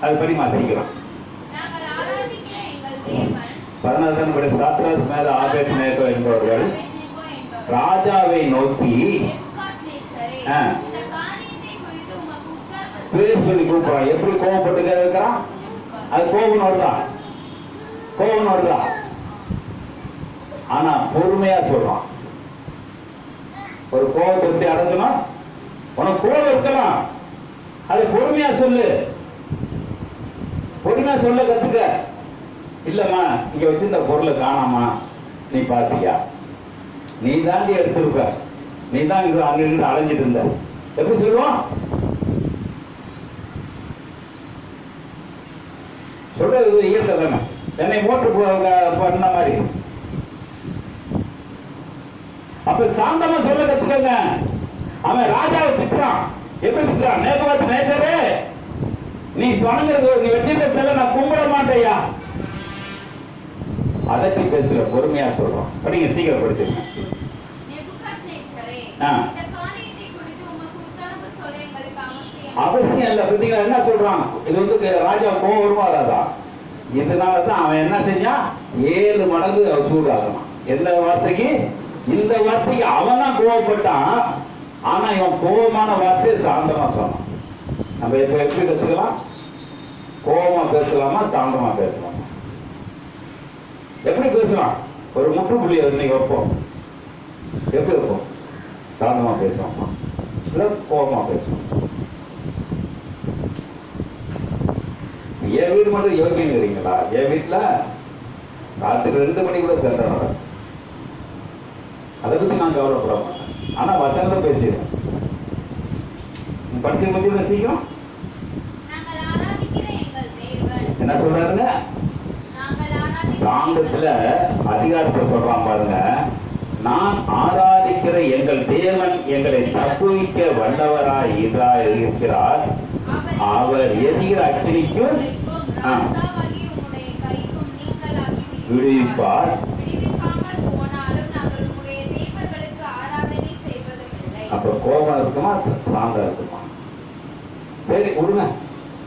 அது படி மாத்திக்கிறோம். நாங்கள் ஆராதிக்கிற எங்கள் தேவன் 14 படி சாத்ராக் மேல ஆபேத்நேகோ என்பவர்கள் அபேத்நேகோ என்பவர் ராஜாவை நோக்கி நேபுகாத்நேச்சரே, ஆ. இந்த காரியத்தை குறித்து உமக்கு உத்தரவு பேர் சொல்லி கூப்பிடுறான். எப்படி கோபப்பட்டு கேட்கிறான்? அது கோபம் வருதா? கோபம் வருதா? ஆனா பொறுமையா சொல்றான். ஒரு கோபத்தை எப்படி அடங்கணும்? உனக்கு கோபம் இருக்கலாம், அது பொறுமையா சொல்லு. பொறுமையா சொல்ல கத்துக்க. இல்லம்மா இங்க வச்சிருந்த பொருளை காணாமா, நீ பாத்தியா, நீ தாண்டி எடுத்திருப்ப, நீ தான் இங்க அங்கிருந்து அலைஞ்சிட்டு இருந்த. எப்படி சொல்லுவான்? சொல்றது இயற்கை தானே. என்னை மோட்டு பண்ண மாதிரி. அப்ப சாந்தமா சொல்ல கத்துக்கங்க. அவன் ராஜாவை திட்டுறான். எப்படி திட்டுறான்? நேபுகாத்நேச்சரே, நீ வணங்குறது, நீ வச்சிருந்த சிலை நான் கும்பிட மாட்டேயா. அதற்கு பேசல, பொறுமையா சொல்றோம். படிங்க, சீக்கிரம் படிச்சிருங்க. நேபுகாத்நேச்சரே, ஆ. இந்த காரியத்தை குறித்து உமக்கு உத்தரவு சொல்ல எங்களுக்கு அவசியம் அவசியம் இல்ல. பார்த்தீங்களா என்ன சொல்றான்? இது வந்து ராஜா கோவம் வருமா வராதா? இதனாலதான் அவன் என்ன செஞ்சான்? 7 மடங்கு சூடாகணும். எந்த வார்த்தைக்கு? இந்த வார்த்தைக்கு அவனா கோவப்பட்டான். ஆனா இவன் கோபமான வார்த்தையை சாந்தமா சொன்னான். நம்ம இப்ப எப்படி பேசுக்கலாம்? கோபமா பேசலாமா சாந்தமா பேசலாமா? எப்படி பேசலாம்? ஒரு முற்றுப்புள்ளியை இன்னைக்கு வைப்போம். எப்படி வைப்போம்? சாந்தமா பேசுவோமா இல்ல கோபமா பேசுவோம்? என் வீடு மட்டும் யோகியம் இருக்கிறீங்களா? என் வீட்டுல ராத்திரி 2 மணி கூட சண்டை நடக்கும். அதை பத்தி நான் கவலைப்பட மாட்டேன். ஆனா வசனத்தை பேசிடுவேன். படிச்சு முடிஞ்சு சீக்கிரம். நாங்கள் ஆராதிக்கிற எங்கள் தேவன் என்ன சொல்றாருங்க? நாங்கள் ஆராதிக்கிற சாந்தத்துல அதிகாரத்தை சொல்றான் பாருங்க. நான் ஆராதிக்கிற எங்கள் தேவன் எங்களை தப்புவிக்க வல்லவராய் இருக்கிறார். அவர் எரிகிற அக்கினிக்கும் ராஜாவாகி உம்முடைய கைக்கும் நீங்களாகி விடுவிப்பார். விடுவிக்காமல் போனாலும் நாங்கள் உம்முடைய தேவர்களுக்கு ஆராதனை செய்வதுமில்லை. அப்ப கோபம் இருக்குமா சாந்தம் இருக்குமா? சரி கொடுங்க,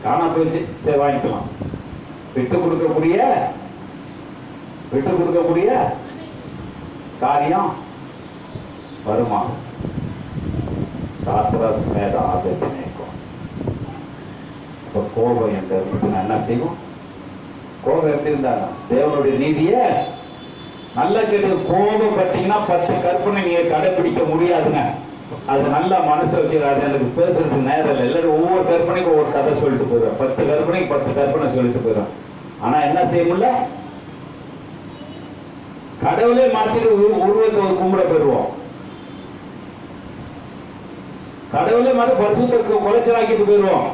காணா போயிடுச்சு, சரி வாங்கிக்கலாம். விட்டு கொடுக்கக்கூடிய காரியம் வருமா? சாத்ராக் மேல ஆபேத்நேகோ. இப்ப கோபம் என்ற என்ன செய்வோம்? கோபம் எப்படி இருந்தாங்க? தேவனுடைய நீதியை நல்லா கேட்டு. கோபப்பட்டீங்கன்னா 10 கற்பனை நீங்க கடைபிடிக்க முடியாதுங்க. அது நல்லா மனசு வச்சுக்காது. எனக்கு பேசுறதுக்கு நேரம் இல்லை. எல்லாரும் ஒவ்வொரு கற்பனைக்கும் ஒவ்வொரு கதை சொல்லிட்டு போயிடும். 10 கற்பனைக்கு 10 கற்பனை சொல்லிட்டு போயிடும். ஆனா என்ன செய்ய முடியல? கடவுளே மாத்திட்டு உருவத்தை கும்பிட போயிடுவோம். கடவுளே மாத்தி பரிசுத்த குலைச்சலாக்கிட்டு போயிடுவோம்.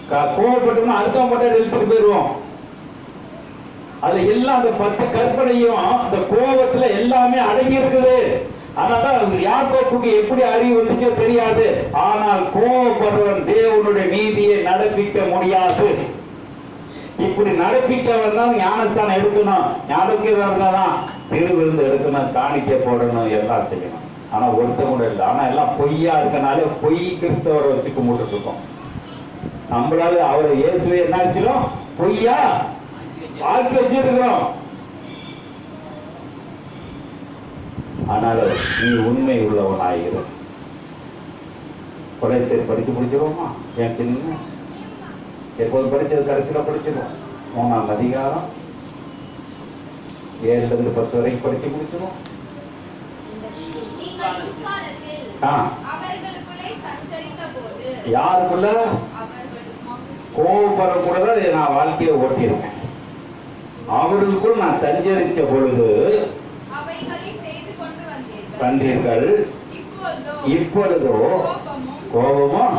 கோவப்பட்டோம்னா அடுத்தவங்க மட்டும் இழுத்துட்டு போயிடுவோம். அது எல்லாம் அந்த 10 கற்பனையும் அந்த கோபத்துல எல்லாமே அடங்கி இருக்குது. அதனால யாக்கோபுக்கு எப்படி அறிவு வந்துச்சோ தெரியாது. ஆனால் கோபப்படுறவன் தேவனுடைய நீதியை நடப்பிக்க முடியாது. இப்படி நடப்பிக்கவன் தான் ஞானஸ்தானம் எடுக்கணும். ஞானக்கிறவங்க தான் திருவிருந்து எடுக்கணும், காணிக்க போடணும், எல்லாம் செய்யணும். ஆனா ஒருத்தர் கூட இல்லை. ஆனா எல்லாம் பொய்யா இருக்கனால பொய் கிறிஸ்தவரை வச்சு கும்பிட்டு இருக்கோம். நம்மளால அவரை இயேசுவை என்ன ஆச்சுடும்? பொய்யா ஆக்கி வச்சிருக்கிறோம். ஆனால் நீ உண்மை உள்ளவனாயிரு. கொலைசேரி படிச்சு முடிச்சிருவோமா? என் சின்ன எப்போது படிச்சது கடைசியில படிச்சிருவோம். 3ஆம் அதிகாரம் 7 to 10 வரைக்கும் படிச்சு முடிச்சிருவோம். நீங்கள் முற்காலத்தில் அவர்களுக்குள்ளே சஞ்சரித்த போது யாருக்குள்ள கோபப்படக்கூடாது நான் வாழ்க்கையை ஓட்டியிருக்கேன். அவர்களுக்குள் நான் சஞ்சரித்த பொழுது அவைகளை செய்து கொண்டு வந்தீர்கள். இப்பொழுதோ கோபமும்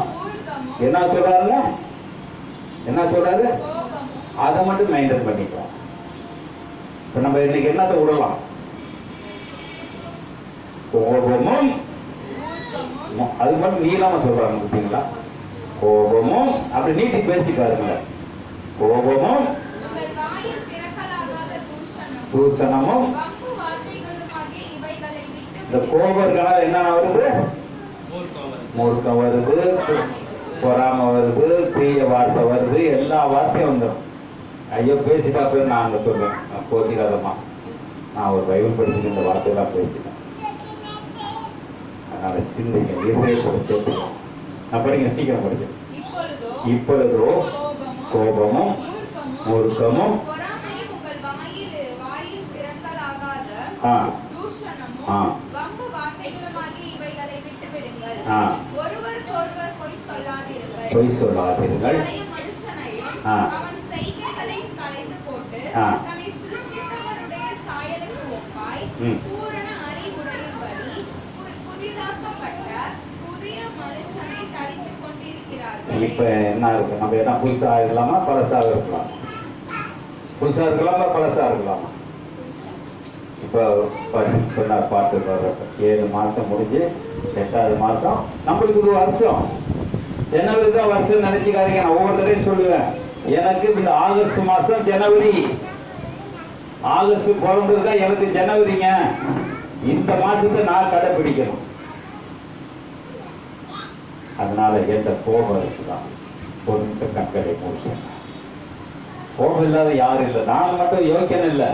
என்ன சொல்றாருங்க? என்ன சொல்றாரு? அதை மட்டும் மெயின்டைன் பண்ணிக்கலாம். இப்ப நம்ம இன்னைக்கு என்னத்தை விடலாம்? கோபமும் அது மட்டும் நீளமா சொல்றாங்க பார்த்தீங்களா? கோபமும் அப்படி நீட்டி பேசி பாருங்க. கோபமும் உங்கள் வாயில் பிறக்கலாகாத தூஷணமும் வம்பு வார்த்தைகளுமாகிய இவைகளை விட்டு இந்த கோபர்களால் என்ன வருது? மூர்க்கம் வருது, பொறாம வருது, தீய வார்த்தை வருது, எல்லா வார்த்தையும் வந்துடும். ஐயோ பேசிட்டா போய் நான் அங்கே சொல்லுவேன், போதிக்காதம்மா, நான் ஒரு பைபிள் படிச்சுட்டு இந்த வார்த்தையெல்லாம் பேசிட்டேன். அதனால சிந்திங்க, இருதயத்தோட சேர்த்துக்கணும். நான் படிங்க, சீக்கிரம் படிங்க. இப்பொழுதோ கோபமும் மூர்க்கமும் பொறாமையும் உங்கள் வாயில் பிறக்கலாகாத தூஷணமும் வம்பு வார்த்தைகளுமாகிய இவைகளை விட்டு விடுங்கள். ஒருவருக்கொருவர் பொய் சொல்லாதீர்கள். பழைய மனுஷனையும் அவன் செய்கைகளையும் களைந்து போட்டு தன்னை சிருஷ்டித்தவருடைய சாயலுக்கு ஒப்பாய் பூரண அறிவுடையபடி புதிதாக்கப்பட்ட புதிய மனுஷனை தரித்துக் கொண்டிருக்கிறார்கள். இப்ப என்ன இருக்கு? நம்ம என்ன புதுசா இருக்கலாமா, பழசா இருக்கலாம்? புதுசா இருக்கலாமா, பழசா இருக்கலாமா? இப்போ சொன்னார் பாட்டு 7 மாசம் முடிஞ்சு 8வது மாசம் நம்மளுக்கு இது வருஷம். ஜனவரி தான் வருஷம் நினைச்சுக்காதீங்க. நான் ஒவ்வொரு தடவையும் சொல்லுவேன், எனக்கு இந்த ஆகஸ்ட் மாசம் ஜனவரி, ஆகஸ்ட் பிறந்திருக்கா எனக்கு ஜனவரிங்க. இந்த மாசத்தை நான் கடைபிடிக்கணும். அதனால எந்த கோபம் இருக்குதான், ஒரு நிமிஷம் கண்களை முடிச்சேன். கோபம் இல்லாத யாரும் இல்லை. நான் மட்டும் யோக்கியம் இல்லை,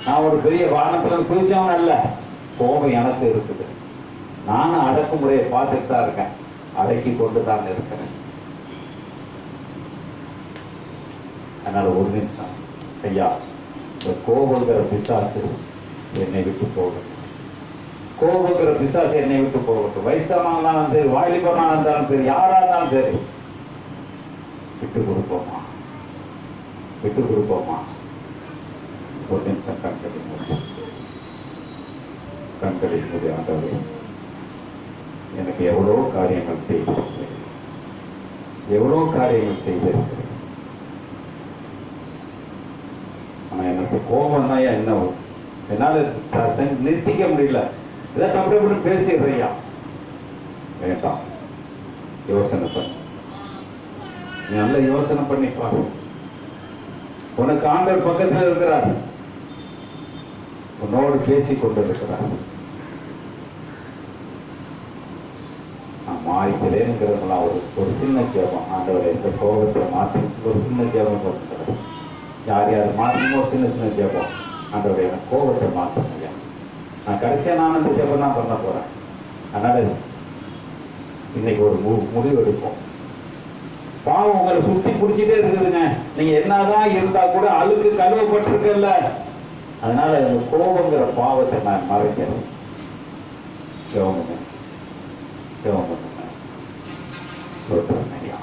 நான் ஒரு பெரிய வானத்துல குதிச்சவன் அல்ல. கோபம் எனக்கு இருக்குது. நானும் அடக்குமுறையை பார்த்துட்டு தான் இருக்கேன், அடக்கி கொண்டு தான் இருக்கிறேன். அதனால ஒரு நிமிஷம், ஐயா, இந்த கோபங்கிற பிசாசு என்னை விட்டு போகட்டும். கோபங்கிற பிசாசு என்னை விட்டு போகட்டும். வயசானாலும் சரி, வாலிபனா இருந்தாலும் சரி, யாரா இருந்தாலும் சரி, விட்டு கொடுப்போமா, விட்டு கொடுப்போமா. ஒரு நிமிஷம் கண்களை ஆண்டவரே, எனக்கு எவ்வளோ காரியங்கள் செய்திருக்கிறேன், எவ்வளோ காரியங்கள் செய்திருக்கிறேன். ஆனா எனக்கு கோபம் தான் என்ன என்னால நிறுத்திக்க முடியல. இதை அப்படி பேசிடுறையா, வேண்டாம். யோசனை பண்ணு, நல்ல யோசனை பண்ணிப்பாரு. உனக்கு ஆண்டவர் பக்கத்தில் இருக்கிறார், உன்னோடு பேசிக் கொண்டிருக்கிறார். நான் மாறிக்கிறேங்கிறதுலாம் ஒரு சின்ன ஜெபம். ஆண்டவரை இந்த கோபத்தை மாற்றி ஒரு சின்ன ஜெபம் கொடுத்துக்கிறேன். யார் யார் மாற்றணும், ஒரு சின்ன சின்ன ஜெபம். ஆண்டவரை எனக்கு கோபத்தை மாற்றணும். நான் கடைசியாக நான் அந்த ஜெபம் தான் பண்ண போறேன். அதனால இன்னைக்கு ஒரு முடிவு எடுப்போம். பாவம் உங்களை சுத்தி பிடிச்சிட்டே இருக்குதுங்க. நீங்க என்னதான் இருந்தா கூட அழுக்கு கழுவப்பட்டிருக்கல. அதனால இந்த கோபங்கிற பாவத்தை நான் மறைக்கிறேன். ஜெபம் பண்ணுங்க. சொல்றேன் ஐயா.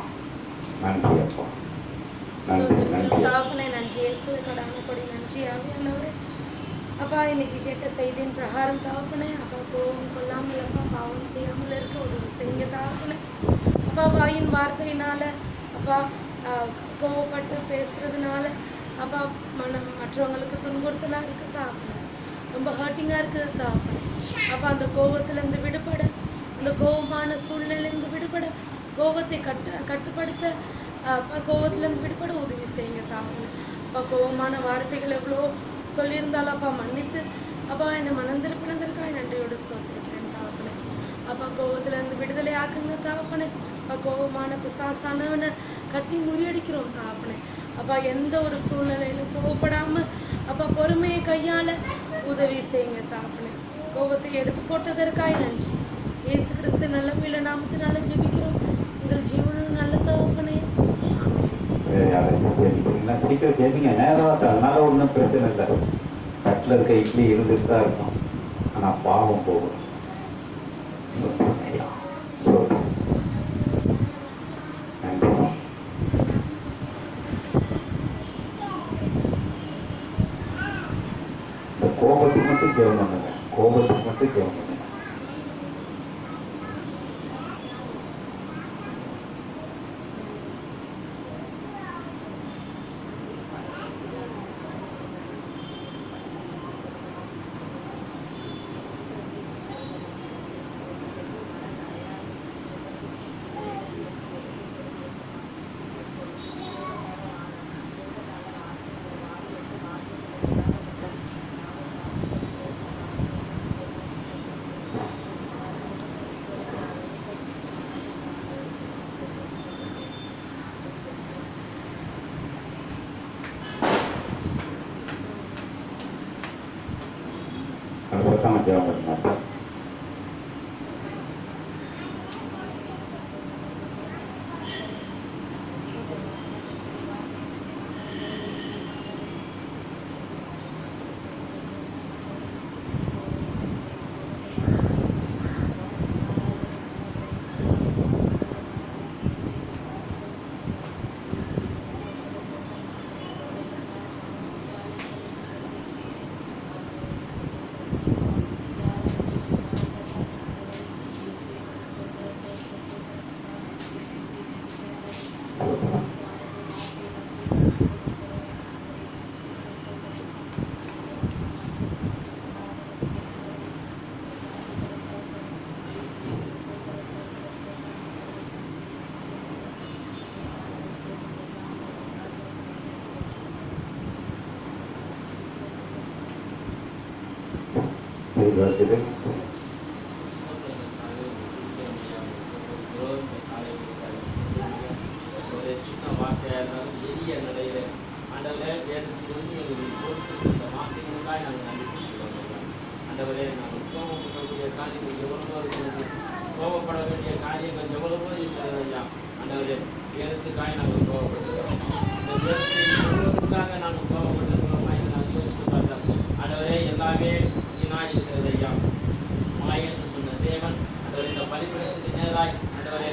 நன்றி அப்பா, நன்றி நன்றி நன்றி இயேசுவே, கடமைப்படி நன்றி ஆவியானவரே. அப்பா, இன்னைக்கு கேட்ட செய்தியின் பிரகாரம் தாப்பனே, அப்பா கோபம் கொள்ளாமல், அப்பா பாவம் செய்யாமல் இருக்க உதவி செய்யுங்க தாப்பனே. அப்பா வாயின் வார்த்தையினால, அப்பா கோவப்பட்டு பேசுறதுனால, அப்பா மற்றவங்களுக்கு துன்புறுத்தலாக இருக்குது தாப்பனே, ரொம்ப ஹர்ட்டிங்காக இருக்குது தாப்பனே. அப்பா அந்த கோபத்திலேருந்து விடுபட, அந்த கோபமான சூழ்நிலையிலேருந்து விடுபட, கோபத்தை கட்டுப்படுத்த, அப்பா கோபத்திலேருந்து விடுபட உதவி செய்யுங்க தாப்பனே. அப்பா கோபமான வார்த்தைகள் எவ்வளோ சொல்லியிருந்தாலும் அப்பா மன்னித்து, அப்பா என்னை மனந்திருப்பினதற்காக நன்றியோடு ஸ்தோத்திரிக்கிறேன் தாப்பனே. அப்பா கோபத்திலேருந்து விடுதலை ஆக்குங்க தாப்பனே. அப்பா கோபமான பிசாசானவனை கட்டி முறியடிக்கிறோம் தாப்பனே. அப்பா எந்த ஒரு சூழ்நிலையிலும் கோபப்படாம, அப்பா பொறுமையை கையாள உதவி செய்யுங்க தாப்பனே. கோபத்தை எடுத்து போட்டதற்காக நன்றி. இயேசு கிறிஸ்து நல்ல பிள்ளை நாமத்தினால ஜெபிக்கிறோம் எங்கள் ஜீவனும் நல்ல தகப்பனே. சீக்கிரம் கேட்டீங்க, நேரம். அதனால ஒன்றும் பிரச்சனை இல்லை. கட்டில் இருக்க இட்லி இருந்துட்டு தான் இருக்கும். ஆனால் பாவம் போகும். இந்த கோபத்துக்கு மட்டும் ஜெபம் பண்ணுங்க, கோபத்துக்கு மட்டும் ஜெபம் பண்ணுங்க. சத்தமாக ஜெபம் பண்ணுங்க. செய்து வச்சுட்டு ஒரு சின்ன வார்த்தையாக இருந்தாலும் எளிய நிலையில ஆண்டவரே வேதத்திலிருந்து எங்களுக்கு கொடுத்துருந்த வார்த்தைகளுக்காக நாங்கள் நன்றி செய்கிறோம். ஆண்டவரே நாங்கள் கோபப்படக்கூடிய காரியங்கள் எவ்வளவோ இருக்கிறது, கோபப்பட வேண்டிய காரியங்கள் எவ்வளவோ இருக்கிறது ஐயா. ஆண்டவரே வேதத்துக்காக நாங்கள் கோபப்பட்டுக்கிறோம். இந்த வேதத்துக்காக நாங்கள் கோபப்பட்டிருக்கிறோமா இதை நாங்கள் யோசித்து பார்த்தோம். ஆண்டவரே எல்லாமே வீணாக இருக்கிறது ஐயா. மாய் என்று சொன்ன தேவன் ஆண்டவரே இந்த பலிபீடத்துக்கு நேராய் ஆண்டவரே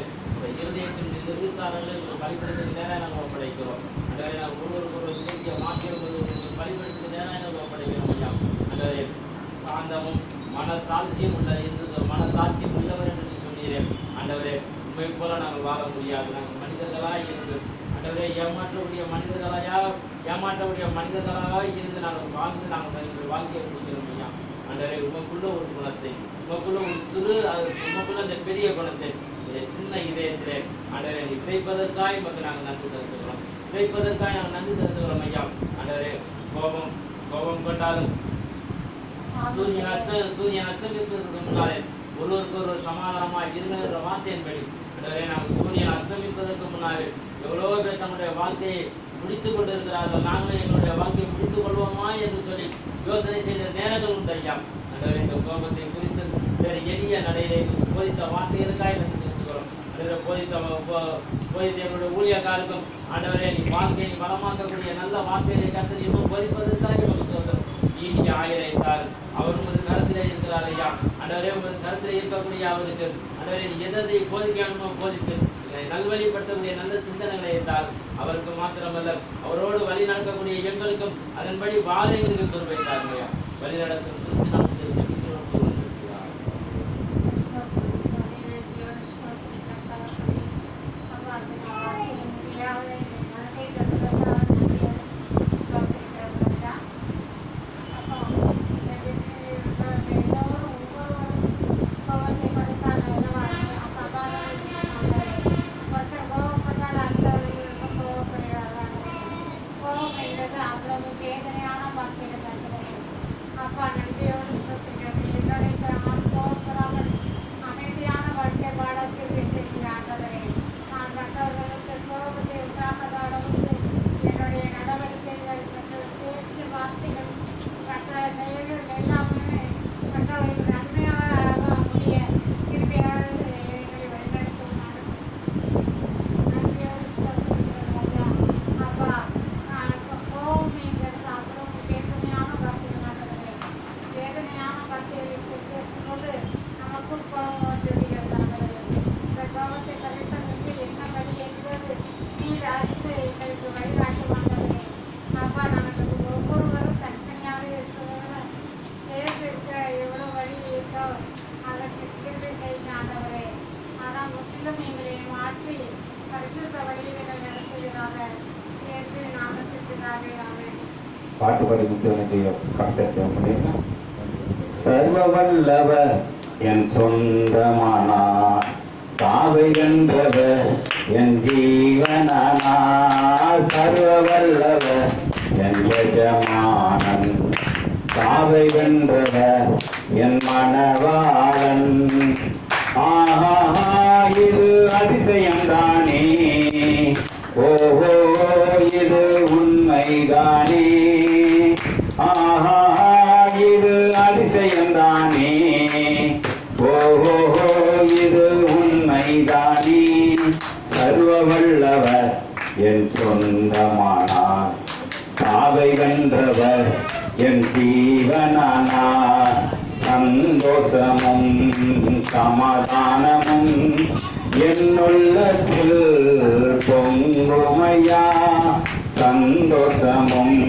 இருதயத்தின் நிர்விசாரங்களை ஒரு பலிபீடத்துக்கு நேராக நாங்கள் ஒப்படைக்கிறோம். ஆண்டவரே நாங்கள் ஒருவருக்கு ஒரு தேசிய மாற்றியவர்கள் பலிபீடத்துக்கு நேராக நாங்கள் ஒப்படைக்கிறோம் ஐயா. ஆண்டவரே சாந்தமும் மனத்தாழ்ச்சியும் உள்ளது என்று மனத்தாழ்ச்சி உள்ளவர் என்று சொன்னீரேன். ஆண்டவரே உண்மை போல நாங்கள் வாழ முடியாது. நாங்கள் மனிதர்களாக இருந்து ஆண்டவரே ஏமாற்றக்கூடிய மனிதர்களாக இருந்து நாங்கள் வாழ்ந்து நாங்கள் எங்கள் வாழ்க்கையை கொடுக்கிறோம் ஐயா. ஆண்டவரே உமக்குள்ள ஒரு குணத்தை, உமக்குள்ள ஒரு உமக்குள்ள அந்த பெரிய குணத்தை சின்ன இதயத்திலே ஆண்டவரே விதைப்பதற்காக மக்கள் நாங்கள் நன்றி செலுத்துகிறோம். விதைப்பதற்காக நாங்கள் நன்றி செலுத்துகிறோம் ஐயா. ஆண்டவரே கோபம் கொண்டாலும் சூரியன் அஸ்தமிப்பதற்கு முன்னாலே ஒருவருக்கு ஒரு சமாதானமாக இருக்கிற வார்த்தையின்படி ஆண்டவரே நாங்கள் சூரியன் அஸ்தமிப்பதற்கு முன்னாலே எவ்வளோ பேர் தங்களுடைய வாழ்க்கையை முடித்துக் கொண்டிருக்கிறார்கள். நாங்கள் எங்களுடைய வாழ்க்கையை முடித்துக் கொள்வோமா என்று சொல்லி யோசனை செய்த நேரங்கள் உண்டு ஐயா. ஆண்டவரே இந்த கோபத்தை குறித்து வேறு எளிய நடையிலே போதித்த வார்த்தைகளுக்காக நன்றி செலுத்துகிறோம். போதித்த எங்களுடைய ஊழியக்காருக்கும் ஆண்டவரே நீ வாழ்க்கையை நீ பலமாக்கக்கூடிய நல்ல வார்த்தைகளை கருத்து இன்னும் போதிப்பதற்காக நமக்கு சொல்கிறோம். நீ ஆயிரம் அவர் உமது கருத்திலே இருக்கிறார் ஐயா. ஆண்டவரே உமது கருத்திலே இருக்கக்கூடிய அவருக்கு ஆண்டவரே நீ எதை போதிக்கணுமோ போதித்து நல்வழிப்படுத்தக்கூடிய நல்ல சிந்தனைகளை இருந்தால் அவருக்கு மாத்திரமல்ல அவரோடு வழி நடக்கக்கூடிய எங்களுக்கும் அதன்படி வாழ எங்களுக்கு குறிப்பிட்டார் ஐயா. வழி நடக்கும் கிறிஸ்து நாமத்தில் ஜெபிக்கிறோம். பாட்டு பாடி முக்கிய சர்வ வல்லவர் என் சொந்தமானார், சாவை வென்றவர் என் ஜீவனானார். சர்வ வல்லவர் என் எஜமானன், சாவை வென்றவர் என் மணவாளன். ஆஹா இது அதிசயம்தானே, ஓஹோ இது உண்மைதானே. ஆஹா இது அதிசயம்தானே, சாவை வென்றவர் என் ஜீவனானார். சந்தோஷமும் சமாதானமும் என்னுள்ளத்தில் பொங்குமையா. சந்தோஷமும்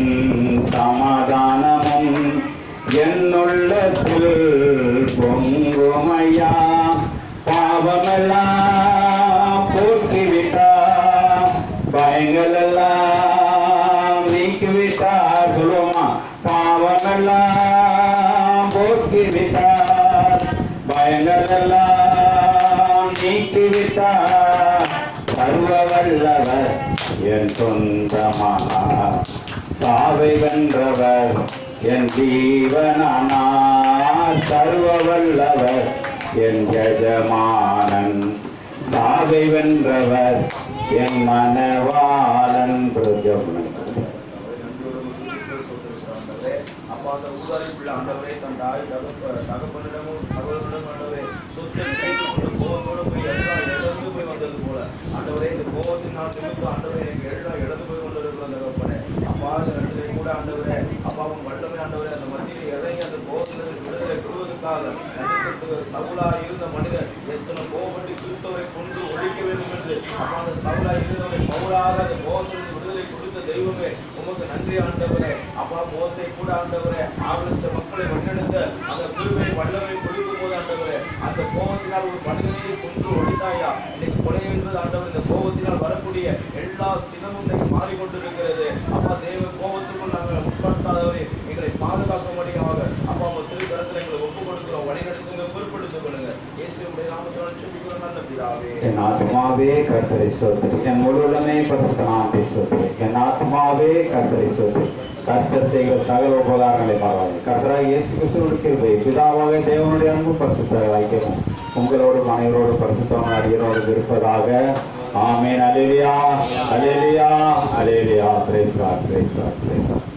சமாதானமும் என்னுள்ளத்தில் பொங்குமையா. பாவமெல்லாம் போக்கிவிட்டார், பயங்கள் எல்லாம் நீக்கிவிட்டார். சொல்லுவோமா? பாவமெல்லாம் போக்கிவிட்டார், பயங்கள் எல்லாம் நீக்கிவிட்டார். சர்வ வல்லவர் என் சொந்தமானார். சாவை வென்றவர் என் ஜீவனானார். சர்வ வல்லவர் என் எஜமானன். சாவை வென்றவர் என் மனவாளன். அப்பா அந்த ஊதாரிப்புள்ள ஆண்டவரே தன் தாய் தகப்பனிடமும் சகோதரனிடம் ஆண்டவரே சொத்தை கைக்கு கோபத்தோடு போய் எல்லாம் இழந்து போய் வந்தது போல ஆண்டவரே இந்த கோபத்தின் நாள் நிமித்தம் ஆண்டவரே எனக்கு எல்லாம் இழந்து போய் கொண்டிருக்கிற தகப்பனே. அப்பா இடத்திலே கூட ஆண்டவரே அப்பாவும் வல்லமே ஆண்டவரே அந்த மத்தியில் இறங்கி அந்த கோபத்திலிருந்து விடுதலை பெறுவதற்காக சவுலா இருந்த மனிதர் எத்தனை கோபப்பட்டு கிறிஸ்தவரை கொண்டு ஒழிக்க வேண்டும் என்று அப்பா அந்த சவுலா இருந்தவரை பவுலாக அந்த கோபத்திலிருந்து விடுதலை கொடுத்த தெய்வமே உமக்கு நன்றி ஆண்டவரே. அப்பா மோசை கூட ஆண்டவரே 6 லட்சம் மக்களை வழிநடத்த அந்த குருவை வல்லமை கொடுக்கும் போது ஆண்டவரே அந்த கோபத்தினால் ஒரு மனிதனையை கொன்று ஒழித்தாயா. இன்னைக்கு கொலை என்பது ஆண்டவர் இந்த கோபத்தினால் வரக்கூடிய எல்லா சினமும் இன்னைக்கு மாறிக்கொண்டிருக்கிறது. அப்பா தேவ கோபத்துக்குள் நாங்கள் உட்படுத்தாதவரை எங்களை பாதுகாக்கும்படியாக அப்பா உங்க திருக்கரத்தில் எங்களை ஒப்பு கொடுக்கிறோம். வழிநடத்துங்க, பொறுப்படுத்திக் கொள்ளுங்க. இயேசுவுடைய நாமத்தில் ஜெபிக்கிறோம் நல்ல பிதாவே. என் ஆத்மாவே கர்த்தரை ஸ்தோத்திரி, என் முழுவதுமே பரிசுத்த நாமத்தை ஸ்தோத்திரி. என் ஆத்மாவே கர்த்தரை ஸ்தோத்திரி. கர்த்தர் செய்கிற சகல உபகாரங்களை பாராது. கர்த்தராகிய இயேசு கிறிஸ்துவின் கிருபை, பிதாவாக தேவனுடைய அன்பும் பரிசுத்த ஐக்கியமும் உங்களோடும் அனைவரோடும் பரிசுத்தமான அடியரோடு இருப்பதாக. ஆமென். அல்லேலூயா, அல்லேலூயா, அல்லேலூயா. Praise God, praise God, praise God.